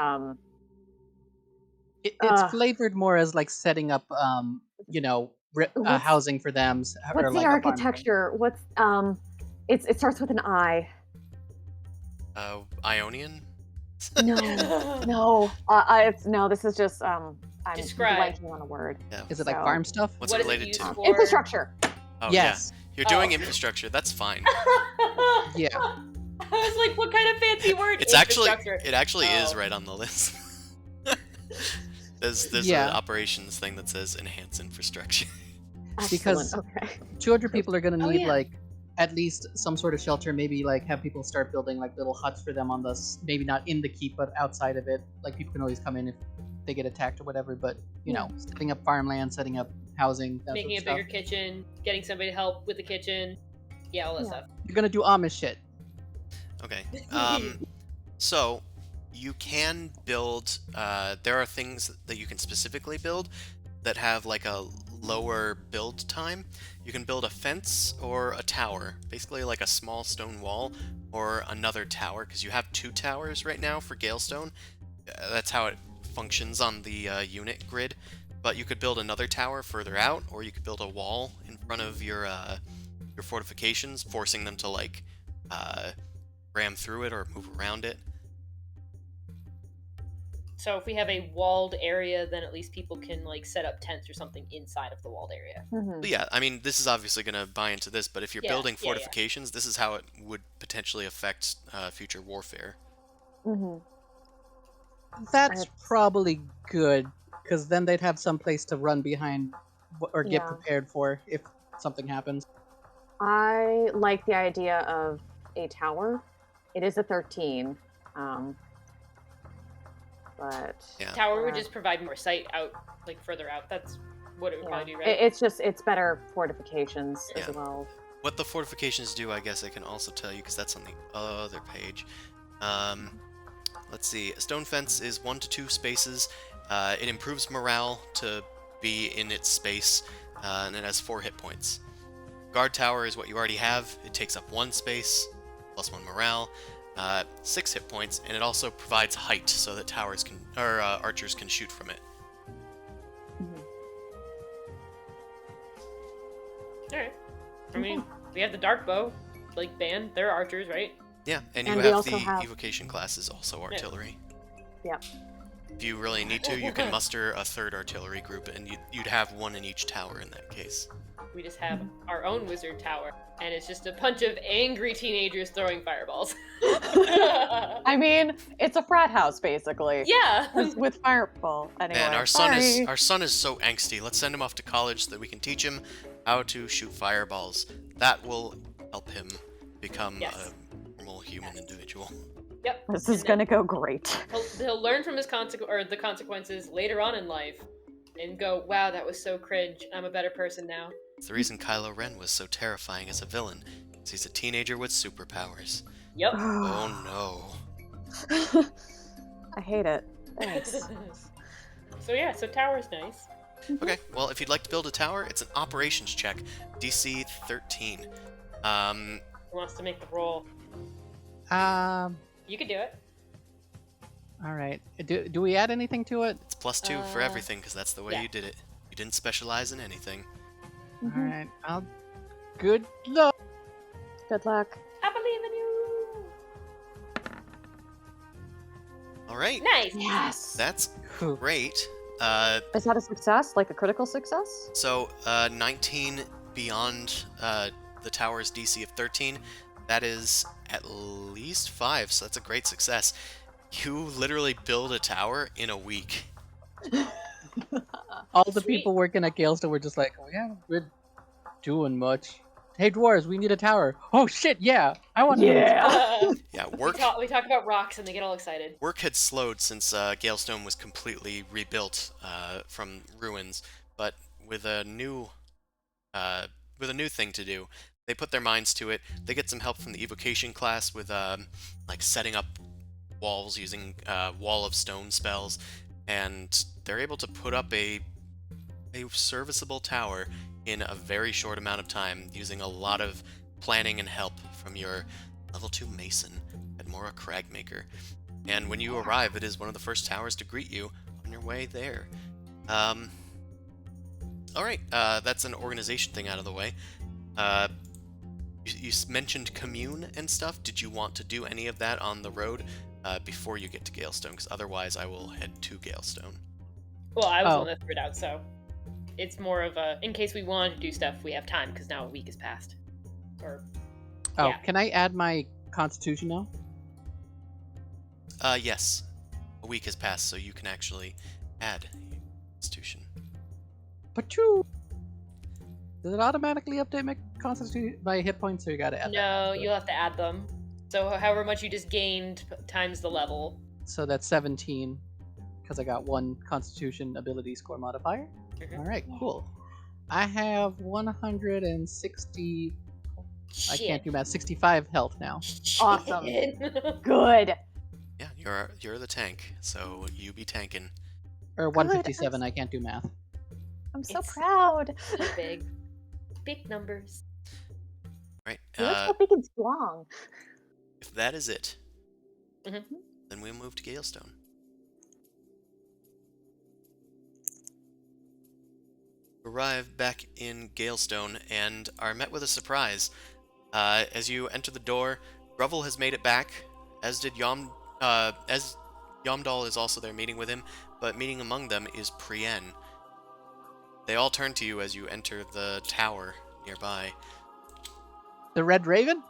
It's flavored more as like setting up,
What's-
housing for them. Or
what's
like
the
a farm.
architecture? What's it starts with an I.
Ionian?
No, no, no. This is just I'm
Describe.
blanking on a word.
Yeah.
Is it like
So-
farm stuff?
What's
What
it
is it
related
used
to?
for?
Infrastructure.
Oh,
Yes.
yeah. You're doing
Oh.
infrastructure. That's fine.
Yeah.
I was like, what kind of fancy word?
It's actually
Infrastructure.
it actually is
Oh.
right on the list. there's
Yeah.
an operations thing that says enhance infrastructure.
Because-
Excellent. Okay.
200 people are gonna
Oh,
need
yeah.
like at least some sort of shelter. Maybe like have people start building like little huts for them on maybe not in the keep, but outside of it. Like people can always come in if they get attacked or whatever. But setting up farmland, setting up housing, that
Making a
sort of
bigger
stuff.
kitchen, getting somebody to help with the kitchen. Yeah, all that
Yeah.
stuff.
You're gonna do Amish shit.
Okay. So you can build. There are things that you can specifically build that have like a lower build time. You can build a fence or a tower, basically like a small stone wall or another tower, because you have 2 towers right now for Galestone. That's how it functions on the unit grid. but you could build another tower further out, or you could build a wall in front of your fortifications, forcing them to like ram through it or move around it.
So if we have a walled area, then at least people can like set up tents or something inside of the walled area.
Mhm.
But yeah, I mean, this is obviously going to buy into this, but if you're
Yeah,
building
yeah, yeah.
fortifications, this is how it would potentially affect future warfare.
Mhm.
That's
It's-
probably good, because then they'd have some place to run behind or get
Yeah.
prepared for if something happens.
I like the idea of a tower. It is a 13. But
Yeah.
Tower would just provide more sight out, like further out. That's what it would
yeah.
probably do, right?
It's better fortifications as
Yeah.
well.
What the fortifications do, I guess I can also tell you, because that's on the other page. Let's see. A stone fence is 1 to 2 spaces. It improves morale to be in its space, and it has 4 hit points. Guard tower is what you already have. It takes up 1 space, plus 1 morale, 6 hit points, and it also provides height so that towers can, or archers can shoot from it.
Mhm.
All right. I mean, we have the dark bow, like band. They're archers, right?
Yeah, and you
And we
have
also
the
have-
evocation class is also artillery.
Yep.
If you really need to, you can muster a 3rd artillery group, and you'd have 1 in each tower in that case.
We just have our own wizard tower, and it's just a bunch of angry teenagers throwing fireballs.
I mean, it's a frat house basically.
Yeah.
With fireball. Anyway.
Man, our
sorry.
son is so angsty. Let's send him off to college so that we can teach him how to shoot fireballs. That will help him become
Yes.
a normal human individual.
Yep.
This is gonna go great.
He'll learn from his the consequences later on in life, and go, "Wow, that was so cringe. I'm a better person now."
It's the reason Kylo Ren was so terrifying as a villain. 'Cause he's a teenager with superpowers.
Yep.
Oh no.
I hate it. Thanks.
So yeah, so tower's nice.
Okay, well, if you'd like to build a tower, it's an operations check, DC 13.
Who wants to make the roll? You could do it.
All right. Do we add anything to it?
It's +2 for everything, because that's the way
yeah.
you did it. You didn't specialize in anything.
All right. Good luck.
Good luck.
I believe in you.
Alright,
Nice.
Yes.
that's
Whew.
great.
Is that a success? Like a critical success?
So, 19 beyond the tower's DC of 13, that is at least 5, so that's a great success. You literally build a tower in a week.
All the
Sweet.
people working at Galestone were just like, "We haven't been doing much. Hey, dwarves, we need a tower." Oh shit, yeah, I want to.
Yeah.
Yeah,
we
work
talk about rocks and they get all excited.
work had slowed since Galestone was completely rebuilt from ruins, but with a new thing to do, they put their minds to it. They get some help from the evocation class with like setting up walls using wall of stone spells, and they're able to put up a serviceable tower in a very short amount of time using a lot of planning and help from your level 2 mason, Edmora Cragmaker. And when you arrive, it is one of the first towers to greet you on your way there. Alright, that's an organization thing out of the way. You mentioned commune and stuff. Did you want to do any of that on the road before you get to Galestone? Because otherwise I will head to Galestone.
Well, I was the
Oh.
one that threw it out, so it's more of a in case we wanted to do stuff, we have time because now a week has passed. Or
Oh,
yeah.
can I add my constitution now?
Yes. A week has passed, so you can actually add Constitution.
Pachoo! Does it automatically update my constitution, my hit points, or you gotta add
No,
that?
you'll have to add them. So however much you just gained times the level.
So that's 17, because I got 1 constitution ability score modifier.
Mhm.
All right, cool. I have 160. I
Shit.
can't do math. 65 health now.
Awesome.
Shit.
Good.
Yeah, you're the tank, so you be tanking.
Or 157. I can't do math.
I'm so
It's-
proud.
So big. Big numbers.
Right.
You look so big and strong.
If that is it,
Mhm.
then we'll move to Galestone. arrive back in Galestone and are met with a surprise. As you enter the door, Grovel has made it back, as did as Yomdal is also there meeting with him, but meeting among them is Prienne. They all turn to you as you enter the tower nearby.
The Red Raven?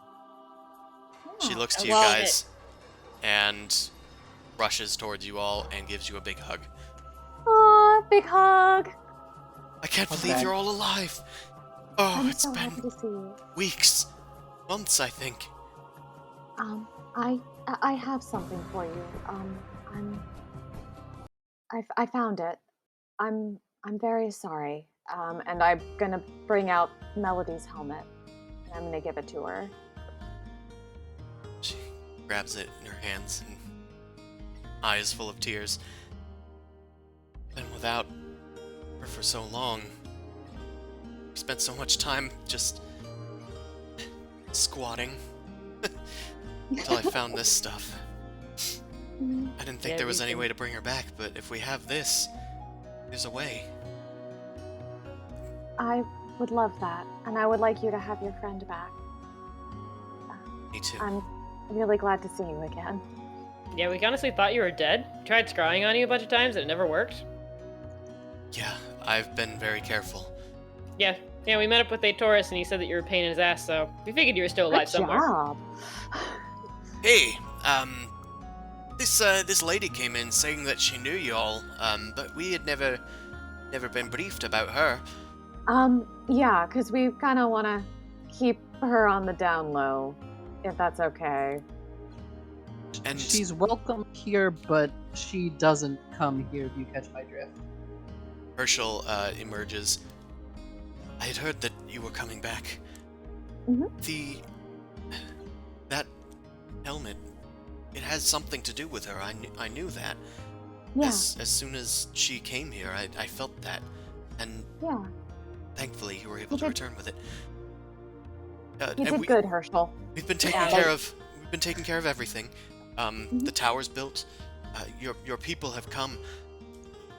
She looks
I
to you
love
guys and rushes towards you all and gives you a big hug.
Aw, big hug.
I can't
How's
believe
that?
you're all alive. Oh,
I'm
it's
so
been
happy to see you.
weeks, months, I think.
I have something for you. I found it. I'm very sorry. And I'm gonna bring out Melody's helmet, and I'm gonna give it to her.
She grabs it in her hands and eyes full of tears. Been without her for so long. We spent so much time just squatting until I found this stuff. I didn't think
Yeah,
there was
we
any
can-
way to bring her back, but if we have this, there's a way.
I would love that, and I would like you to have your friend back.
Me too.
I'm really glad to see you again.
Yeah, we honestly thought you were dead. Tried scrying on you a bunch of times and it never worked.
Yeah, I've been very careful.
Yeah, we met up with Aetoris and he said that you were a pain in his ass, so we figured you were still alive
Good
somewhere.
job.
Hey, this lady came in saying that she knew you all, but we had never been briefed about her.
Yeah, because we kind of want to keep her on the down low, if that's okay.
And
She's welcome here, but she doesn't come here, if you catch my drift.
Herschel emerges. I had heard that you were coming back.
Mhm.
That helmet, it has something to do with her. I knew that.
Yeah,
As soon as she came here, I felt that, and
yeah.
thankfully you were able
You
to
did-
return with it.
You
And
did good, Herschel.
We've been taking
Yeah.
care of. We've been taking care of everything.
Mm-hmm.
The tower's built. Your people have come.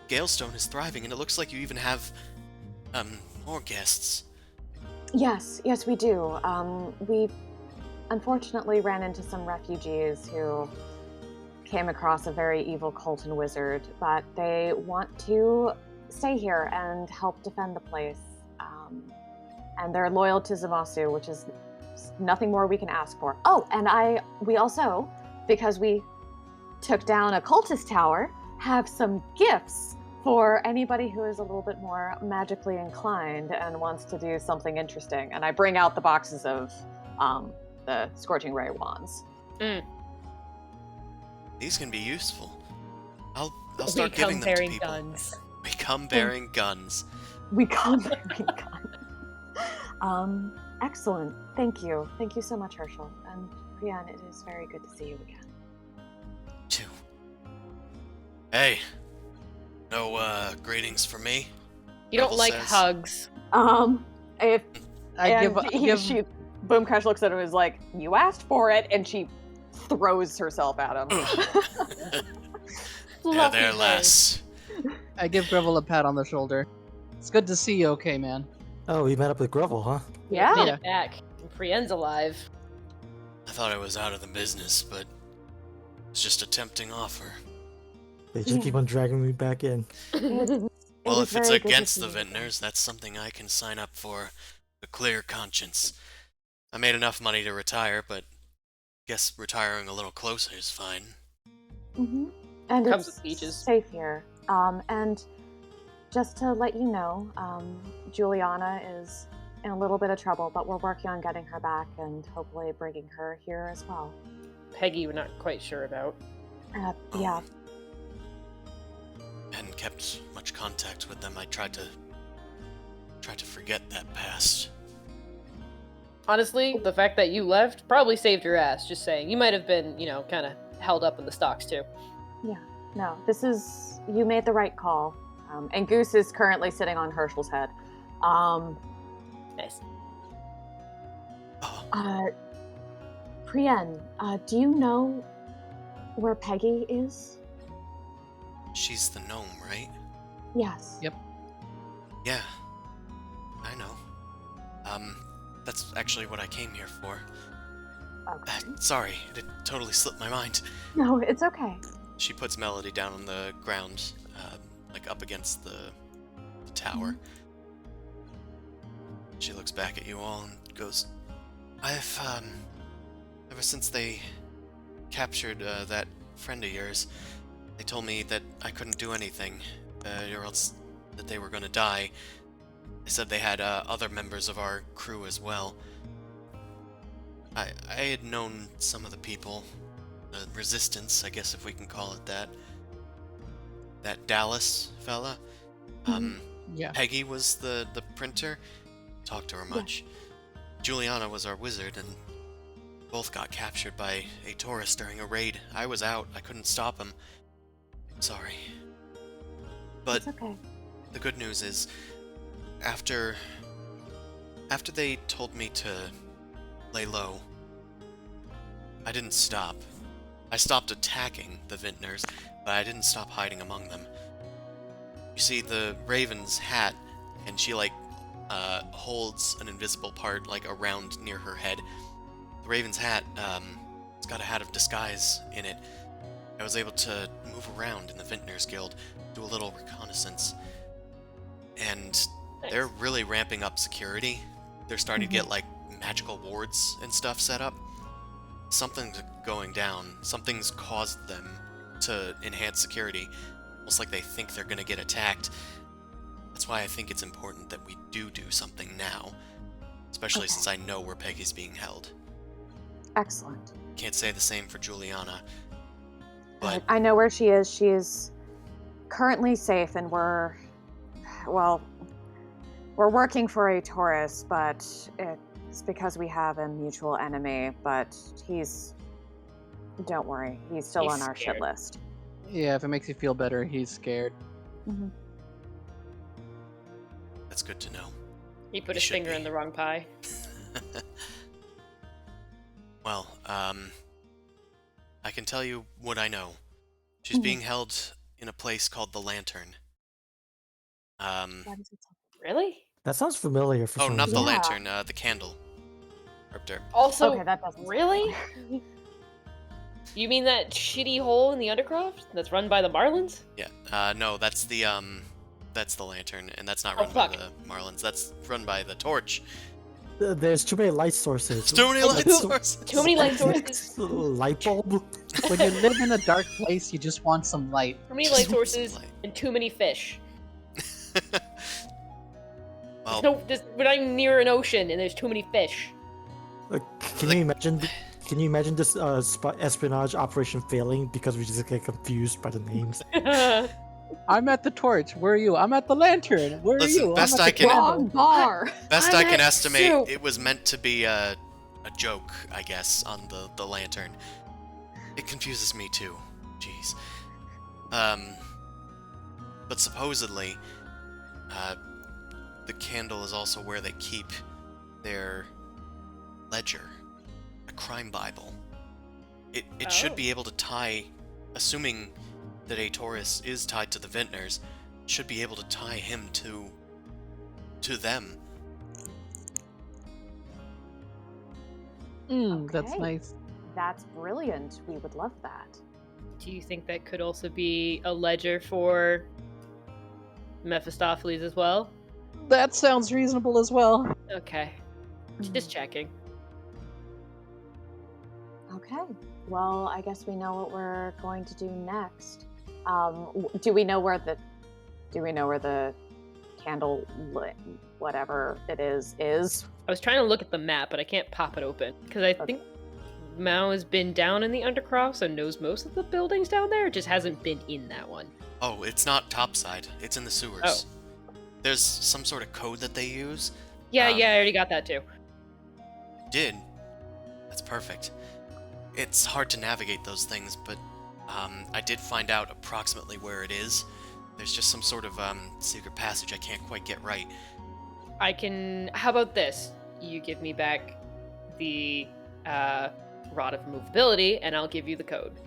Galestone is thriving, and it looks like you even have more guests.
Yes, we do. We unfortunately ran into some refugees who came across a very evil Colton wizard, but they want to stay here and help defend the place. And they're loyal to Zamasu, which is nothing more we can ask for. Oh, and we also, because we took down a cultist tower, have some gifts for anybody who is a little bit more magically inclined and wants to do something interesting. And I bring out the boxes of the Scorching Ray wands.
These can be useful. I'll
We
start
come
giving them to
bearing
people.
guns.
We come bearing guns.
We come very excellent. Thank you. Thank you so much, Herschel. And Priyan, it is very good to see you again.
Too. Hey. No greetings for me.
You don't
Rebel
like
says.
hugs.
If
I give
she Boom Crash looks at him and is like, "You asked for it," and she throws herself at him.
Yeah,
Fluffy
there,
bird.
lass.
I give Grevel a pat on the shoulder. It's good to see you, okay, man.
Oh, we met up with Grovel, huh?
Yeah.
Made it back. And Prien's alive.
I thought I was out of the business, but it's just a tempting offer.
They just keep on dragging me back in.
Well,
was
if it's
very good to
against
see
the
you.
vintners, that's something I can sign up for. A clear conscience. I made enough money to retire, but guess retiring a little closer is fine.
And
Comes
it's
with peaches.
safe here. And just to let you know, Juliana is in a little bit of trouble, but we're working on getting her back and hopefully bringing her here as well.
Peggy, we're not quite sure about.
Yeah.
Hadn't kept much contact with them. I tried to forget that past.
Honestly, the fact that you left probably saved your ass, just saying. You might have been, kind of held up in the stocks, too.
No, you made the right call. And Goose is currently sitting on Herschel's head.
Nice.
Oh,
Priyan, do you know where Peggy is?
she's the gnome, right?
Yes.
Yep.
Yeah. That's actually what I came here for.
Okay.
Sorry, it totally slipped my mind.
No, it's okay.
She puts Melody down on the ground, like up against the tower. She looks back at you all and goes, I've, ever since they captured that friend of yours, they told me that I couldn't do anything, or else that they were gonna die. They said they had other members of our crew as well. I had known some of the people, the resistance, I guess if we can call it that. That Dallas fella.
Yeah.
Peggy was the printer. Talked to her much. Juliana was our wizard, and both got captured by a Taurus during a raid. I was out. I couldn't stop him. Sorry. But
It's okay.
the good news is, after they told me to lay low, I didn't stop. I stopped attacking the vintners, but I didn't stop hiding among them. You see, the Raven's hat, and she, like, holds an invisible part, like, around near her head. The Raven's hat, it's got a hat of disguise in it. I was able to move around in the Vintners Guild, do a little reconnaissance. And they're really ramping up security. They're starting to get, like, magical wards and stuff set up. Something's going down. Something's caused them to enhance security. Almost like they think they're gonna get attacked. That's why I think it's important that we do something now. Especially since I know where Peggy's being held.
Excellent.
Can't say the same for Juliana. But
I know where she is. She is currently safe, and we're working for a Taurus, but it's because we have a mutual enemy. But don't worry, he's still
He's
on our shit
scared.
list.
Yeah, if it makes you feel better, he's scared.
that's good to know.
He put
He
his
should
finger
be.
in the wrong pie.
Well, I can tell you what I know. She's being held in a place called the Lantern.
What is it?
Really?
That sounds familiar for
Oh,
some
not
reason.
the
Yeah.
lantern, the candle. Derp.
Also,
Okay, that doesn't sound
really?
familiar.
You mean that shitty hole in the Undercroft that's run by the Marlins?
Yeah, no, that's the lantern, and that's not
Oh,
run by
fuck.
the Marlins. That's run by the Torch.
There's too many light sources.
Too many light
Too-
sources.
Too many light sources.
Light bulb.
When you live in a dark place, you just want some light.
Too many
Just
light
want some
sources
light.
and too many fish.
Well,
We're not even near an ocean and there's too many fish.
Can you imagine? Can you imagine this espionage operation failing because we just get confused by the names?
I'm at the torch. Where are you? I'm at the lantern. Where
Listen,
are you?
best
I'm at
I
the
can-
candle.
Wrong bar.
best
I'm
I can
at
estimate,
soup.
it was meant to be a joke, I guess, on the lantern. It confuses me too. Jeez. But supposedly, the candle is also where they keep their ledger, a crime bible. It should
Oh.
be able to tie, assuming that a Taurus is tied to the Vintners, should be able to tie him to them.
That's
Okay.
nice.
That's brilliant. We would love that.
Do you think that could also be a ledger for Mephistopheles as well?
That sounds reasonable as well.
Okay. Just checking.
Okay. Well, I guess we know what we're going to do next. Do we know where the candle lit, whatever it is?
I was trying to look at the map, but I can't pop it open because I think Mao has been down in the Undercroft, so knows most of the buildings down there. Just hasn't been in that one.
Oh, it's not topside. It's in the sewers.
Oh.
There's some sort of code that they use.
Yeah,
Um,
yeah, I already got that too.
Did. That's perfect. It's hard to navigate those things, but I did find out approximately where it is. There's just some sort of secret passage I can't quite get right.
I can. How about this? You give me back the rod of movability, and I'll give you the code.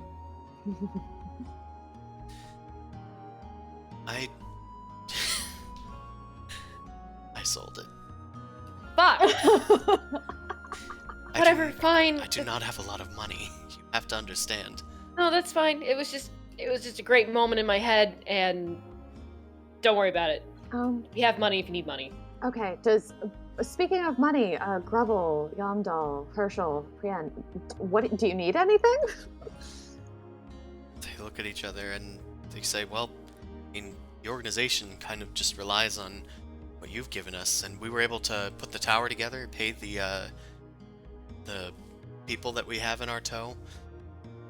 I sold it.
Fuck. Whatever,
I
fine.
do not have a lot of money. You have to understand.
No, that's fine. It was just a great moment in my head, and don't worry about it. We have money if you need money.
Okay, speaking of money, Grubble, Yamdal, Herschel, Priyan, what do you need anything?
They look at each other and they say, well, I mean, the organization kind of just relies on what you've given us, and we were able to put the tower together, pay the people that we have in our tow.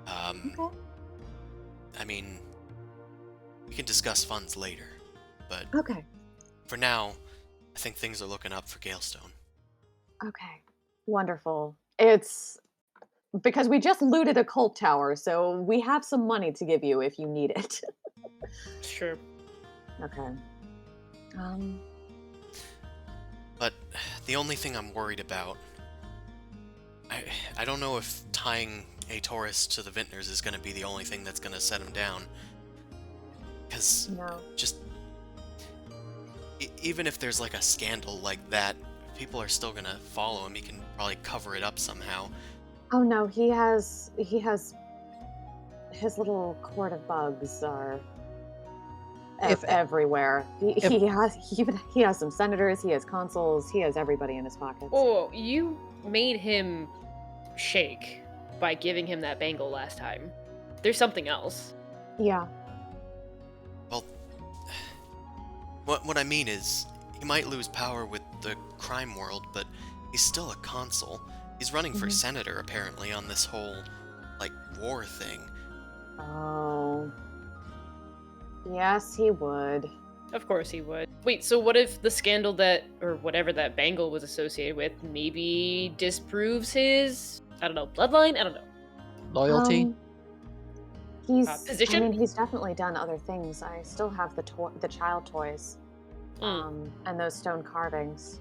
Okay.
I mean, we can discuss funds later, but
Okay.
for now, I think things are looking up for Galestone.
Okay. Wonderful. It's because we just looted a cult tower, so we have some money to give you if you need it.
Sure.
Okay.
But the only thing I'm worried about, I don't know if tying a Taurus to the Vintners is going to be the only thing that's going to set him down. Because
No.
just even if there's like a scandal like that, people are still going to follow him. He can probably cover it up somehow.
Oh no, he has his little court of bugs are everywhere. He has some senators, he has consuls, he has everybody in his pockets.
Oh, you made him shake by giving him that bangle last time. There's something else.
Yeah.
Well, what I mean is, he might lose power with the crime world, but he's still a consul. He's running for senator, apparently, on this whole, like, war thing.
Oh. Yes, he would.
Of course he would. Wait, so what if the scandal that, or whatever that bangle was associated with, maybe disproves his, I don't know, bloodline? I don't know.
Loyalty?
He's
position?
I mean, he's definitely done other things. I still have the child toys. And those stone carvings.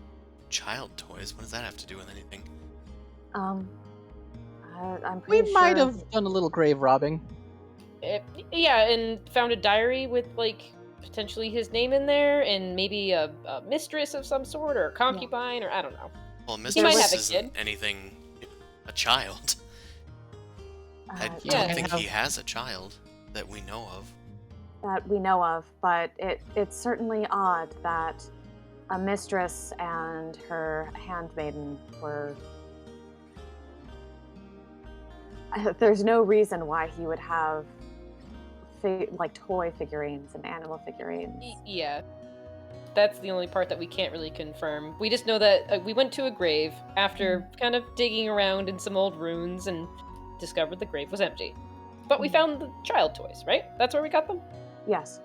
Child toys? What does that have to do with anything?
I'm
We
pretty
might
sure
have done a little grave robbing.
Yeah, and found a diary with, like, potentially his name in there, and maybe a mistress of some sort, or a concubine, or I don't know.
Well,
He might have
Mistress
a kid.
isn't anything... a child. I don't
Yeah.
think he has a child that we know of.
that we know of, but it's certainly odd that a mistress and her handmaiden were. There's no reason why he would have like toy figurines and animal figurines.
Yeah. That's the only part that we can't really confirm. We just know that we went to a grave after kind of digging around in some old ruins and discovered the grave was empty. But we found the child toys, right? That's where we got them?
Yes.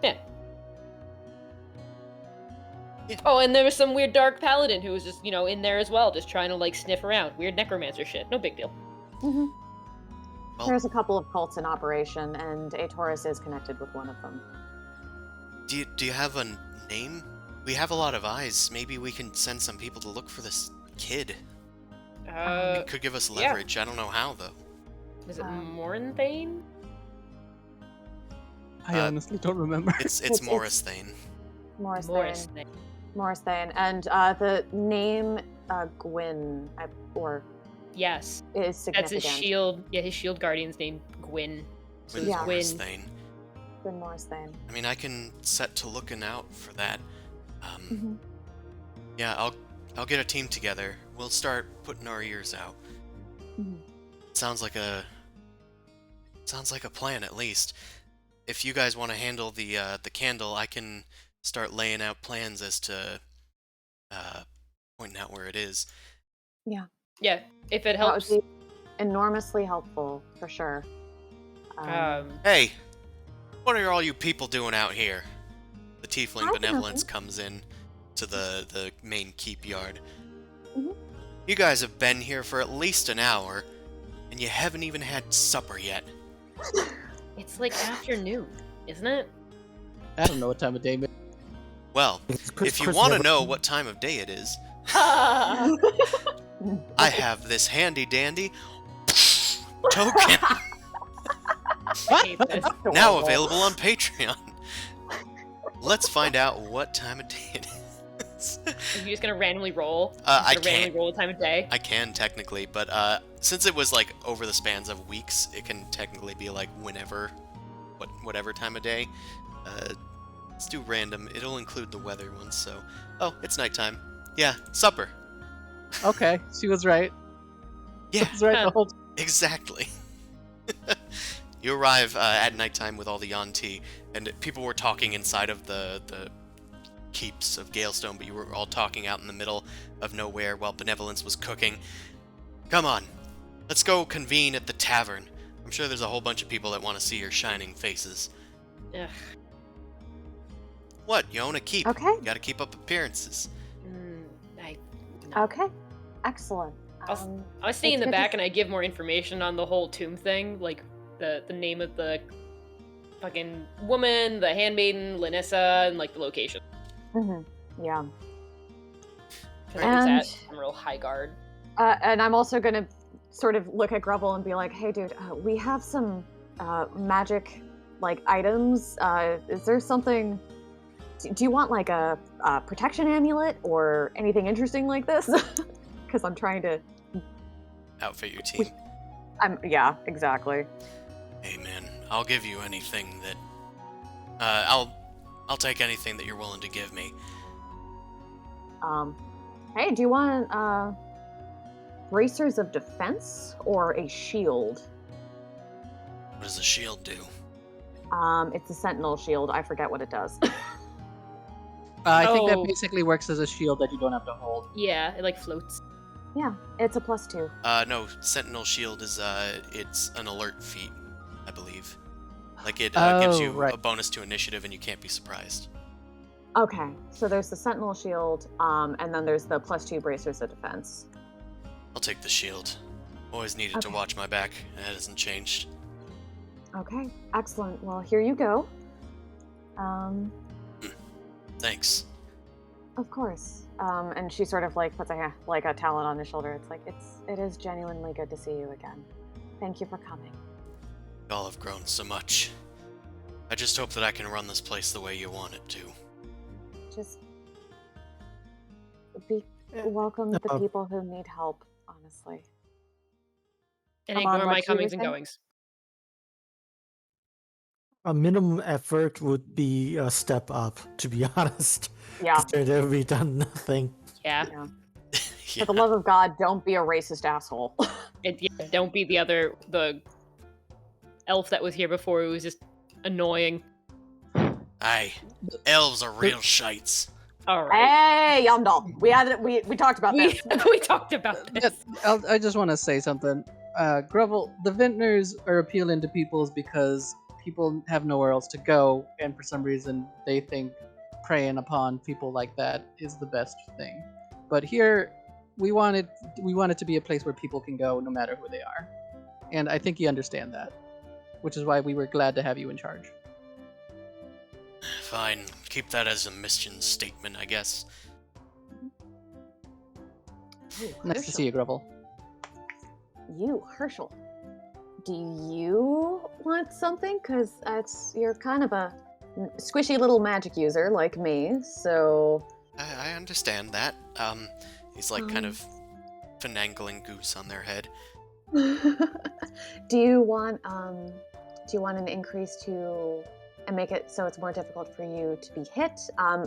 Yeah. Oh, and there was some weird dark paladin who was just, in there as well, just trying to, like, sniff around. Weird necromancer shit. No big deal.
Mm-hmm.
Well,
There's a couple of cults in operation, and a Taurus is connected with one of them.
do you have a name? We have a lot of eyes. Maybe we can send some people to look for this kid. It could give us
yeah.
leverage. I don't know how, though.
Was it Mornthane?
I honestly don't remember.
It's Morris Thane.
Morris
Morristhane.
And the name Gwyn,
Yes.
is significant.
That's his shield. Yeah, his shield guardian's named Gwyn. So it's
Yeah.
Morris
Gwyn.
Thane.
Gwyn Morris Thane.
I mean, I can set to looking out for that.
Mhm.
Yeah, I'll get a team together. We'll start putting our ears out.
Mhm.
Sounds like a plan, at least. If you guys want to handle the candle, I can start laying out plans as to pointing out where it is.
Yeah.
Yeah, if it
That
helps.
would be enormously helpful, for sure.
Hey, what are all you people doing out here? The Tiefling
Hi,
Benevolence
nothing.
comes in to the main keep yard.
Mhm.
You guys have been here for at least an hour, and you haven't even had supper yet.
It's like afternoon, isn't it?
I don't know what time of day.
Well, if you want to know what time of day it is, I have this handy dandy token
Hate this.
now available on Patreon. Let's find out what time of day it is.
Are you just gonna randomly roll?
I
Just gonna randomly
can't.
roll a time of day?
I can technically, but since it was like over the spans of weeks, it can technically be like whenever, whatever time of day. Let's do random. It'll include the weather ones. So, oh, it's nighttime. Yeah, supper.
Okay, she was right.
Yeah,
She was right the whole time.
exactly. You arrive at nighttime with all the Yanti, and people were talking inside of the keeps of Galestone, but you were all talking out in the middle of nowhere while Benevolence was cooking. Come on, let's go convene at the tavern. I'm sure there's a whole bunch of people that want to see your shining faces.
Ugh.
What? You own a keep.
Okay.
You gotta keep up appearances.
No.
Okay. Excellent.
I stay in
it's
the
good to
back and I give more information on the whole tomb thing, like the name of the fucking woman, the handmaiden, Lanissa, and like the location.
Yeah.
Because
And-
it's at Emerald High Guard.
And I'm also gonna sort of look at Grubble and be like, "Hey, dude, we have some magic like items. Is there something? Do you want like a protection amulet or anything interesting like this? Because I'm trying to.
Outfit your team.
Yeah, exactly.
Hey man, I'll give you anything that. I'll take anything that you're willing to give me.
Hey, do you want bracers of defense or a shield?
What does a shield do?
It's a sentinel shield. I forget what it does.
I think that
Oh.
basically works as a shield that you don't have to hold.
Yeah, it like floats.
Yeah, it's a +2.
No, Sentinel Shield is it's an alert feat, I believe. Like it
Oh,
gives you
right.
a bonus to initiative, and you can't be surprised.
Okay, so there's the sentinel shield, and then there's the +2 bracers of defense.
I'll take the shield. Always needed to
Okay.
watch my back, and that hasn't changed.
Okay, excellent. Well, here you go.
Thanks.
Of course. And she sort of like puts a talon on his shoulder. It's like it is genuinely good to see you again. Thank you for coming.
Y'all have grown so much. I just hope that I can run this place the way you want it to.
Just welcome the people who need help. Honestly.
And
Come on,
ignore my
Lex, you were
comings and
saying?
goings.
A minimum effort would be a step up, to be honest.
Yeah.
Considering we've done nothing.
Yeah.
Yeah.
Yeah.
For the love of God, don't be a racist asshole.
Don't be the elf that was here before who was just annoying.
Aye, elves are real shites.
All right.
Hey, Yumdal. We talked about
We,
this.
we talked about this.
I just want to say something. Grovel, the vintners are appealing to peoples because people have nowhere else to go, and for some reason they think preying upon people like that is the best thing. But here, we want it to be a place where people can go no matter who they are, and I think you understand that, which is why we were glad to have you in charge.
Fine, keep that as a mission statement, I guess.
Ooh,
Nice to see you, Grovel.
You, Herschel. Do you want something? Because you're kind of a squishy little magic user like me, so...
I understand that. He's like kind of finagling goose on their head.
Do you want an increase to... and make it so it's more difficult for you to be hit?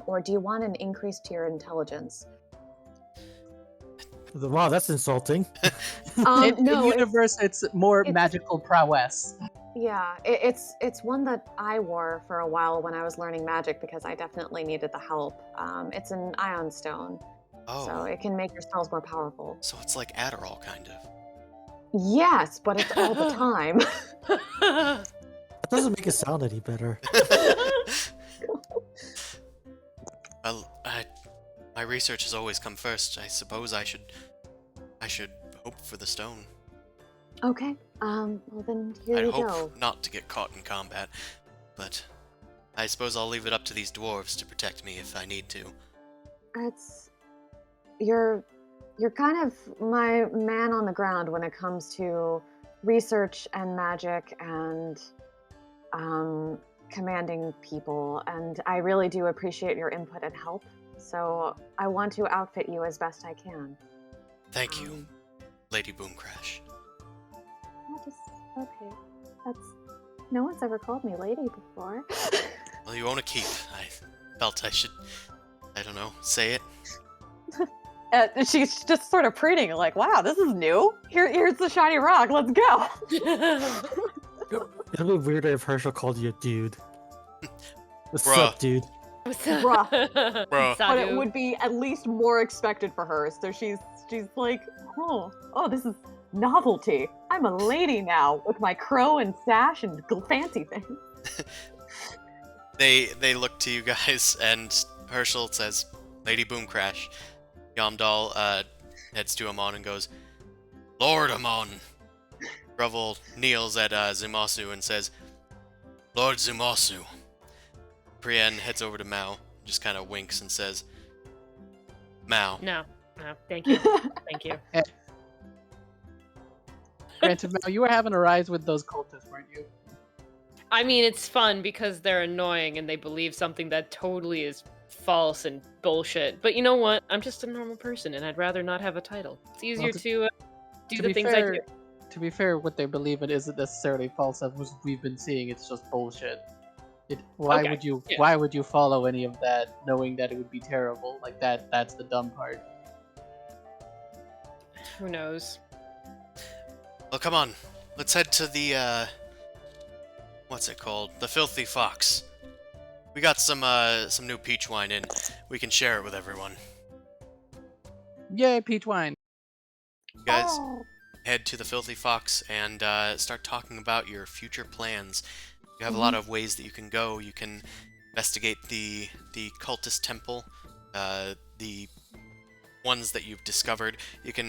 Or do you want an increase to your intelligence?
Wow, that's insulting.
In universe, it's more
it's-
magical prowess.
Yeah, it's one that I wore for a while when I was learning magic because I definitely needed the help. It's an ion stone,
Oh,
so it can make your spells more powerful.
so it's like Adderall, kind of.
Yes, but it's all the time.
That doesn't make it sound any better.
Well, my research has always come first. I suppose I should hope for the stone.
Okay, well then here
I
you
hope
go.
not to get caught in combat, but I suppose I'll leave it up to these dwarves to protect me if I need to.
You're kind of my man on the ground when it comes to research and magic and commanding people, and I really do appreciate your input and help. So I want to outfit you as best I can.
Thank you, Lady Boomcrash.
Okay. That's... No one's ever called me lady before.
Well, you own a keep. I felt I should, I don't know, say it.
She's just sort of preening, like, wow, this is new. Here's the shiny rock, let's go.
It'd be weirder if Herschel called you a dude. What's
Bruh.
up, dude?
Bruh.
Bruh.
But it would be at least more expected for her, so she's like, oh, this is novelty. I'm a lady now, with my crow and sash and fancy things.
They look to you guys, and Herschel says, Lady Boomcrash. Yamdal heads to Amon and goes, Lord Amon. Grovel kneels at Zumasu and says, Lord Zumasu. Brienne heads over to Mao, just kind of winks and says, Mao.
No, thank you. Thank you.
Granted, Mel, you were having a rise with those cultists, weren't you?
I mean, it's fun because they're annoying and they believe something that totally is false and bullshit. But you know what? I'm just a normal person and I'd rather not have a title. It's easier
Well,
to do
to
the
be
things
fair,
I do.
To be fair, what they believe in isn't necessarily false. As we've been seeing, it's just bullshit. Why
Okay,
would you?
yeah.
Why would you follow any of that, knowing that it would be terrible? Like that. That's the dumb part.
Who knows?
Well, come on. Let's head to the, what's it called? The Filthy Fox. We got some new peach wine in. We can share it with everyone.
Yay, peach wine!
You guys
Oh.
head to the Filthy Fox and start talking about your future plans. You have a lot of ways that you can go. You can investigate the cultist temple, the ones that you've discovered. You can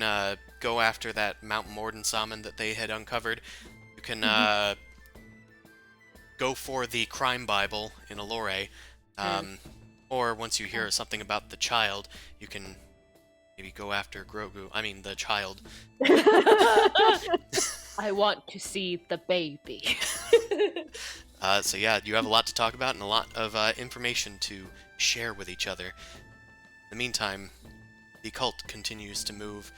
go after that Mount Morden salmon that they had uncovered. You can go for the crime Bible in Allure. Or once you hear something about the child, you can maybe go after Grogu. I mean, the child.
I want to see the baby.
So yeah, you have a lot to talk about and a lot of information to share with each other. In the meantime, the cult continues to move,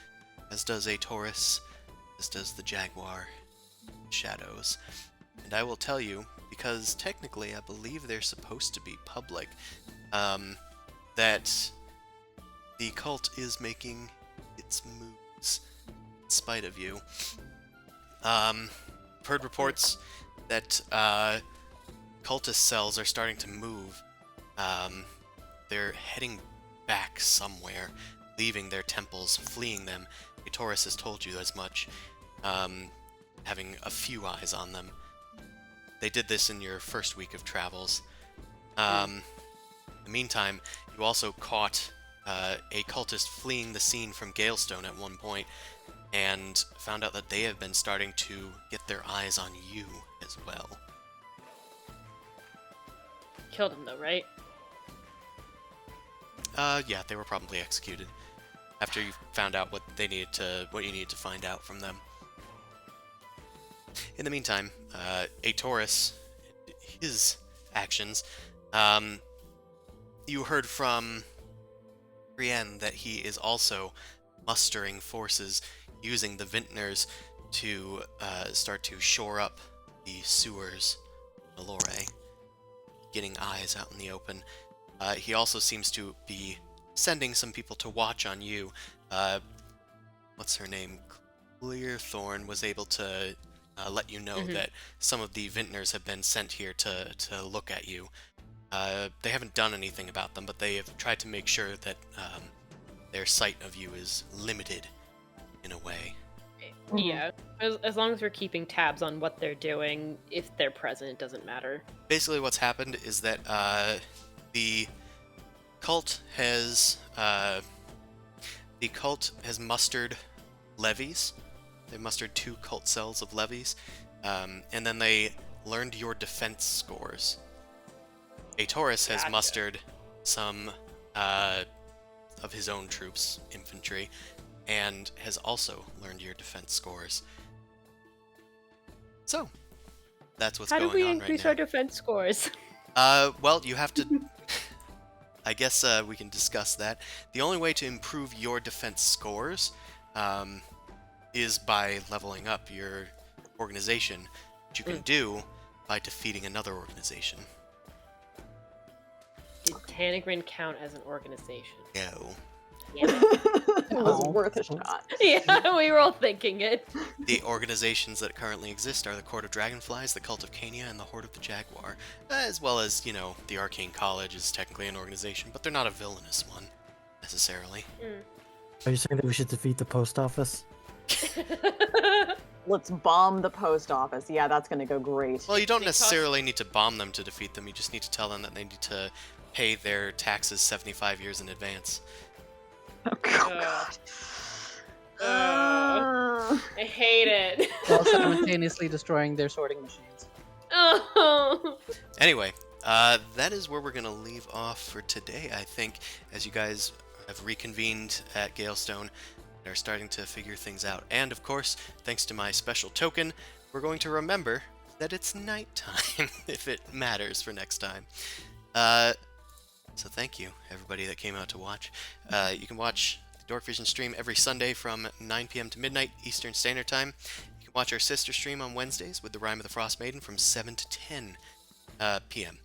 as does a Taurus, as does the Jaguar, Shadows. And I will tell you, because technically I believe they're supposed to be public, that the cult is making its moves, in spite of you. Heard reports that cultist cells are starting to move. They're heading back somewhere, leaving their temples, fleeing them. Taurus has told you as much, having a few eyes on them. They did this in your first week of travels. In the meantime, you also caught a cultist fleeing the scene from Galestone at one point, and found out that they have been starting to get their eyes on you as well.
Killed him though, right?
Yeah, they were probably executed after you found out what you needed to find out from them. In the meantime, a Taurus, his actions, you heard from Brienne that he is also mustering forces using the Vintners to start to shore up the sewers in Allure, getting eyes out in the open. He also seems to be sending some people to watch on you. What's her name? Clearthorn was able to let you know that some of the Vintners have been sent here to look at you. They haven't done anything about them, but they have tried to make sure that their sight of you is limited in a way.
Yeah, as long as we're keeping tabs on what they're doing, if they're present, it doesn't matter.
Basically what's happened is that the cult has mustered levies. They mustered 2 cult cells of levies, and then they learned your defense scores. A Taurus has mustered some of his own troops, infantry, and has also learned your defense scores. So, that's what's
How
going
do we
on
increase
right
our defense scores?
now. Well, you have to... I guess we can discuss that. The only way to improve your defense scores is by leveling up your organization, which you can do by defeating another organization.
Did Tanagrin count as an organization?
No.
Yeah.
It was
No.
worth a shot.
Yeah, we were all thinking it.
The organizations that currently exist are the Court of Dragonflies, the Cult of Cania, and the Horde of the Jaguar, as well as, the Arcane College is technically an organization, but they're not a villainous one, necessarily.
Are you saying that we should defeat the post office?
Let's bomb the post office. Yeah, that's gonna go great.
Well, you don't
They cost-
necessarily need to bomb them to defeat them, you just need to tell them that they need to pay their taxes 75 years in advance.
Oh, God.
I hate it.
While simultaneously destroying their sorting machines.
Oh.
Anyway, that is where we're going to leave off for today, I think, as you guys have reconvened at Galestone and are starting to figure things out. And, of course, thanks to my special token, we're going to remember that it's nighttime, if it matters for next time. So thank you, everybody that came out to watch. You can watch the Dorkvision stream every Sunday from 9 p.m. to midnight Eastern Standard Time. You can watch our sister stream on Wednesdays with the Rime of the Frost Maiden from 7 to 10 p.m.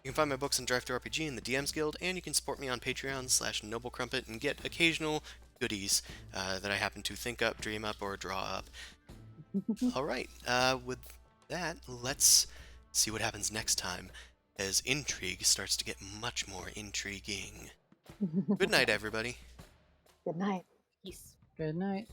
You can find my books on Drive to RPG in the DMs Guild, and you can support me on Patreon/NobleCrumpet and get occasional goodies that I happen to think up, dream up, or draw up. Alright, with that, let's see what happens next time, as intrigue starts to get much more intriguing. Good night, everybody.
Good night.
Peace.
Good night.